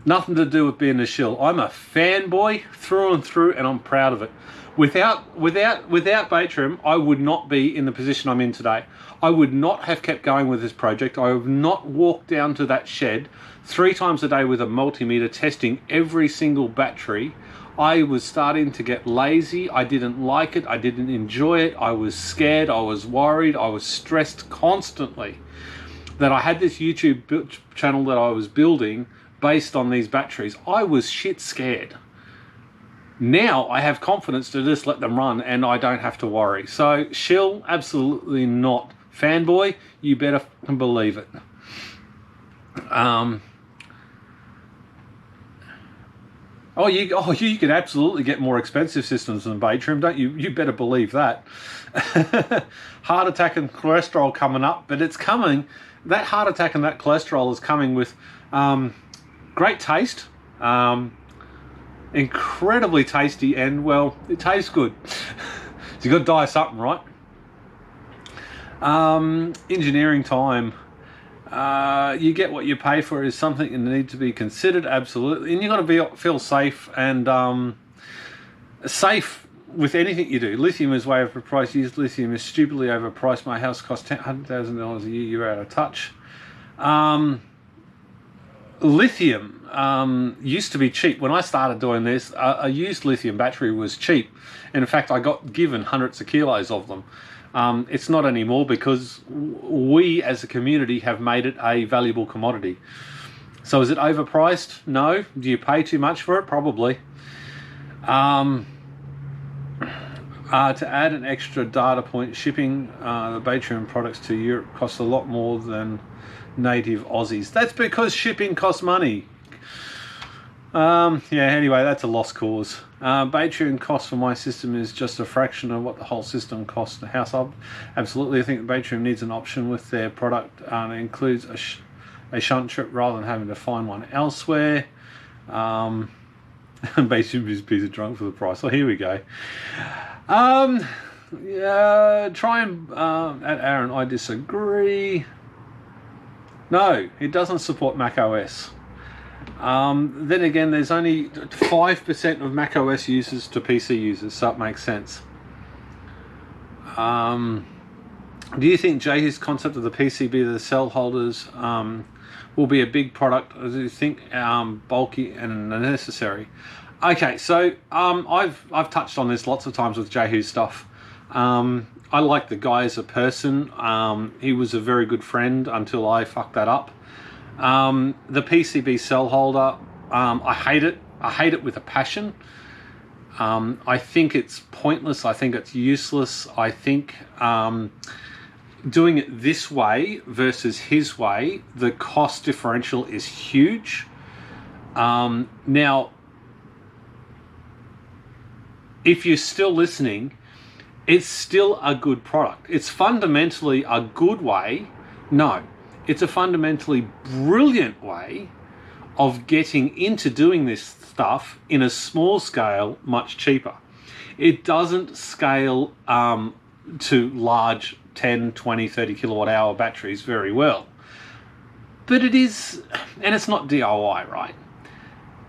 Nothing to do with being a shill. I'm a fanboy through and through, and I'm proud of it. Without Batrium, I would not be in the position I'm in today. I would not have kept going with this project. I would not walk down to that shed 3 times a day with a multimeter testing every single battery. I was starting to get lazy. I didn't like it. I didn't enjoy it. I was scared. I was worried. I was stressed constantly that I had this YouTube channel that I was building based on these batteries. I was shit scared. Now I have confidence to just let them run and I don't have to worry. So shill, absolutely not. Fanboy, you better believe it. You can absolutely get more expensive systems than Baytrim, don't you? You better believe that. Heart attack and cholesterol coming up, but it's coming. That heart attack and that cholesterol is coming with great taste, incredibly tasty, and well, it tastes good. So you got to die of something, right? Engineering time. You get what you pay for is something that needs to be considered, absolutely, and you got to feel safe and safe with anything you do. Lithium is way overpriced. Used lithium is stupidly overpriced. My house costs $100,000 a year. You're out of touch. Lithium used to be cheap. When I started doing this, a used lithium battery was cheap. And in fact, I got given hundreds of kilos of them. It's not anymore because we as a community have made it a valuable commodity. So is it overpriced? No. Do you pay too much for it? Probably. To add an extra data point, shipping the Baytrim products to Europe costs a lot more than native Aussies. That's because shipping costs money. Yeah, anyway, that's a lost cause. Baytrim cost for my system is just a fraction of what the whole system costs the house. Absolutely, I think Baytrim needs an option with their product. It includes a shunt trip rather than having to find one elsewhere. Baytrim is a piece of drunk for the price. Well, here we go. Yeah, try and at Aaron, I disagree. No, it doesn't support Mac OS. Then again, there's only 5% of Mac OS users to PC users, so it makes sense. Do you think Jay's concept of the PCB, the cell holders, will be a big product? Or do you think bulky and unnecessary? Okay, so I've touched on this lots of times with Jehu's stuff. I like the guy as a person. He was a very good friend until I fucked that up. The PCB cell holder, I hate it. I hate it with a passion. I think it's pointless. I think it's useless. I think doing it this way versus his way, the cost differential is huge. Now, if you're still listening, it's still a good product. It's fundamentally a good way. No, it's a fundamentally brilliant way of getting into doing this stuff in a small scale, much cheaper. It doesn't scale to large 10, 20, 30 kilowatt hour batteries very well. But it is, and it's not DIY, right?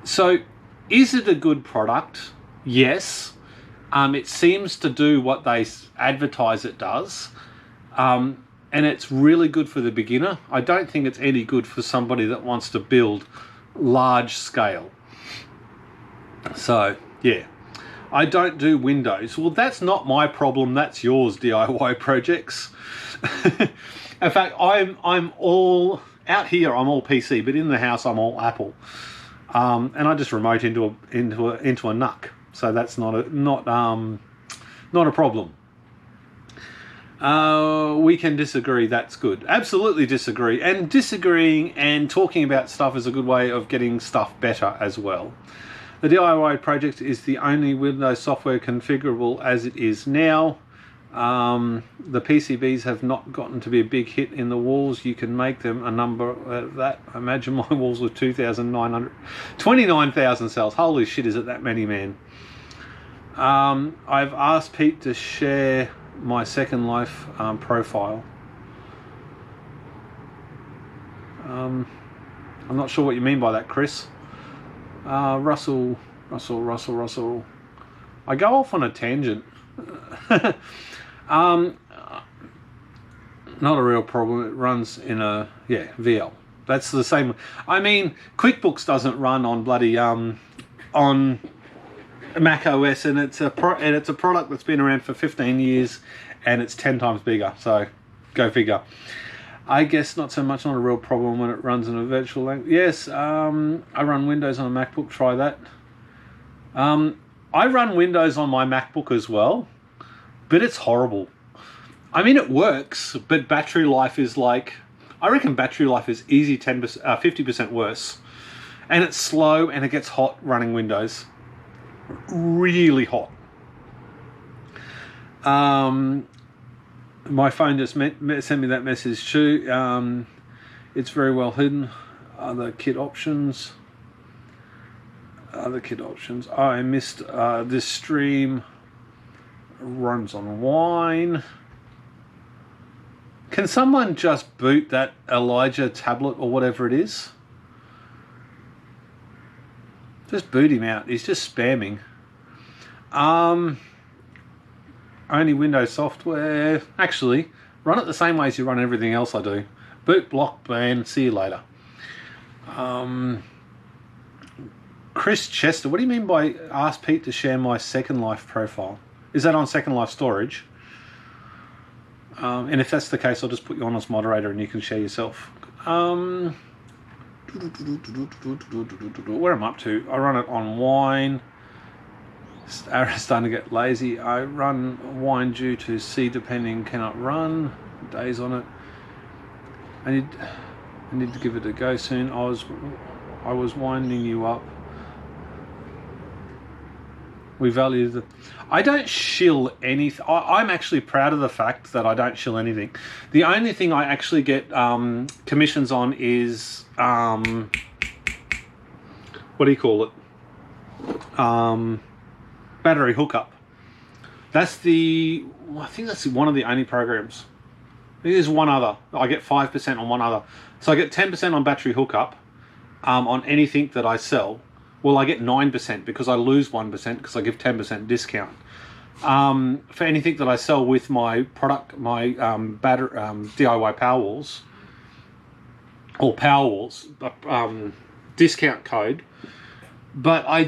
So is it a good product? Yes. It seems to do what they advertise it does. And it's really good for the beginner. I don't think it's any good for somebody that wants to build large scale. So, yeah. I don't do Windows. Well, that's not my problem. That's yours, DIY projects. In fact, I'm all out here. I'm all PC, but in the house, I'm all Apple. And I just remote into a NUC. So that's not a problem. We can disagree. That's good. Absolutely disagree. And disagreeing and talking about stuff is a good way of getting stuff better as well. The DIY project is the only Windows software configurable as it is now. The PCBs have not gotten to be a big hit in the walls. You can make them a number that. Imagine my walls with 29,000 cells. Holy shit, is it that many, man? I've asked Pete to share my Second Life profile. I'm not sure what you mean by that, Chris. Russell. I go off on a tangent. Not a real problem. It runs in a VL. That's the same. I mean, QuickBooks doesn't run on bloody on Mac OS, and it's a product that's been around for 15 years, and it's 10 times bigger. So, go figure. I guess not so much. Not a real problem when it runs in a virtual language. Yes, I run Windows on a MacBook. Try that. I run Windows on my MacBook as well, but it's horrible. I mean, it works, but battery life is like, I reckon battery life is easy 50% worse. And it's slow and it gets hot running Windows. Really hot. My phone just sent me that message too. It's very well hidden. Other kit options. I missed this stream. Runs on wine. Can someone just boot that Elijah tablet or whatever it is? Just boot him out. He's just spamming. Only Windows software. Actually, run it the same way as you run everything else I do. Boot, block, ban, see you later. Chris Chester, what do you mean by ask Pete to share my Second Life profile? Is that on Second Life storage? And if that's the case, I'll just put you on as moderator and you can share yourself. Where I'm up to, I run it on wine. Starting to get lazy. I run wine due to C depending cannot run. Days on it. I need to give it a go soon. I was winding you up. We value the... I don't shill anything. I'm actually proud of the fact that I don't shill anything. The only thing I actually get commissions on is... what do you call it? Battery hookup. That's the... I think that's one of the only programs. There's one other. I get 5% on one other. So I get 10% on battery hookup on anything that I sell. Well, I get 9% because I lose 1% because I give 10% discount. For anything that I sell with my product, my DIY Powerwalls, or Powerwalls, discount code. But I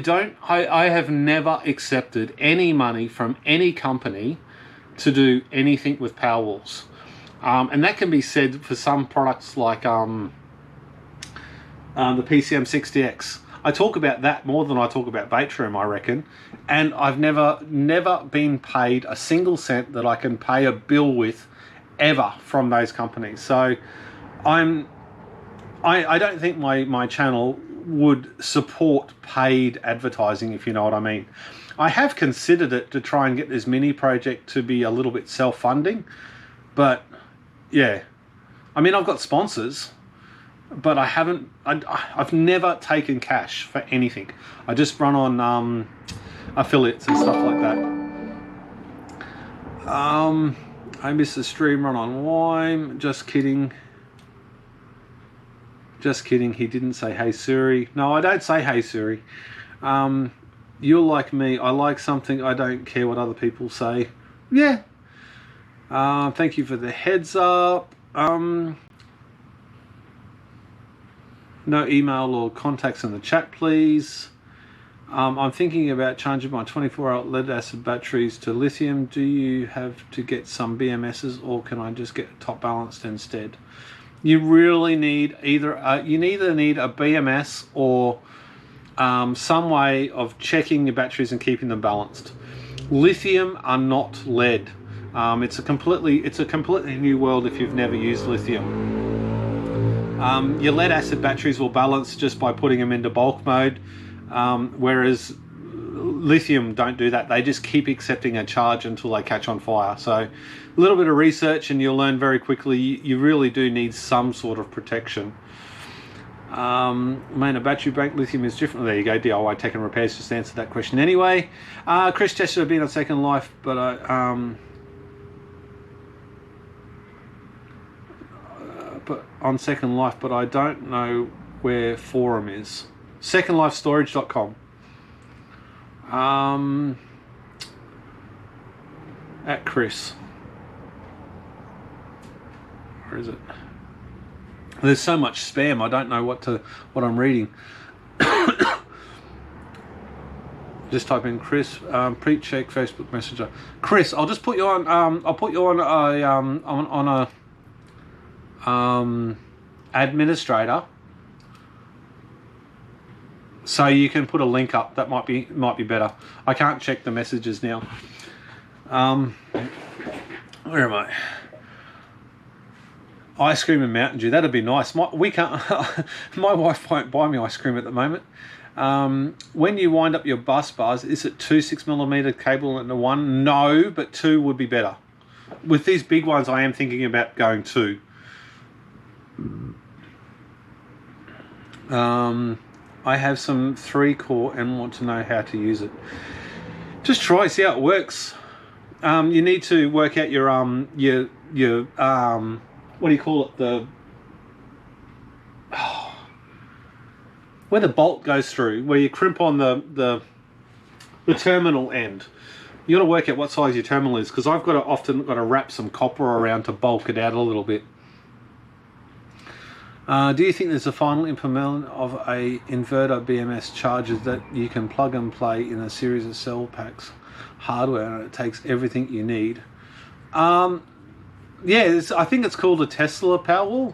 have never accepted any money from any company to do anything with Powerwalls. And that can be said for some products like the PCM60X. I talk about that more than I talk about Baitrum, I reckon. And I've never been paid a single cent that I can pay a bill with ever from those companies. So I don't think my channel would support paid advertising, if you know what I mean. I have considered it to try and get this mini project to be a little bit self-funding. But yeah, I mean, I've got sponsors. But I've never taken cash for anything. I just run on affiliates and stuff like that. I missed the stream, run on wine. Just kidding. Just kidding. He didn't say, hey, Siri. No, I don't say, hey, Siri. You're like me. I like something. I don't care what other people say. Yeah. Thank you for the heads up. No email or contacts in the chat, please. I'm thinking about changing my 24-hour lead acid batteries to lithium. Do you have to get some BMSs or can I just get top balanced instead? You really need either a BMS or some way of checking your batteries and keeping them balanced. Lithium are not lead. It's a completely new world if you've never used lithium. Your lead acid batteries will balance just by putting them into bulk mode, whereas lithium don't do that. They just keep accepting a charge until they catch on fire. So a little bit of research and you'll learn very quickly you really do need some sort of protection. Man, a battery bank lithium is different. There you go, DIY Tech and Repairs just answered that question anyway. Chris Chester have been on Second Life, but on Second Life, but I don't know where forum is. secondlifestorage.com. At Chris. Where is it? There's so much spam. I don't know what I'm reading. Just type in Chris. Pre-check Facebook Messenger. Chris, I'll just put you on. I'll put you on a administrator So you can put a link up. That might be better. I can't check the messages now. Where am I? Ice cream and Mountain Dew. That'd be nice. We can't. My wife won't buy me ice cream at the moment. When you wind up your bus bars, is it 2 6mm cable and a 1? No, but 2 would be better. With these big ones, I am thinking about going 2. I have some 3-core and want to know how to use it. Just try, see how it works. You need to work out your what do you call it? Where the bolt goes through, where you crimp on the terminal end. You got to work out what size your terminal is, because I've often got to wrap some copper around to bulk it out a little bit. Do you think there's a final implement of a inverter BMS chargers that you can plug and play in a series of cell packs hardware and it takes everything you need? Yeah, I think it's called a Tesla Powerwall.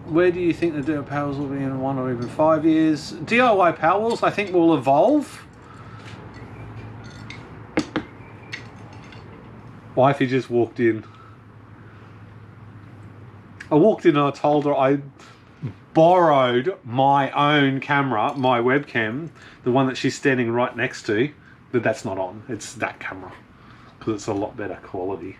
Where do you think the DIY Powerwalls will be in 1 or even 5 years? DIY Powerwalls, I think, will evolve. Wifey just walked in. I walked in and I told her I borrowed my own camera, my webcam, the one that she's standing right next to, but that's not on. It's that camera, because it's a lot better quality.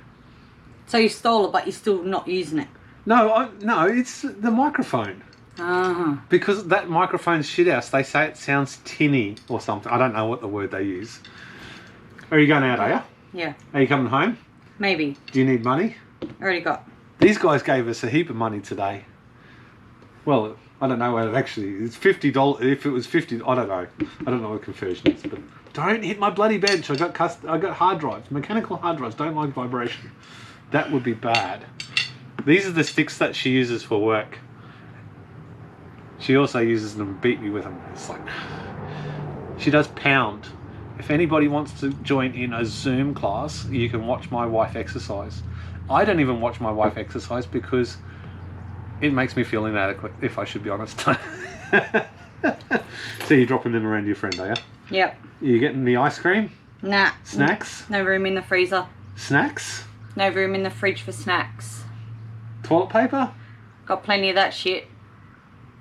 So you stole it, but you're still not using it? No, no, it's the microphone. Because that microphone's shithouse. They say it sounds tinny or something. I don't know what the word they use. Are you going out, are you? Yeah. Are you coming home? Maybe. Do you need money? Already got. These guys gave us a heap of money today. Well, I don't know what it actually is. It's $50. If it was 50, I don't know. I don't know what conversion is. But don't hit my bloody bench. I got hard drives, mechanical hard drives. Don't like vibration. That would be bad. These are the sticks that she uses for work. She also uses them to beat me with them. It's like, she does pound. If anybody wants to join in a Zoom class, you can watch my wife exercise. I don't even watch my wife exercise because it makes me feel inadequate, if I should be honest. So you're dropping them around your friend, are you? Yep. Are you getting the ice cream? Nah. Snacks? No room in the freezer. Snacks? No room in the fridge for snacks. Toilet paper? Got plenty of that shit.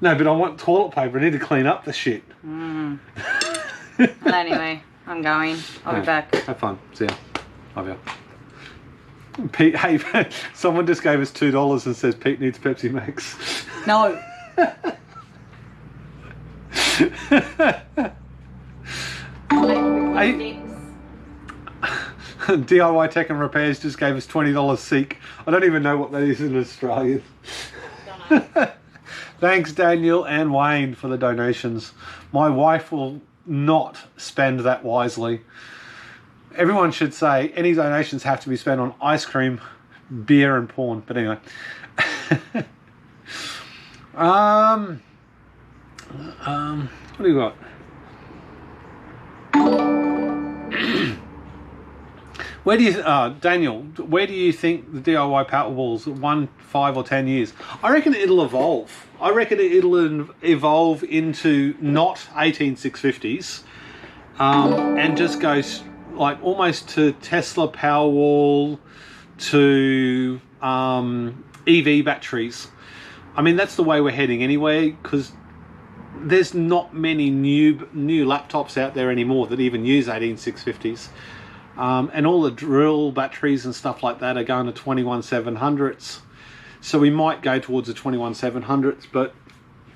No, but I want toilet paper. I need to clean up the shit. Well, anyway, I'm going. I'll be back. Have fun. See ya. Love you. Pete, hey, someone just gave us $2 and says Pete needs Pepsi Max. No. Hey, DIY Tech and Repairs just gave us $20 Seek. I don't even know what that is in Australian. Thanks Daniel and Wayne for the donations. My wife will not spend that wisely. Everyone should say any donations have to be spent on ice cream, beer and porn. But anyway. What do you got? Where do you, Daniel, where do you think the DIY Powerwall's 1, 5 or 10 years? I reckon it'll evolve. I reckon it'll evolve into not 18650s and just go like almost to Tesla Powerwall, to EV batteries. I mean, that's the way we're heading anyway, because there's not many new laptops out there anymore that even use 18650s. And all the drill batteries and stuff like that are going to 21700s. So we might go towards the 21700s, but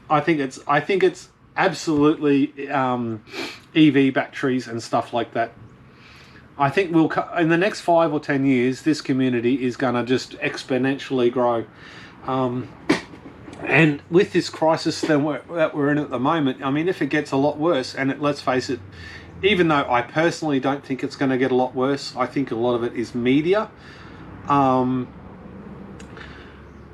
I think it's absolutely EV batteries and stuff like that. I think in the next 5 or 10 years, this community is going to just exponentially grow. And with this crisis that we're in at the moment, I mean, if it gets a lot worse, and let's face it, even though I personally don't think it's going to get a lot worse, I think a lot of it is media.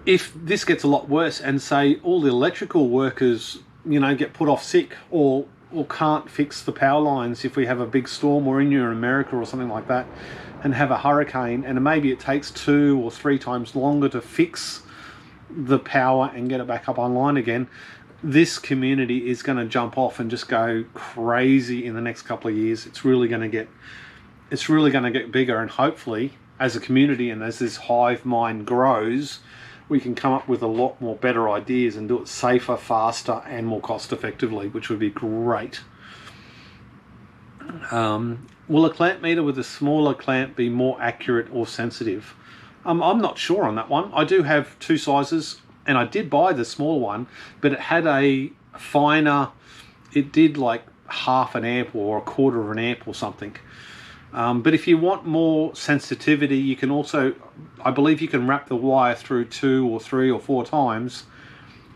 If this gets a lot worse and say all the electrical workers, you know, get put off sick or can't fix the power lines if we have a big storm, or in America or something like that, and have a hurricane, and maybe it takes 2 or 3 times longer to fix the power and get it back up online again, this community is going to jump off and just go crazy in the next couple of years. It's really going to get bigger, and hopefully as a community and as this hive mind grows, we can come up with a lot more better ideas and do it safer, faster and more cost effectively, which would be great. Will a clamp meter with a smaller clamp be more accurate or sensitive? I'm not sure on that one. I do have two sizes, and I did buy the small one, but it had a finer, it did like half an amp or a quarter of an amp or something. But if you want more sensitivity, you can also, I believe you can wrap the wire through 2 or 3 or 4 times,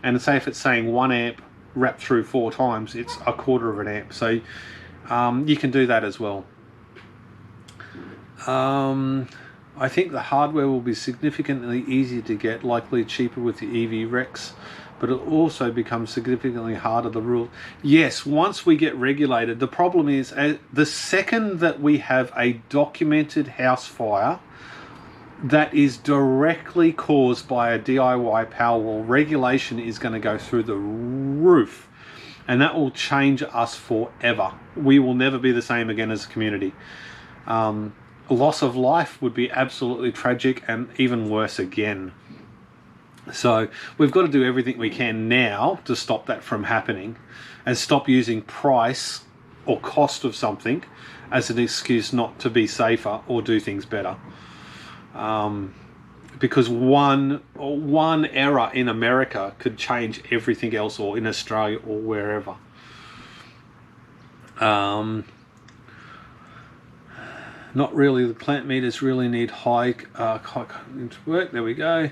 and say if it's saying 1 amp wrapped through 4 times, it's a quarter of an amp. So you can do that as well. I think the hardware will be significantly easier to get, likely cheaper with the EV Rex, but it'll also become significantly harder to rule. Yes, once we get regulated, the problem is the second that we have a documented house fire that is directly caused by a DIY Powerwall, regulation is going to go through the roof, and that will change us forever. We will never be the same again as a community. Loss of life would be absolutely tragic, and even worse again. So we've got to do everything we can now to stop that from happening, and stop using price or cost of something as an excuse not to be safer or do things better. Because one error in America could change everything else, or in Australia or wherever. Not really. The clamp meters really need high into work. There we go.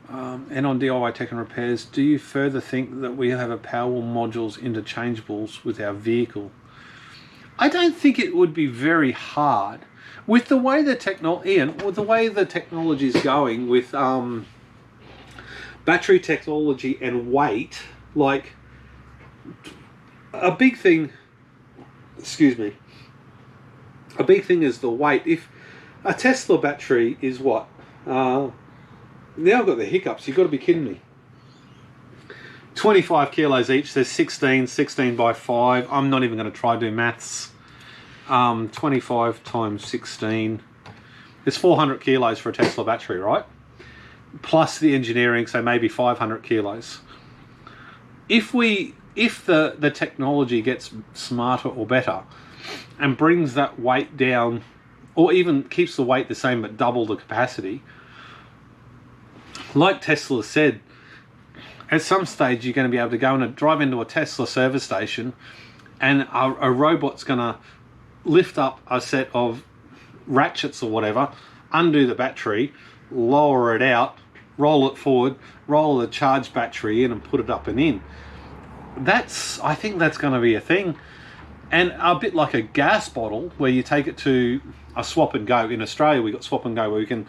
And on DIY Tech and Repairs, do you further think that we have a Powerwall modules interchangeables with our vehicle? I don't think it would be very hard. With the way the technology is going with battery technology and weight, like a big thing, a big thing is the weight. If a Tesla battery is what? Now I've got the hiccups, you've got to be kidding me. 25 kilos each, there's 16 by 5. I'm not even going to try to do maths. 25 times 16. It's 400 kilos for a Tesla battery, right? Plus the engineering, so maybe 500 kilos. If the technology gets smarter or better and brings that weight down, or even keeps the weight the same but double the capacity, like Tesla said, at some stage you're going to be able to go and drive into a Tesla service station, and a robot's going to lift up a set of ratchets or whatever, undo the battery, lower it out, roll it forward, roll the charged battery in and put it up and in. I think that's going to be a thing. And a bit like a gas bottle, where you take it to a swap and go. In Australia we got swap and go, where we can,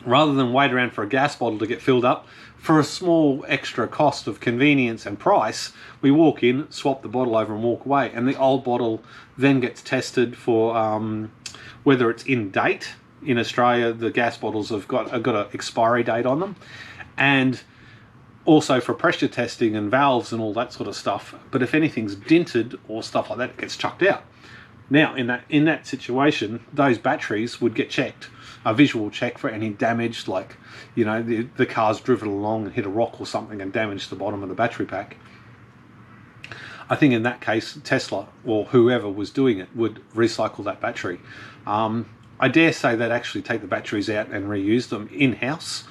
rather than wait around for a gas bottle to get filled up, for a small extra cost of convenience and price, we walk in, swap the bottle over and walk away. And the old bottle then gets tested for whether it's in date. In Australia, the gas bottles have got an expiry date on them, and also for pressure testing and valves and all that sort of stuff. But if anything's dinted or stuff like that, it gets chucked out. Now, in that situation, those batteries would get checked, a visual check for any damage, like, you know, the car's driven along and hit a rock or something and damaged the bottom of the battery pack. I think in that case, Tesla or whoever was doing it would recycle that battery. I dare say they'd actually take the batteries out and reuse them in-house.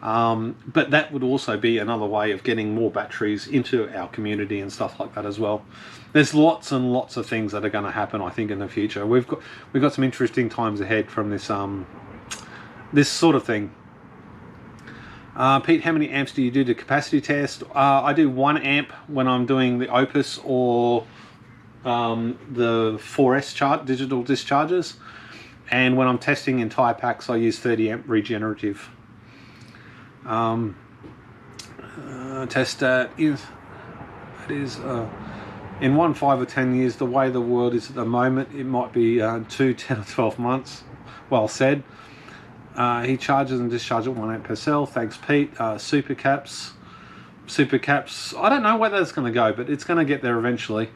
But that would also be another way of getting more batteries into our community and stuff like that as well. There's lots and lots of things that are going to happen, I think, in the future. We've got some interesting times ahead from this this sort of thing. Pete, how many amps do you do to capacity test? I do 1 amp when I'm doing the Opus or the 4S digital discharges, and when I'm testing entire packs I use 30 amp regenerative. Test that is in 1, 5 or 10 years, the way the world is at the moment, it might be 2, 10 or 12 months. Well said. He charges and discharges at 1 amp per cell. Thanks, Pete. Super caps. super caps. I don't know where that's going to go, but it's going to get there eventually.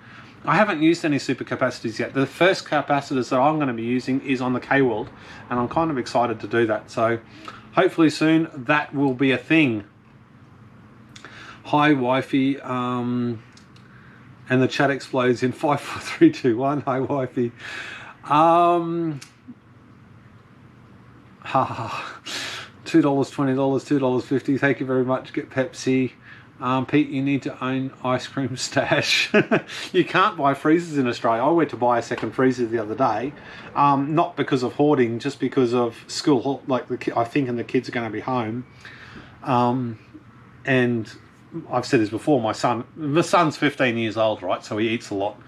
I haven't used any super capacitors yet. The first capacitors that I'm going to be using is on the K-World, and I'm kind of excited to do that. So hopefully soon that will be a thing. Hi, wifey. And the chat explodes in 5, 4, 3, 2, 1. Hi, wifey. $2, $20, $2.50. Thank you very much. Get Pepsi. Pete, you need to own ice cream stash. You can't buy freezers in Australia. I went to buy a second freezer the other day, not because of hoarding, just because of school. Like I think, and the kids are going to be home. And I've said this before. My son's 15 years old, right? So he eats a lot.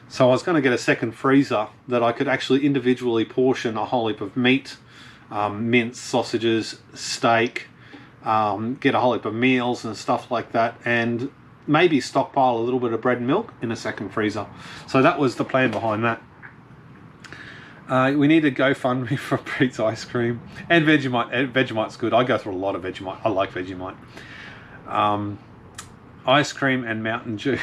So I was going to get a second freezer that I could actually individually portion a whole heap of meat, mince, sausages, steak. Get a whole heap of meals and stuff like that, and maybe stockpile a little bit of bread and milk in a second freezer. So that was the plan behind that. We need a GoFundMe for Pete's ice cream and Vegemite. Vegemite's good. I go through a lot of Vegemite. I like Vegemite. Ice cream and Mountain Dew.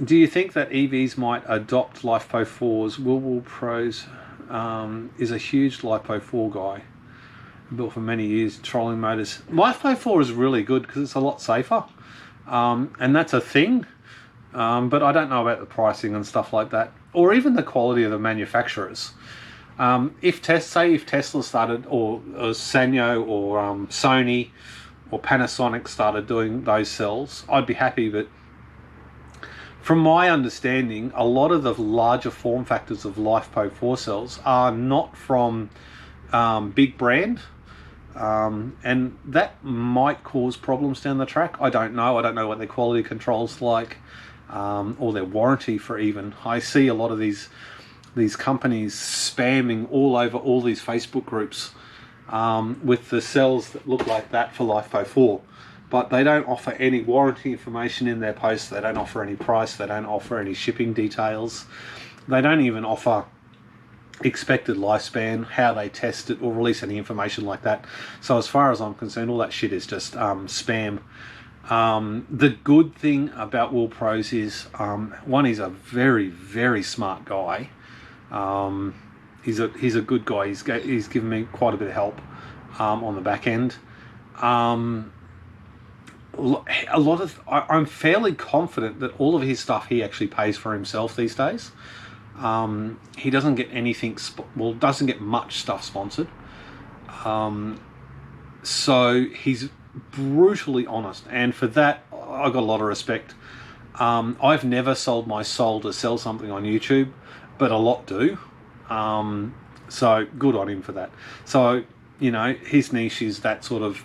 Do you think that EVs might adopt LiFePO 4s? Will Pros is a huge LiFePO 4 guy. Built for many years, trolling motors. LiFePO 4 is really good because it's a lot safer, and that's a thing, but I don't know about the pricing and stuff like that, or even the quality of the manufacturers. If Tesla started, or Sanyo, or Sony, or Panasonic started doing those cells, I'd be happy, but from my understanding, a lot of the larger form factors of LiFePO 4 cells are not from big brand, and that might cause problems down the track. I don't know. I don't know what their quality control's like, or their warranty for even. I see a lot of these companies spamming all over all these Facebook groups with the cells that look like that for LiFePO 4, but they don't offer any warranty information in their posts. They don't offer any price. They don't offer any shipping details. They don't even offer expected lifespan, how they test it, or release any information like that. So as far as I'm concerned, all that shit is just spam. The good thing about Will Pros is, one, he's a very, very smart guy. He's a good guy. He's given me quite a bit of help on the back end. I'm fairly confident that all of his stuff he actually pays for himself these days. He doesn't get anything, doesn't get much stuff sponsored. So he's brutally honest, and for that I got a lot of respect. I've never sold my soul to sell something on YouTube, but a lot do. So good on him for that. So, you know, his niche is that sort of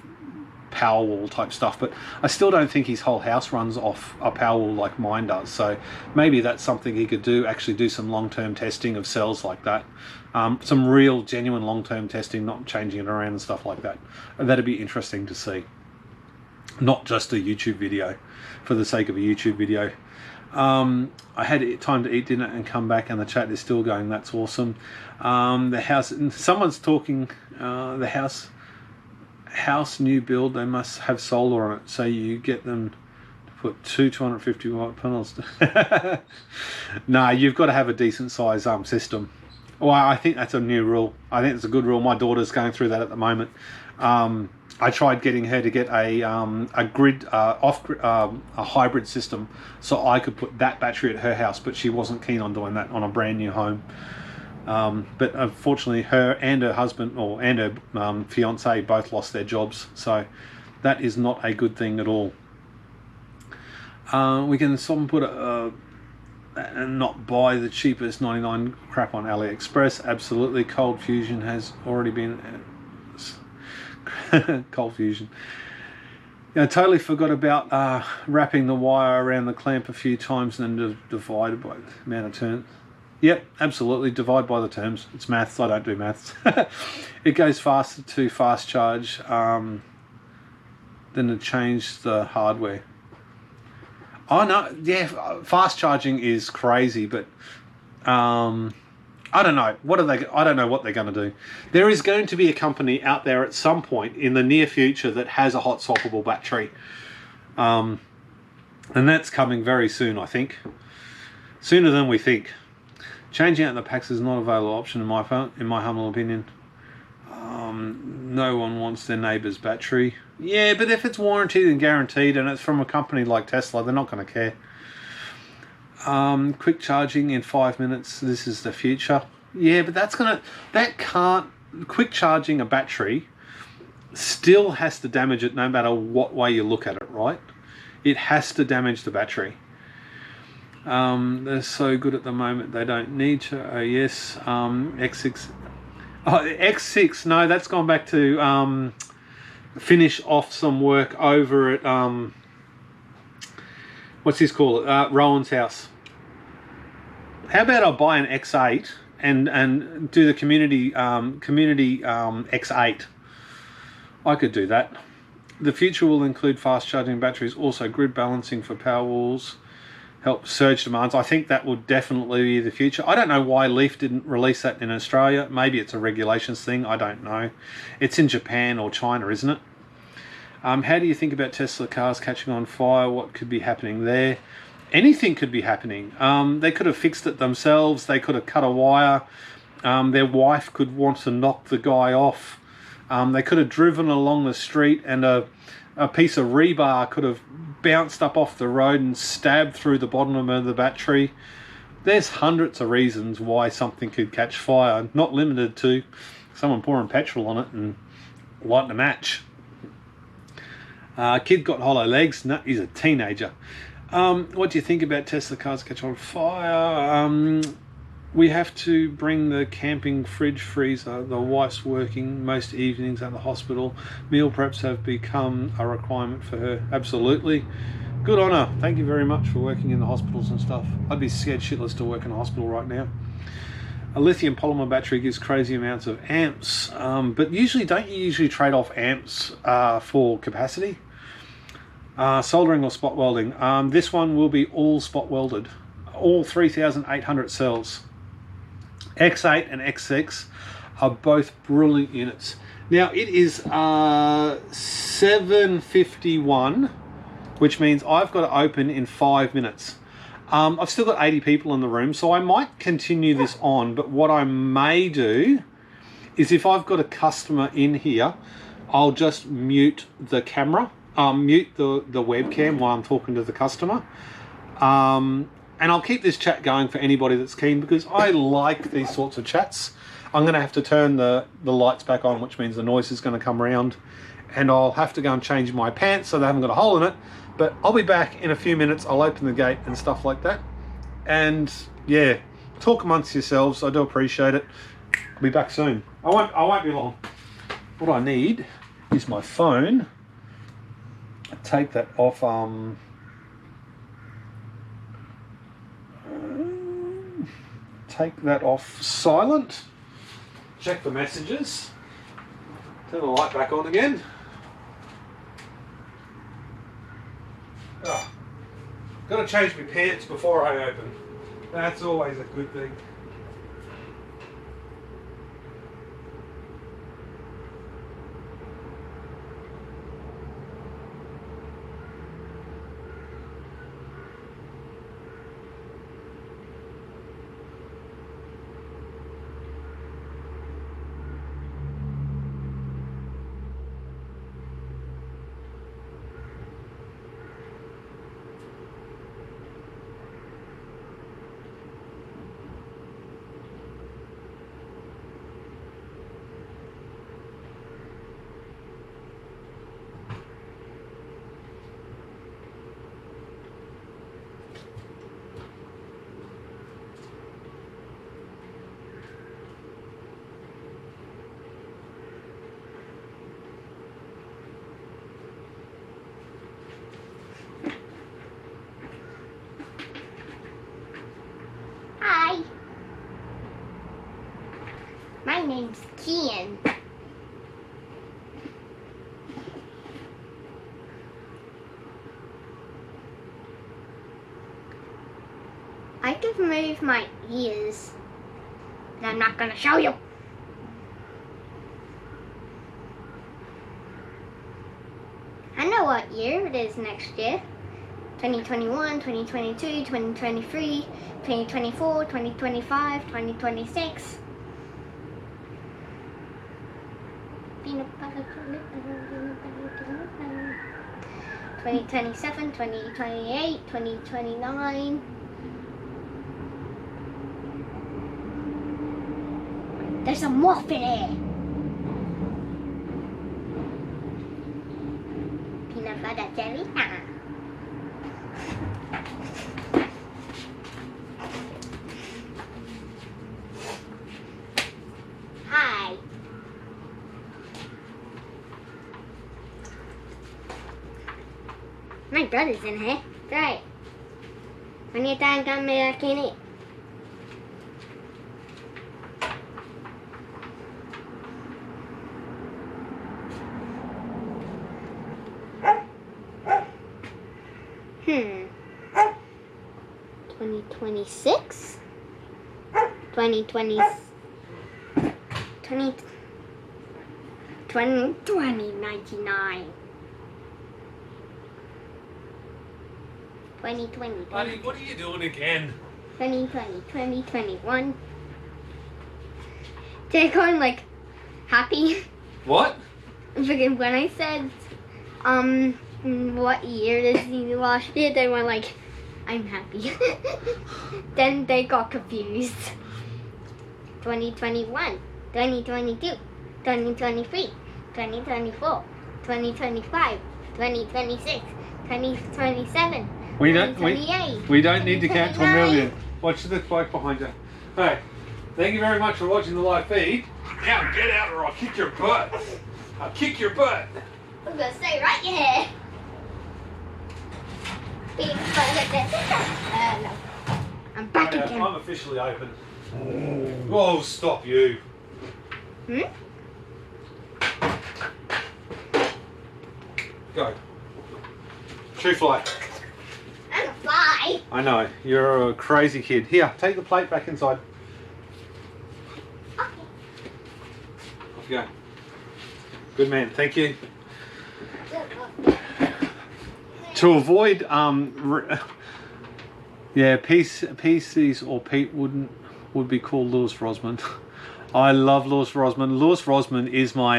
Powerwall type stuff, but I still don't think his whole house runs off a Powerwall like mine does. So maybe that's something he could do, actually do some long-term testing of cells like that. Some real genuine long-term testing, not changing it around and stuff like that. That'd be interesting to see. Not just a YouTube video for the sake of a YouTube video. I had time to eat dinner and come back, and the chat is still going. That's awesome. The house, someone's talking, the house new build, they must have solar on it, so you get them to put two 250 watt panels. No, you've got to have a decent size system. Well, I think that's a new rule. I think it's a good rule. My daughter's going through that at the moment. I tried getting her to get a grid a hybrid system, so I could put that battery at her house, but she wasn't keen on doing that on a brand new home. But unfortunately, her and her husband, and her fiance, both lost their jobs, so that is not a good thing at all. We can someone put and not buy the cheapest 99 crap on AliExpress. Absolutely, Cold Fusion has already been Cold Fusion. I totally forgot about wrapping the wire around the clamp a few times and then divided by the amount of turns. Yep, absolutely. Divide by the terms. It's maths. I don't do maths. It goes faster to fast charge than to change the hardware. Oh no, yeah, fast charging is crazy, but I I don't know. I don't know what they're going to do. There is going to be a company out there at some point in the near future that has a hot swappable battery. And that's coming very soon, I think. Sooner than we think. Changing out the packs is not a available option in my humble opinion. No one wants their neighbour's battery. Yeah, but if it's warranted and guaranteed and it's from a company like Tesla, they're not going to care. Quick charging in 5 minutes. This is the future. Yeah, but quick charging a battery still has to damage it no matter what way you look at it, right? It has to damage the battery. They're so good at the moment they don't need to. Yes, X6. Oh, X6. No, that's gone back to finish off some work over at what's his call it? Rowan's house. How about I buy an X8 and do the community X8? I could do that. The future will include fast charging batteries, also grid balancing for Powerwalls, help surge demands. I think that would definitely be the future. I don't know why Leaf didn't release that in Australia. Maybe it's a regulations thing. I don't know. It's in Japan or China, isn't it? How do you think about Tesla cars catching on fire? What could be happening there? Anything could be happening. They could have fixed it themselves. They could have cut a wire. Their wife could want to knock the guy off. They could have driven along the street and a piece of rebar could have bounced up off the road and stabbed through the bottom of the battery. There's hundreds of reasons why something could catch fire, not limited to someone pouring petrol on it and lighting a match. Kid got hollow legs. No, he's a teenager. What do you think about Tesla cars catch on fire? We have to bring the camping fridge freezer. The wife's working most evenings at the hospital. Meal preps have become a requirement for her. Absolutely. Good on her. Thank you very much for working in the hospitals and stuff. I'd be scared shitless to work in a hospital right now. A lithium polymer battery gives crazy amounts of amps, but don't you usually trade off amps for capacity? Soldering or spot welding. This one will be all spot welded. All 3,800 cells. X8 and X6 are both brilliant units. Now it is 7:51, which means I've got to open in 5 minutes. I've still got 80 people in the room, so I might continue this on, but what I may do is if I've got a customer in here, I'll just mute the camera, mute the webcam while I'm talking to the customer. And I'll keep this chat going for anybody that's keen because I like these sorts of chats. I'm going to have to turn the lights back on, which means the noise is going to come around. And I'll have to go and change my pants so they haven't got a hole in it. But I'll be back in a few minutes. I'll open the gate and stuff like that. And yeah, talk amongst yourselves. I do appreciate it. I'll be back soon. I won't be long. What I need is my phone. Take that off. Take that off silent. Check the messages. Turn the light back on again. Oh, got to change my pants before I open. That's always a good thing. Hi. My name's Kian. I could move my ears. But I'm not gonna show you. I know what year it is next year. 2021, 2022, 2023, 2024, 2025, 2026. Peanut butter, 2027, 2028, 2029. There's a morph in there. Peanut butter jelly time. Hi. My brother's in here. Right. When you're done, come back in it. Hmm. 2026? 2020. 2099. 2020. Buddy, what are you doing again? 2020, 2021. They're going like happy. What? Because when I said, what year is the last year, they were like, I'm happy. Then they got confused. 2021, 2022, 2023, 2024, 2025, 2026, 2027. We don't 2028, we don't need to count to a 2029. million. Watch the bike behind you. Hey, thank you very much for watching the live feed. Now get out or I'll kick your butt. I'll kick your butt. I'm gonna stay right here. No. I'm back again. I'm officially open. Whoa, stop you. Hmm? Go. True fly. I'm a fly. I know, you're a crazy kid. Here, take the plate back inside. Okay. Off you go. Good man, thank you. To avoid, yeah, PCs or Pete would be called Lewis Rosman. I love Lewis Rosman. Lewis Rosman is my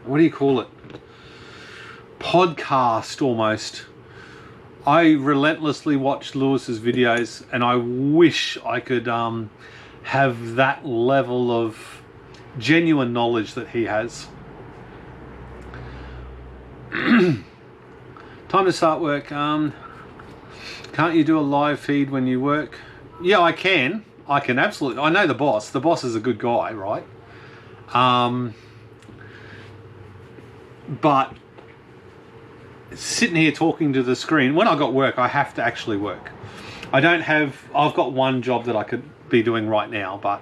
what do you call it? Podcast almost. I relentlessly watch Lewis's videos, and I wish I could have that level of genuine knowledge that he has. Time to start work. Can't you do a live feed when you work? Yeah, I can. I can absolutely. I know the boss. The boss is a good guy, right? But sitting here talking to the screen, when I got work, I have to actually work. I've got one job that I could be doing right now, but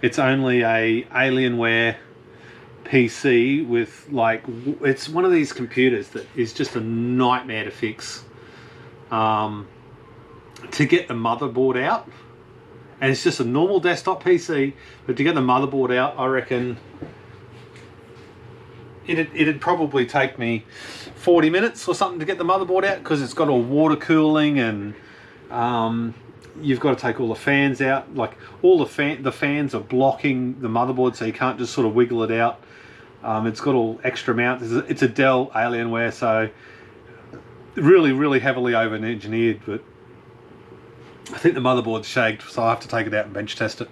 it's only a Alienware PC with it's one of these computers that is just a nightmare to fix. To get the motherboard out, and it's just a normal desktop PC, but to get the motherboard out, I reckon it'd probably take me 40 minutes or something to get the motherboard out, because it's got all water cooling, and you've got to take all the fans out. Like all the fans are blocking the motherboard, so you can't just sort of wiggle it out. It's got all extra mounts. It's a Dell Alienware, so really, really heavily over engineered, but I think the motherboard's shagged, so I have to take it out and bench test it.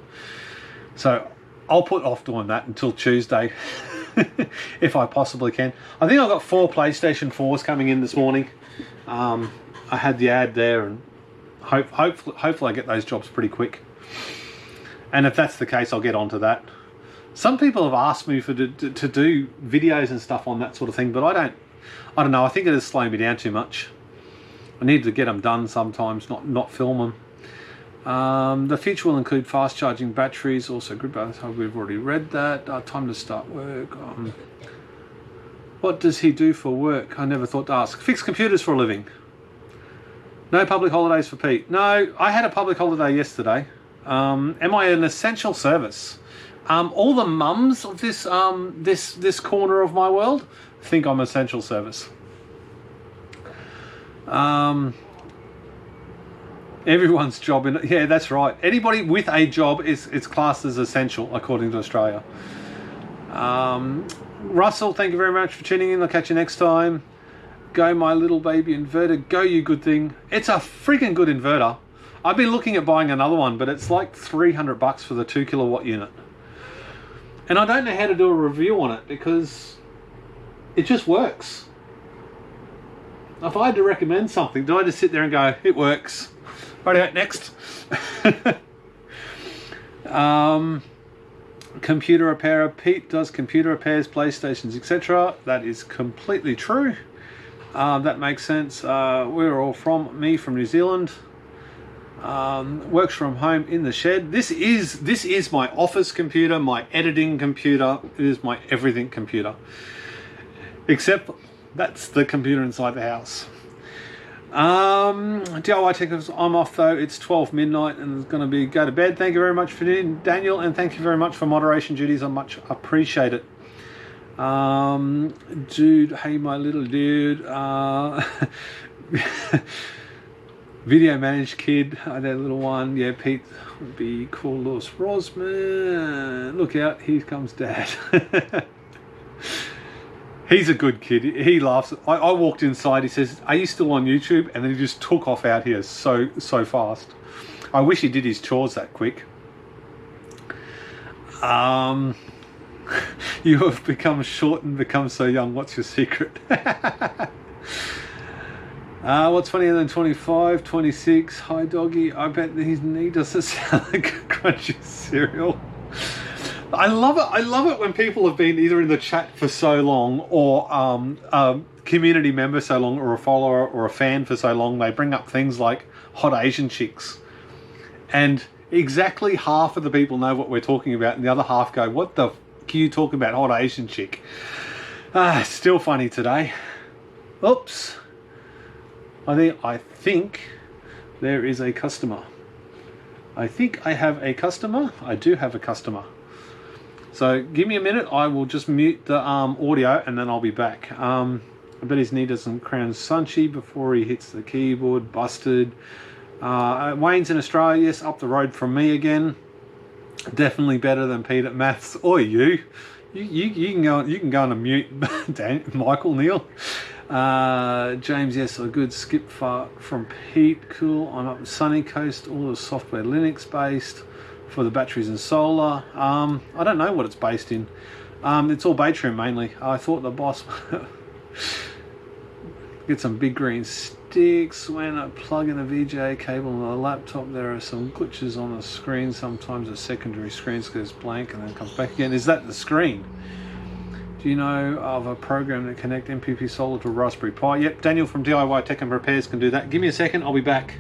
So I'll put off doing that until Tuesday, if I possibly can. I think I've got 4 PlayStation 4s coming in this morning. I had the ad there, and hopefully I get those jobs pretty quick. And if that's the case, I'll get onto that. Some people have asked me to do videos and stuff on that sort of thing, but I don't know. I think it is slowing me down too much. I need to get them done sometimes, not film them. The future will include fast charging batteries, also grid balance. We've already read that. Time to start work. What does he do for work? I never thought to ask. Fix computers for a living. No public holidays for Pete. No, I had a public holiday yesterday. Am I an essential service? All the mums of this this corner of my world think I'm essential service. Everyone's job in yeah, that's right. Anybody with a job is classed as essential according to Australia. Russell, thank you very much for tuning in. I'll catch you next time. Go my little baby inverter. Go you good thing. It's a freaking good inverter. I've been looking at buying another one, but it's like $300 for the 2 kilowatt unit. And I don't know how to do a review on it because it just works. If I had to recommend something, do I just sit there and go, it works? Right, next. Computer repairer. Pete does computer repairs, PlayStations, etc. That is completely true. That makes sense. We're all from New Zealand. Works from home in the shed. This is my office computer, my editing computer. It is my everything computer. Except that's the computer inside the house. DIY Technicals, I'm off though. It's 12 midnight and it's going to be go to bed. Thank you very much for Daniel, and thank you very much for moderation duties. I much appreciate it. Dude, hey my little dude. Video managed kid, that little one. Yeah, Pete would be cool. Lewis Rosman, look out, here comes Dad. He's a good kid. He laughs. I walked inside. He says, "Are you still on YouTube?" And then he just took off out here so fast. I wish he did his chores that quick. You have become short and become so young. What's your secret? What's funnier than 25, 26? Hi, doggy. I bet his knee doesn't sound like a crunchy cereal. I love it. I love it when people have been either in the chat for so long, or a community member so long, or a follower or a fan for so long. They bring up things like hot Asian chicks, and exactly half of the people know what we're talking about, and the other half go, "What the f are you talking about, hot Asian chick?" Still funny today. Oops. I think there is a customer. I think I have a customer. I do have a customer. So give me a minute. I will just mute the audio and then I'll be back. I bet his knee doesn't crown Sunchy before he hits the keyboard. Busted. Wayne's in Australia. Yes, up the road from me again. Definitely better than Pete at maths. Or you can go. You can go on a mute, Michael Neil. James, yes, a good skip from Pete. Cool. I'm up Sunny Coast. All the software Linux based for the batteries and solar. I don't know what it's based in. It's all Baytrim mainly. I thought the boss get some big green sticks. When I plug in a VGA cable on the laptop, there are some glitches on the screen. Sometimes the secondary screen goes blank and then comes back again. Is that the screen? Do you know of a program that connect MPP solar to Raspberry Pi? Yep, Daniel from DIY Tech and Repairs can do that. Give me a second, I'll be back.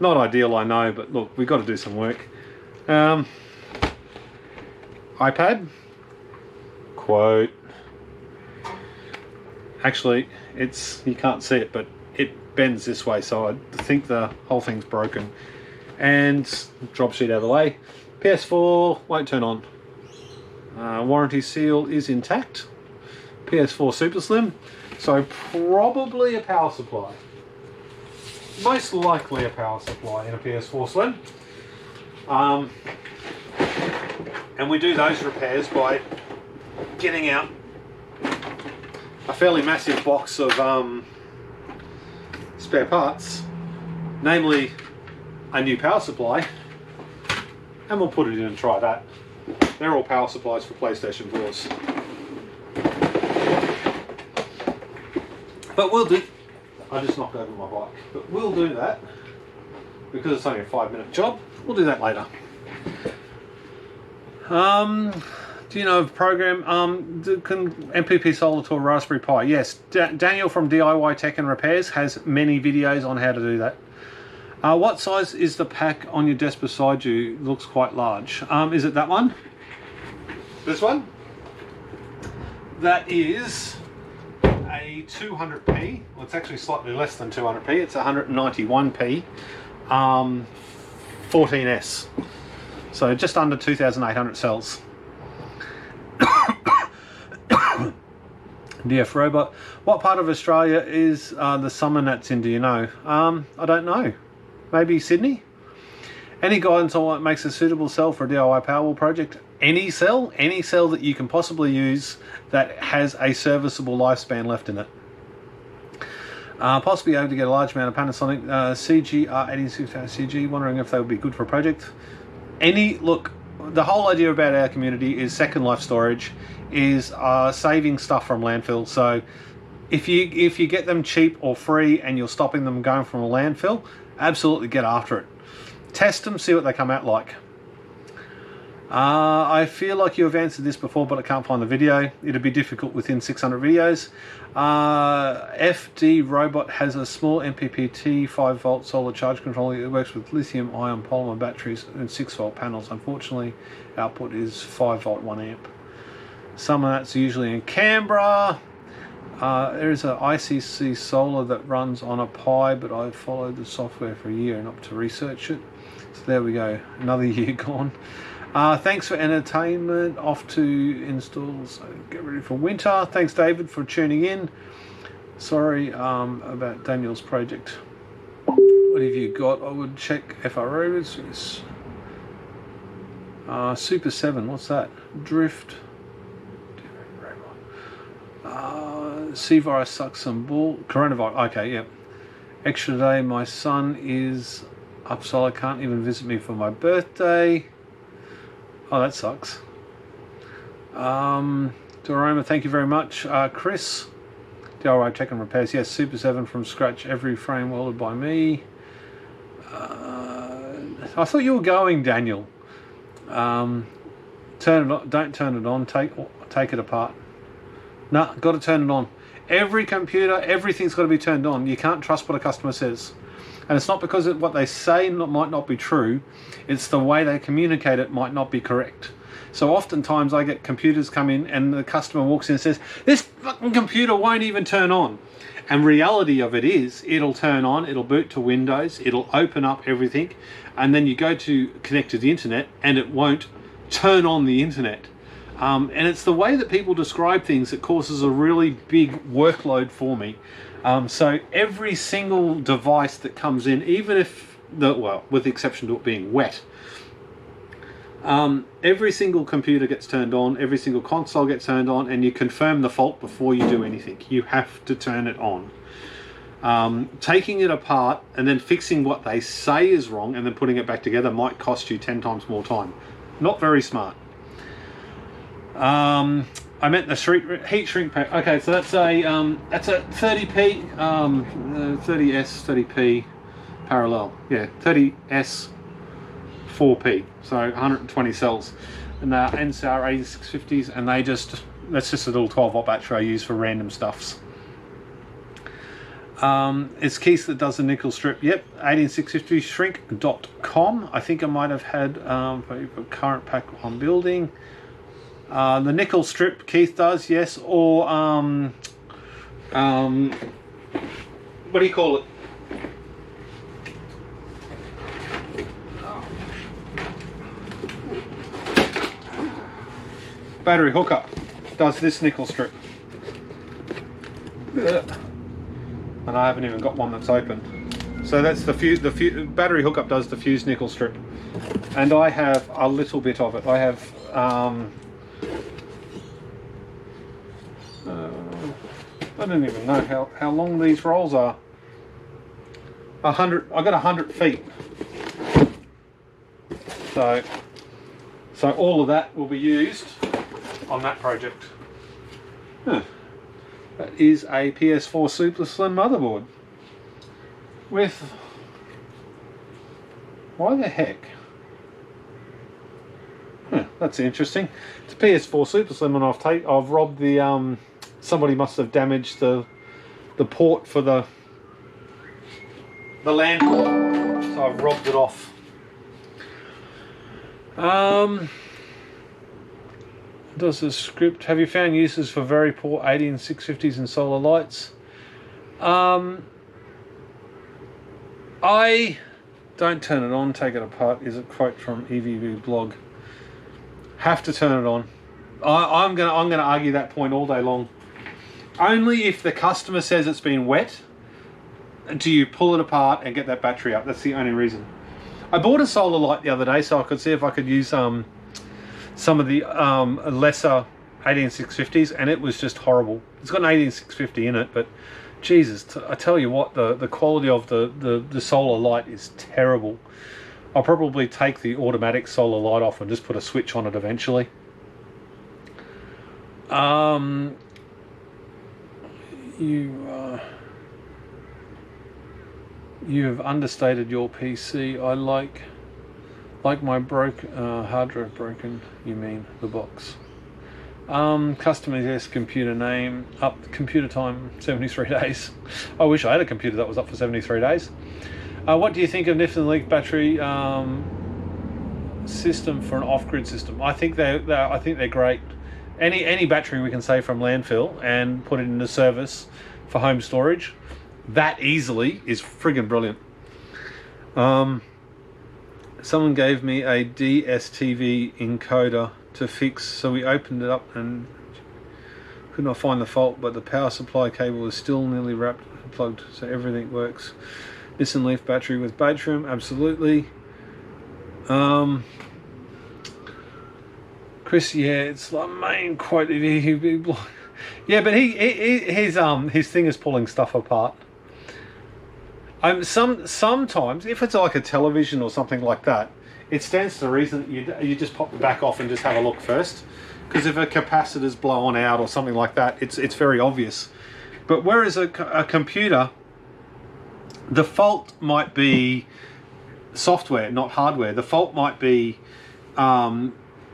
Not ideal, I know, but look, we've got to do some work. iPad, quote. Actually, you can't see it, but it bends this way, so I think the whole thing's broken. And drop sheet out of the way. PS4 won't turn on. Warranty seal is intact. PS4 super slim, so probably a power supply. Most likely a power supply in a PS4 slim. And we do those repairs by getting out a fairly massive box of spare parts, namely a new power supply, and we'll put it in and try that. They're all power supplies for PlayStation 4s. But we'll do, I just knocked over my bike, but we'll do that because it's only a 5-minute job. We'll do that later. Do you know of program can MPP solar to a Raspberry Pi? Yes, Daniel from DIY Tech and Repairs has many videos on how to do that. What size is the pack on your desk beside you? Looks quite large. Is it that one? This one? That is a 200p. Well, it's actually slightly less than 200p. It's 191p. 14S. So just under 2,800 cells. DF Robot. What part of Australia is the summer nats in, do you know? I don't know. Maybe Sydney? Any guidance on what makes a suitable cell for a DIY Powerwall project? Any cell that you can possibly use that has a serviceable lifespan left in it. Possibly able to get a large amount of Panasonic CGR86 CG, wondering if they would be good for a project. Look, the whole idea about our community is second life storage, is saving stuff from landfill. So if you get them cheap or free and you're stopping them going from a landfill, absolutely get after it. Test them, see what they come out like. I feel like you have answered this before, but I can't find the video. It'd be difficult within 600 videos. FD Robot has a small MPPT 5-volt solar charge controller. It works with lithium-ion polymer batteries and 6-volt panels. Unfortunately, output is 5-volt 1 amp. Some of that's usually in Canberra. There is an ICC solar that runs on a Pi, but I followed the software for a year and up to research it. So there we go, another year gone. Thanks for entertainment. Off to install, so get ready for winter. Thanks, David, for tuning in. Sorry about Daniel's project. What have you got? I would check FROs. Super 7, what's that? Drift. C-virus sucks some ball. Coronavirus, okay, yeah. Extra day, my son is upside, can't even visit me for my birthday. Oh, that sucks. Doroma, thank you very much. Chris, DIY Tech and Repairs. Yes, Super 7 from scratch, every frame welded by me. I thought you were going, Daniel. Turn it on, don't turn it on, take it apart. No, got to turn it on. Every computer, everything's got to be turned on. You can't trust what a customer says. And it's not because what they say might not be true, it's the way they communicate it might not be correct. So oftentimes I get computers come in and the customer walks in and says, this fucking computer won't even turn on. And reality of it is, it'll turn on, it'll boot to Windows, it'll open up everything, and then you go to connect to the internet and it won't turn on the internet. And it's the way that people describe things that causes a really big workload for me. So every single device that comes in, even if, with the exception to it being wet, every single computer gets turned on, every single console gets turned on, and you confirm the fault before you do anything. You have to turn it on. Taking it apart and then fixing what they say is wrong and then putting it back together might cost you 10 times more time. Not very smart. I meant the heat shrink pack. Okay, so that's a 30p, 30S, 30p parallel. Yeah, 30S, 4p. So 120 cells, and they're NCR 8650s, and that's just a little 12-volt battery I use for random stuffs. It's Keith that does the nickel strip. Yep, 18650shrink.com. I think I might have had current pack on building. The nickel strip Keith does, yes, or what do you call it? Battery hookup does this nickel strip. And I haven't even got one that's open. So that's the fuse. The battery hookup does the fused nickel strip, and I have a little bit of it. I have I don't even know how long these rolls are. 100. I got 100 feet. So all of that will be used on that project. Huh. That is a PS4 Super Slim motherboard with, why the heck? Huh, that's interesting. It's a PS4 Super Slim, and I've robbed the somebody must have damaged the port for the LAN port, so I've robbed it off. Does the script, have you found uses for very poor 80 and 650s and solar lights? I don't turn it on, take it apart, is a quote from EVB blog. Have to turn it on. I'm gonna argue that point all day long. Only if the customer says it's been wet do you pull it apart and get that battery up. That's the only reason. I bought a solar light the other day so I could see if I could use some of the lesser 18650s, and it was just horrible. It's got an 18650 in it, but Jesus, I tell you what, the quality of the solar light is terrible. I'll probably take the automatic solar light off and just put a switch on it eventually. You have understated your PC. I like my hard drive broken. You mean the box? Customer computer name up. Computer time 73 days. I wish I had a computer that was up for 73 days. What do you think of Nifton Leaf battery system for an off-grid system? I think they're great. Any battery we can save from landfill and put it into service for home storage, that easily is friggin' brilliant. Someone gave me a DSTV encoder to fix, so we opened it up and could not find the fault, but the power supply cable is still nearly wrapped and plugged, so everything works. Nissan Leaf battery with Batrim, absolutely. Chris, yeah, it's the main quote of EVB blog. Yeah, but his thing is pulling stuff apart. Sometimes, if it's like a television or something like that, it stands to reason that you just pop the back off and just have a look first. Because if a capacitor's blown out or something like that, it's very obvious. But whereas a computer, the fault might be software, not hardware. The fault might be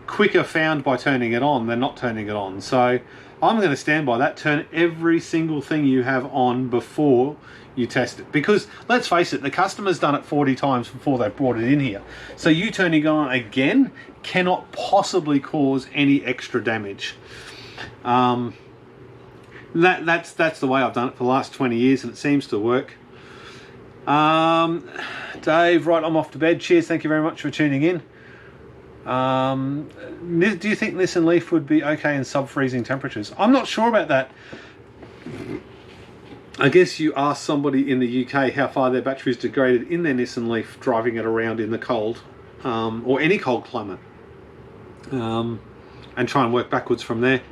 quicker found by turning it on than not turning it on. So I'm going to stand by that. Turn every single thing you have on before you test it, because let's face it, the customer's done it 40 times before they brought it in here. So you turning it on again cannot possibly cause any extra damage. That's the way I've done it for the last 20 years, and it seems to work. Dave, right, I'm off to bed. Cheers, thank you very much for tuning in. Do you think Nissan Leaf would be okay in sub-freezing temperatures? I'm not sure about that. I guess you ask somebody in the UK how far their battery's degraded in their Nissan Leaf driving it around in the cold, or any cold climate, and try and work backwards from there.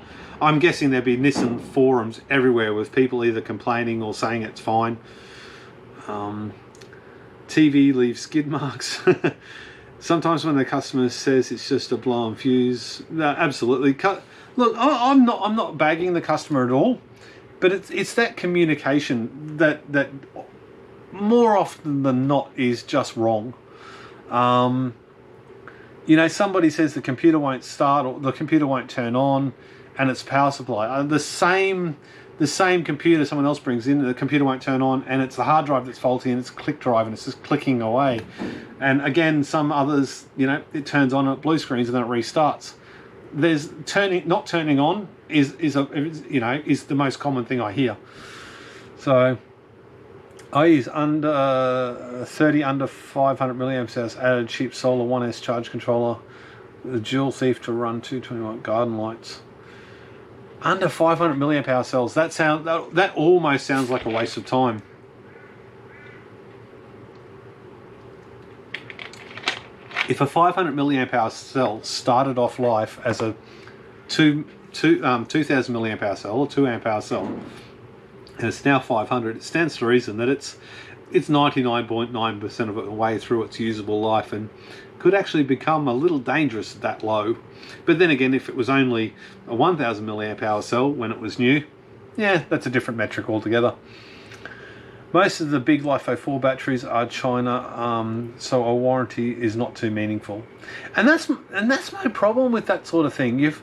I'm guessing there'd be Nissan forums everywhere with people either complaining or saying it's fine. TV leaves skid marks. Sometimes when the customer says it's just a blown fuse, no, absolutely. Look, I'm not bagging the customer at all, but it's that communication that more often than not is just wrong. You know, somebody says the computer won't start or the computer won't turn on, and it's power supply. The same the same computer someone else brings in, the computer won't turn on, and it's the hard drive that's faulty, and it's a click drive, and it's just clicking away. And again, some others, you know, it turns on at blue screens and then it restarts. There's not turning on is the most common thing I hear. So I use under 500 milliamps hours added cheap solar 1S charge controller, the dual thief to run 220-watt garden lights. Under 500 milliamp hour cells. That almost sounds like a waste of time. If a 500 milliamp hour cell started off life as a 2000 milliamp hour cell or 2 amp hour cell, and it's now 500, it stands to reason that it's 99.9% of the way through its usable life, and could actually become a little dangerous at that low. But then again, if it was only a 1000 milliamp hour cell when it was new, yeah, that's a different metric altogether. Most of the big LiFePO 4 batteries are China, so a warranty is not too meaningful. And that's my problem with that sort of thing. You've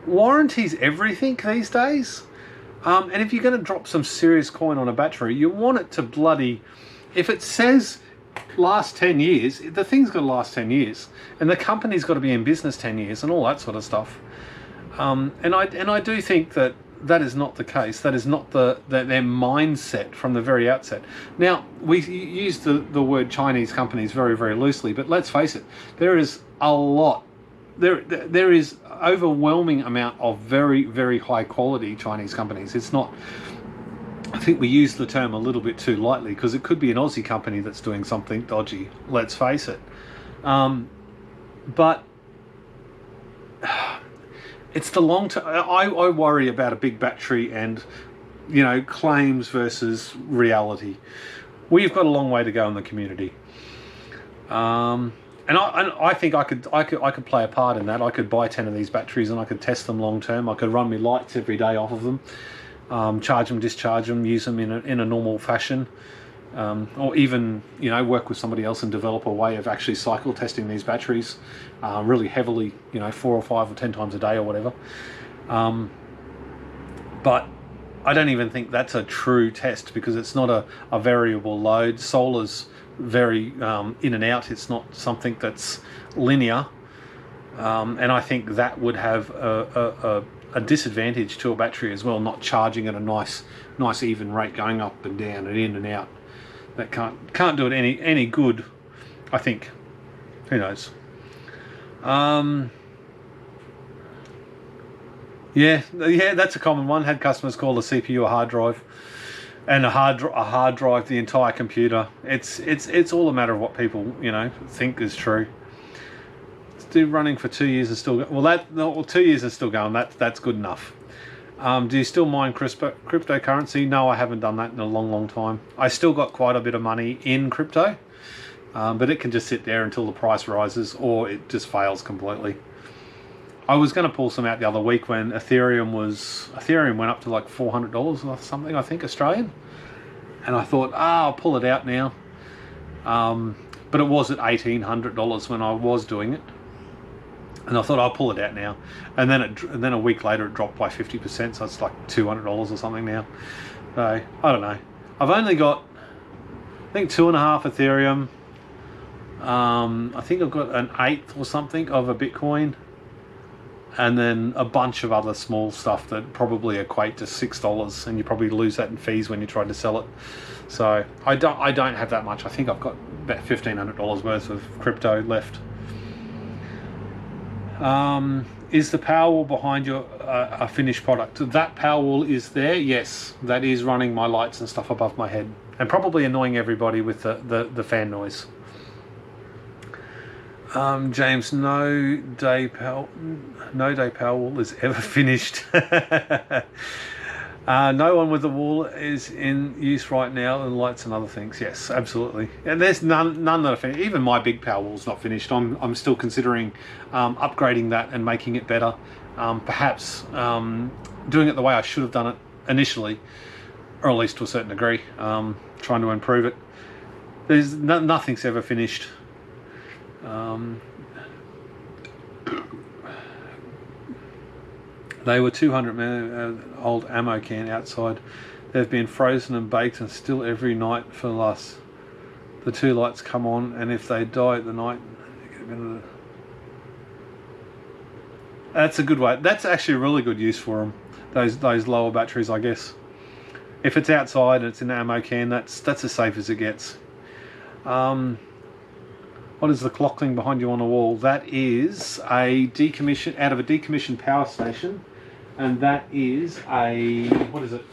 warranties everything these days. And if you're going to drop some serious coin on a battery, you want it to bloody, if it says last 10 years, the thing's got to last 10 years, and the company's got to be in business 10 years and all that sort of stuff. And I do think that is not the case. That is not their mindset from the very outset. Now, we use the word Chinese companies very, very loosely, but let's face it, there is a lot. There is overwhelming amount of very, very high quality Chinese companies. It's not, I think we use the term a little bit too lightly, because it could be an Aussie company that's doing something dodgy, let's face it. But it's the long term. I worry about a big battery and, you know, claims versus reality. We've got a long way to go in the community. And I think I could play a part in that. I could buy 10 of these batteries and I could test them long term. I could run my lights every day off of them, charge them, discharge them, use them in a normal fashion, or even, you know, work with somebody else and develop a way of actually cycle testing these batteries really heavily, you know, 4 or 5 or 10 times a day or whatever. But I don't even think that's a true test, because it's not a variable load. Solar's very in and out. It's not something that's linear, and I think that would have a disadvantage to a battery as well, not charging at a nice even rate, going up and down and in and out. That can't do it any good, I think. Who knows? Yeah, that's a common one. Had customers call the CPU a hard drive, and a hard drive the entire computer. It's all a matter of what people, you know, think is true. Still running for 2 years and still 2 years is still going. That's good enough. Do you still mine cryptocurrency? No, I haven't done that in a long time. I still got quite a bit of money in crypto, but it can just sit there until the price rises or it just fails completely. I was going to pull some out the other week when Ethereum went up to like $400 or something, I think, Australian. And I thought, I'll pull it out now. But it was at $1,800 when I was doing it. And I thought, I'll pull it out now. And then a week later it dropped by 50%, so it's like $200 or something now. So, I don't know. I've only got, I think, 2.5 Ethereum. I think I've got an 1/8 or something of a Bitcoin. And then a bunch of other small stuff that probably equate to $6, and you probably lose that in fees when you try to sell it. So I don't have that much. I think I've got about $1,500 worth of crypto left. Is the Powerwall behind your a finished product? That Powerwall is there. Yes, that is running my lights and stuff above my head, and probably annoying everybody with the fan noise. James, no day Powerwall is ever finished. No one with the wall is in use right now, and lights and other things. Yes, absolutely. And there's none that are finished. Even my big Powerwall's not finished. I'm still considering upgrading that and making it better. Perhaps doing it the way I should have done it initially, or at least to a certain degree. Trying to improve it. There's nothing's ever finished. They were 200 old ammo can outside. They've been frozen and baked, and still every night for the last. The 2 lights come on, and if they die at the night, that's a good way. That's actually a really good use for them. Those lower batteries, I guess. If it's outside and it's in an ammo can, that's as safe as it gets. What is the clock thing behind you on the wall? That is out of a decommissioned power station, and that is a, what is it?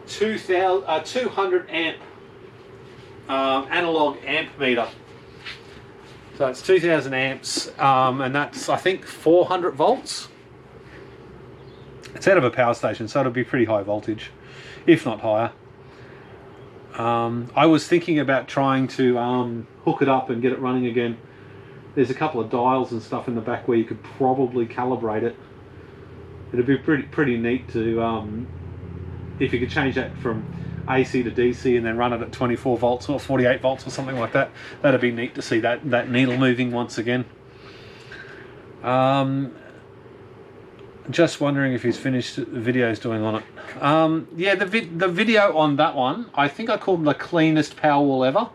200 amp analog amp meter. So it's 2000 amps, and that's, I think, 400 volts. It's out of a power station, so it'll be pretty high voltage, if not higher. I was thinking about trying to hook it up and get it running again. There's a couple of dials and stuff in the back where you could probably calibrate it. It'd be pretty neat to, if you could change that from AC to DC and then run it at 24 volts or 48 volts or something like that. That'd be neat to see that needle moving once again. Just wondering if he's finished the videos doing on it. Yeah, the video on that one, I think I called the cleanest Powerwall ever.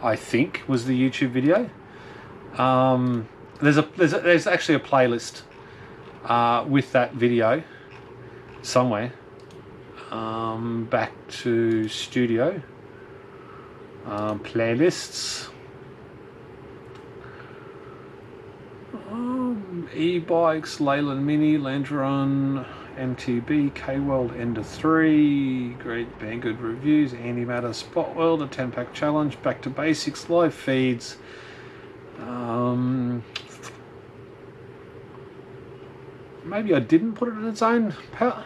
I think was the YouTube video. There's actually a playlist with that video somewhere. Back to studio. Playlists. E-bikes, Leyland Mini, Land Run, MTB, K-World, Ender 3, Great Banggood Reviews, Antimatter, Spot World, a 10-pack challenge, Back to Basics, live feeds. Maybe I didn't put it in its own power.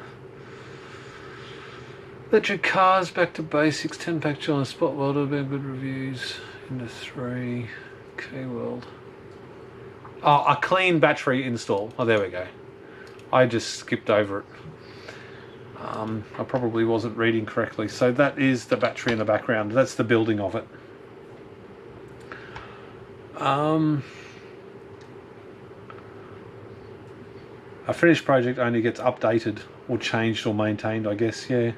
Electric cars, Back to Basics, 10-pack challenge, Spot World, Banggood Reviews, Ender 3, K-World. Oh, a clean battery install. Oh, there we go. I just skipped over it. I probably wasn't reading correctly. So that is the battery in the background. That's the building of it. A finished project only gets updated or changed or maintained, I guess, yeah.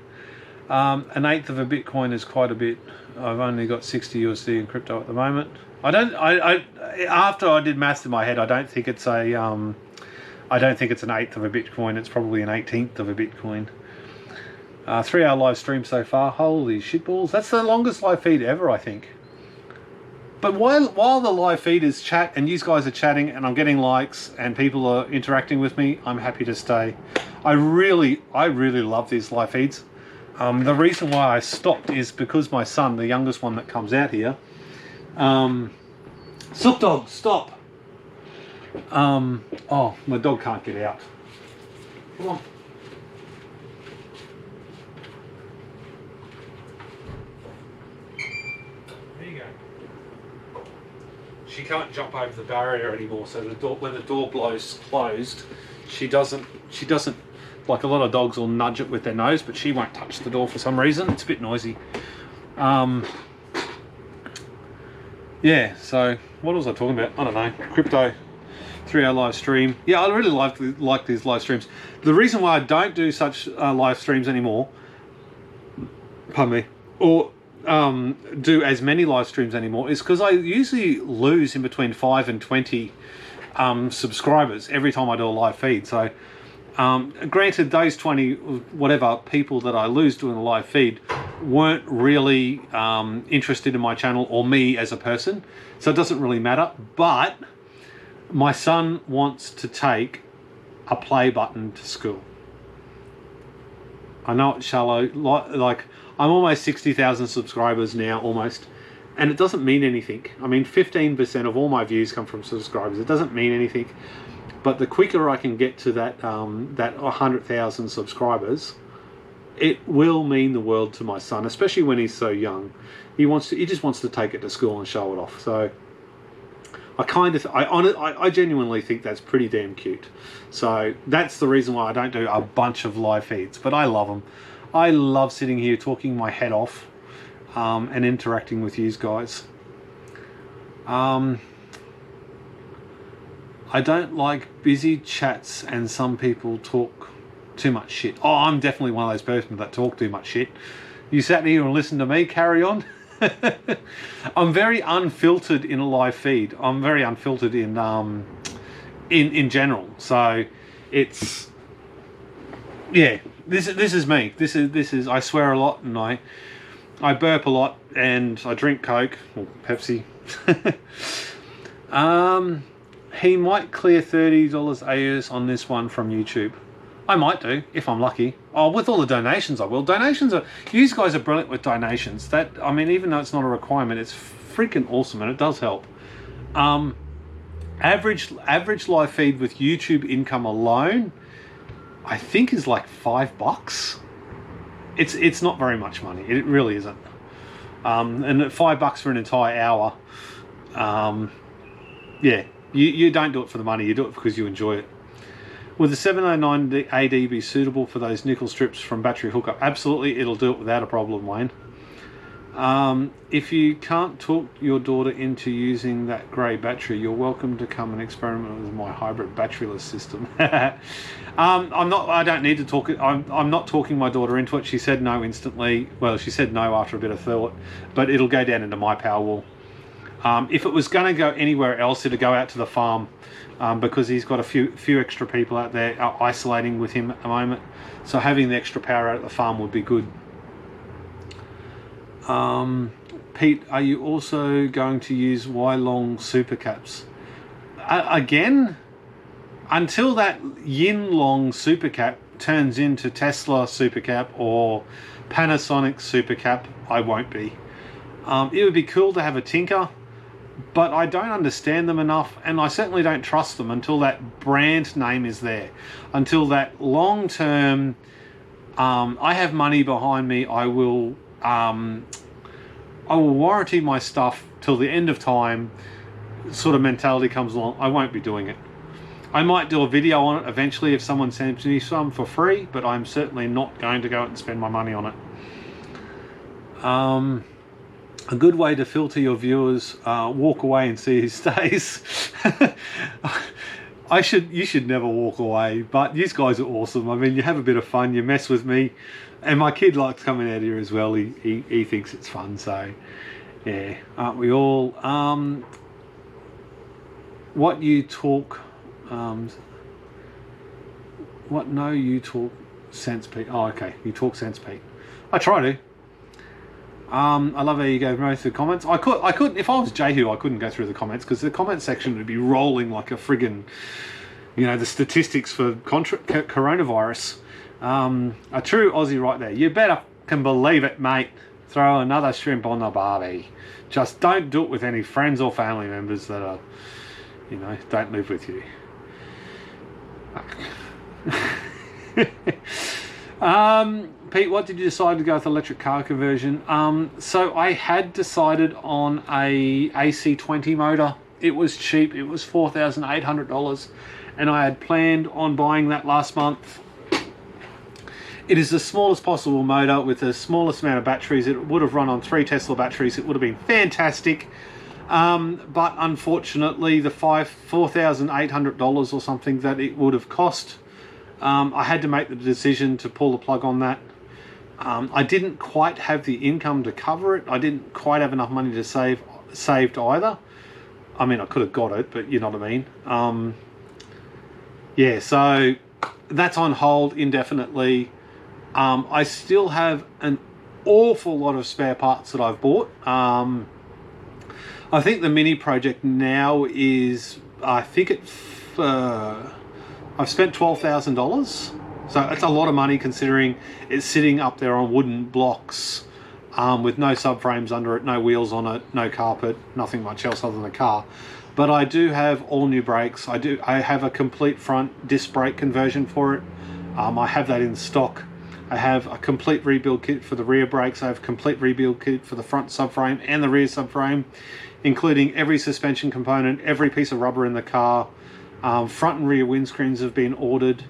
An eighth of a Bitcoin is quite a bit. I've only got 60 USD in crypto at the moment. After I did maths in my head, I don't think it's an eighth of a Bitcoin. It's probably an 18th of a Bitcoin. 3-hour live stream so far. Holy shitballs. That's the longest live feed ever, I think. But while the live feed is chat and you guys are chatting and I'm getting likes and people are interacting with me, I'm happy to stay. I really love these live feeds. The reason why I stopped is because my son, the youngest one that comes out here, Silk dog, stop. Oh, my dog can't get out. Come on. There you go. She can't jump over the barrier anymore, so the door, when the door blows closed, she doesn't, like a lot of dogs will nudge it with their nose, but she won't touch the door for some reason. It's a bit noisy. Yeah, so what was I talking about? I don't know. Crypto, 3-hour live stream. Yeah, I really like these live streams. The reason why I don't do such live streams anymore, pardon me, or do as many live streams anymore is because I usually lose in between 5 and 20 subscribers every time I do a live feed. So granted, those 20 whatever people that I lose doing a live feed weren't really interested in my channel or me as a person, so it doesn't really matter. But my son wants to take a play button to school. I know it's shallow, like I'm almost 60,000 subscribers now, almost, and it doesn't mean anything. I mean, 15% of all my views come from subscribers. It doesn't mean anything, but the quicker I can get to that 100,000 subscribers, it will mean the world to my son, especially when he's so young. He just wants to take it to school and show it off. So I genuinely think that's pretty damn cute. So that's the reason why I don't do a bunch of live feeds, but I love them. I love sitting here talking my head off and interacting with you guys. I don't like busy chats and some people talk too much shit. Oh, I'm definitely one of those persons that talk too much shit. You sat here and listened to me carry on. I'm very unfiltered in a live feed. I'm very unfiltered in general. So it's, yeah, this is me. This is I swear a lot and I burp a lot and I drink Coke or Pepsi. He might clear $30 AUS on this one from YouTube. I might do, if I'm lucky. Oh, with all the donations I will. Donations are, you guys are brilliant with donations. That, I mean, even though it's not a requirement, it's freaking awesome and it does help. Average live feed with YouTube income alone, I think is like $5. It's not very much money. It really isn't. And at $5 for an entire hour, yeah, you don't do it for the money. You do it because you enjoy it. Would the 709 AD be suitable for those nickel strips from battery hookup? Absolutely, it'll do it without a problem, Wayne. If you can't talk your daughter into using that grey battery, you're welcome to come and experiment with my hybrid batteryless system. I don't need to talk it. I'm not talking my daughter into it. She said no instantly. Well, she said no after a bit of thought, but it'll go down into my Powerwall. If it was going to go anywhere else, it'd go out to the farm, because he's got a few extra people out there isolating with him at the moment. So having the extra power out at the farm would be good. Pete, are you also going to use Y-long super caps? Again, until that Yin Long super cap turns into Tesla super cap or Panasonic super cap, I won't be. It would be cool to have a tinker, but I don't understand them enough, and I certainly don't trust them until that brand name is there. Until that long-term, I have money behind me, I will warranty my stuff till the end of time sort of mentality comes along. I won't be doing it. I might do a video on it eventually if someone sends me some for free, but I'm certainly not going to go out and spend my money on it. A good way to filter your viewers, walk away and see who stays. You should never walk away, but you guys are awesome. I mean, you have a bit of fun, you mess with me, and my kid likes coming out here as well. He thinks it's fun, so yeah, aren't we all? What you talk, what no you talk sense, Pete. Oh, okay, you talk sense, Pete. I try to. I love how you go through the comments. I couldn't, if I was Jehu, I couldn't go through the comments because the comment section would be rolling like a friggin', you know, the statistics for coronavirus. A true Aussie right there. You better can believe it, mate. Throw another shrimp on the barbie. Just don't do it with any friends or family members that are, you know, don't live with you. Pete, what did you decide to go with electric car conversion? So I had decided on a AC20 motor. It was cheap. It was $4,800, and I had planned on buying that last month. It is the smallest possible motor with the smallest amount of batteries. It would have run on 3 Tesla batteries. It would have been fantastic. But unfortunately, the $4,800 or something that it would have cost, I had to make the decision to pull the plug on that. I didn't quite have the income to cover it. I didn't quite have enough money to saved either. I mean, I could have got it, but you know what I mean. Yeah, so that's on hold indefinitely. I still have an awful lot of spare parts that I've bought. I think the mini project now is, I think I've spent $12,000. So it's a lot of money considering it's sitting up there on wooden blocks with no subframes under it, no wheels on it, no carpet, nothing much else other than a car. But I do have all new brakes. I have a complete front disc brake conversion for it. I have that in stock. I have a complete rebuild kit for the rear brakes. I have a complete rebuild kit for the front subframe and the rear subframe, including every suspension component, every piece of rubber in the car. Front and rear windscreens have been ordered.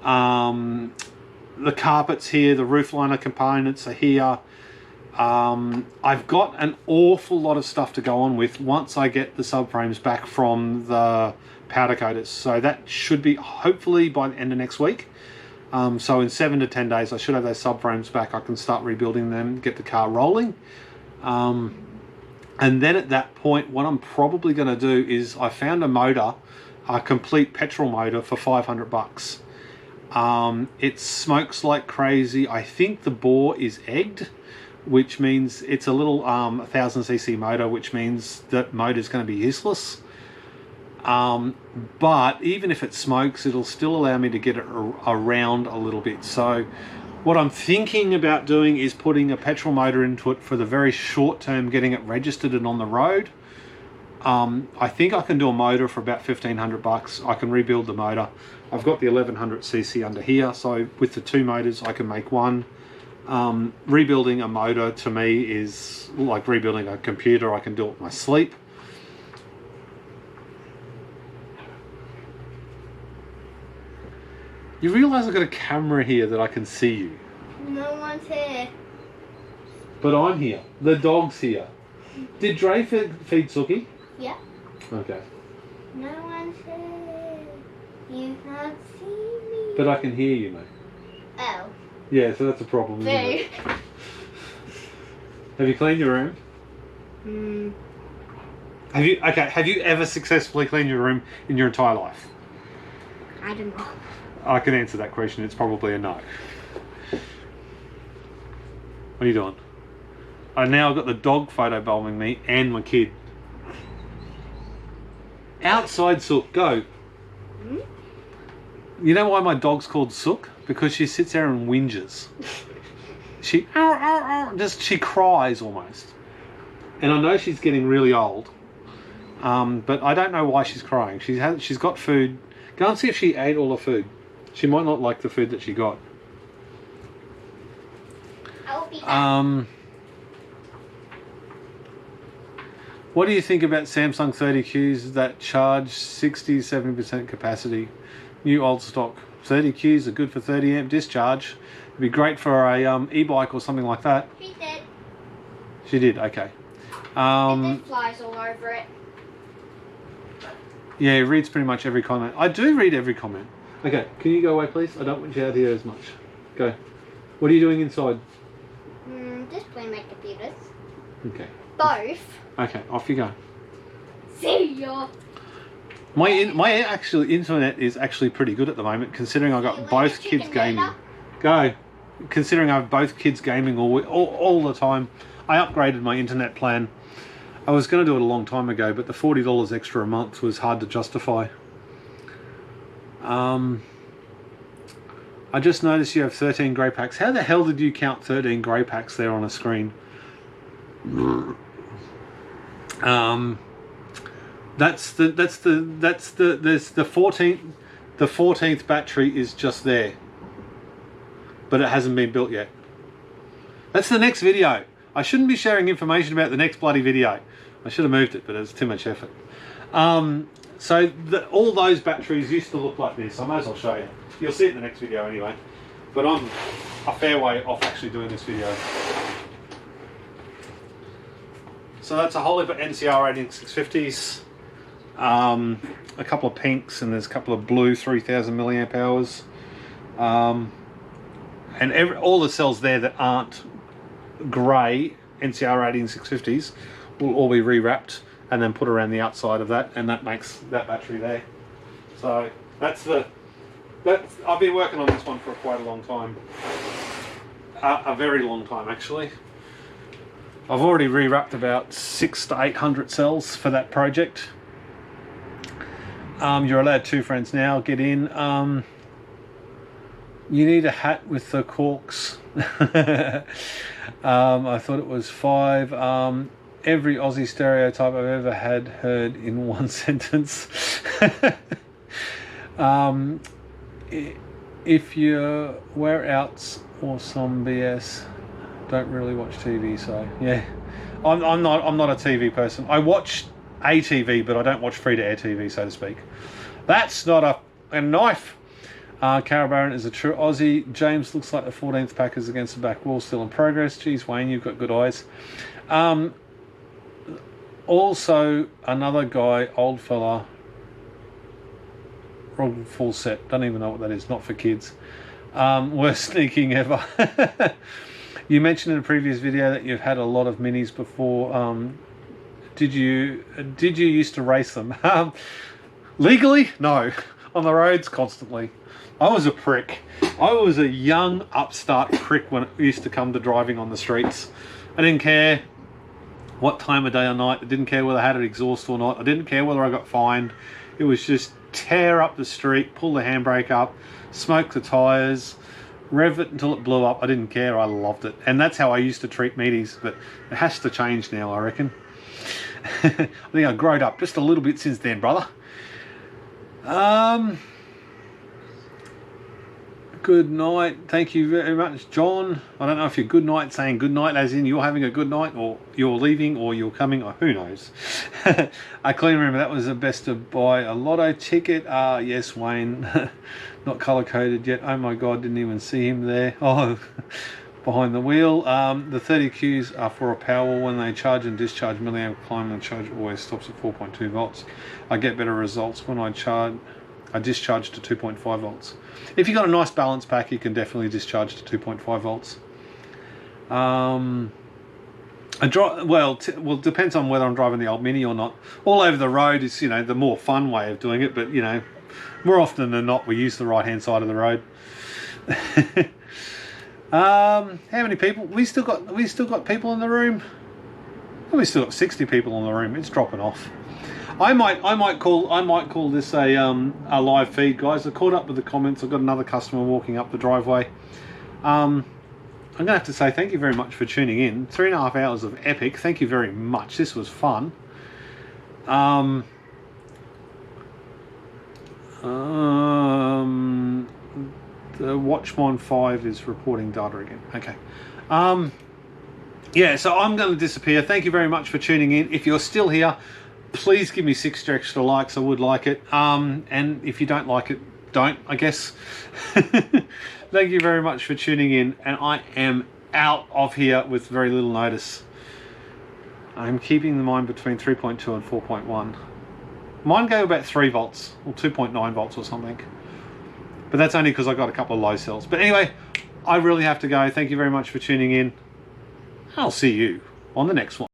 The carpet's here, the roof liner components are here. I've got an awful lot of stuff to go on with once I get the subframes back from the powder coaters. So that should be hopefully by the end of next week. So in 7 to 10 days, I should have those subframes back. I can start rebuilding them, get the car rolling. And then at that point, what I'm probably going to do is I found a motor, a complete petrol motor for $500. It smokes like crazy. I think the bore is egged, which means it's a little 1000cc motor, which means that motor is going to be useless. But even if it smokes, it'll still allow me to get it around a little bit. So what I'm thinking about doing is putting a petrol motor into it for the very short term, getting it registered and on the road. I think I can do a motor for about $1,500. I can rebuild the motor. I've got the 1100cc under here, so with the 2 motors I can make one. Rebuilding a motor to me is like rebuilding a computer. I can do it in my sleep. You realise I've got a camera here that I can see you. No one's here. But I'm here. The dog's here. Did Dre feed Suki? Yeah. Okay. No one's here. You can't see me. But I can hear you, mate. Oh. Yeah, so that's a problem, isn't it? Have you cleaned your room? Have you ever successfully cleaned your room in your entire life? I don't know. I can answer that question. It's probably a no. What are you doing? Now I've got the dog photobombing me and my kid. Outside, Sook, go. You know why my dog's called Sook? Because she sits there and whinges. She cries almost. And I know she's getting really old. But I don't know why she's crying. She's got food. Go and see if she ate all the food. She might not like the food that she got. I'll be back. What do you think about Samsung 30Qs that charge 60-70% capacity? New old stock. 30Qs are good for 30 amp discharge. It'd be great for a e-bike or something like that. She did. She did, okay. There's flies all over it. Yeah, he reads pretty much every comment. I do read every comment. Okay, can you go away, please? I don't want you out here as much. Go. What are you doing inside? Just playing my computers. Okay. Both. Okay, off you go. See ya. My actual internet is actually pretty good at the moment, considering I got both kids gaming. Go. Considering I have both kids gaming all the time. I upgraded my internet plan. I was going to do it a long time ago, but the $40 extra a month was hard to justify. I just noticed you have 13 grey packs. How the hell did you count 13 grey packs there on a screen? There's the 14th battery is just there, but it hasn't been built yet. That's the next video. I shouldn't be sharing information about the next bloody video. I should have moved it, but it was too much effort. So all those batteries used to look like this. I might as well show you. You'll see it in the next video anyway. But I'm a fair way off actually doing this video. So that's a whole heap of NCR rating 650s. A couple of pinks, and there's a couple of blue 3000 milliamp hours. And all the cells there that aren't grey NCR rating 650s will all be rewrapped and then put around the outside of that, and that makes that battery there. So I've been working on this one for quite a long time. A very long time actually. I've already rewrapped about 600 to 800 cells for that project. You're allowed 2 friends now. Get in. You need a hat with the corks. I thought it was 5. Every Aussie stereotype I've ever heard in one sentence. If you wear outs or some BS, don't really watch TV. So yeah, I'm not a TV person. I watch ATV, but I don't watch free-to-air TV, so to speak. That's not a knife. Cara Baron is a true Aussie. James looks like the 14th Packers against the back wall, still in progress. Geez, Wayne, you've got good eyes. Also, another guy, old fella. wrong full set. Don't even know what that is. Not for kids. Worst sneaking ever. You mentioned in a previous video that you've had a lot of minis before. Did you used to race them? Legally, no. On the roads, constantly. I was a prick. I was a young upstart prick when it used to come to driving on the streets. I didn't care what time of day or night. I didn't care whether I had an exhaust or not. I didn't care whether I got fined. It was just tear up the street, pull the handbrake up, smoke the tyres, rev it until it blew up. I didn't care. I loved it. And that's how I used to treat meaties. But it has to change now, I reckon. I think I growed up just a little bit since then, brother. Good night. Thank you very much, John. I don't know if you're good night saying good night as in you're having a good night, or you're leaving, or you're coming, or who knows. I clearly remember that was the best to buy a lotto ticket. Yes, Wayne. Not color coded yet. Oh my god, didn't even see him there. Oh, behind the wheel. The 30 Qs are for a Powerwall. When they charge and discharge milliamp climb, and charge always stops at 4.2 volts. I get better results when I discharge to 2.5 volts. If you've got a nice balance pack, you can definitely discharge to 2.5 volts. Well, depends on whether I'm driving the old Mini or not. All over the road is, the more fun way of doing it, but, more often than not, we use the right-hand side of the road. How many people? We still got people in the room. We still got 60 people in the room. It's dropping off. I might call this a live feed, guys. I caught up with the comments. I've got another customer walking up the driveway. I'm gonna have to say thank you very much for tuning in. 3.5 hours of epic. Thank you very much. This was fun. The Watchmon 5 is reporting data again. Okay. Yeah, so I'm going to disappear. Thank you very much for tuning in. If you're still here, please give me 6 extra likes. I would like it. And if you don't like it, don't, I guess. Thank you very much for tuning in. And I am out of here with very little notice. I'm keeping the mine between 3.2 and 4.1. Mine go about 3 volts or 2.9 volts or something. But that's only because I got a couple of low cells. But anyway, I really have to go. Thank you very much for tuning in. I'll see you on the next one.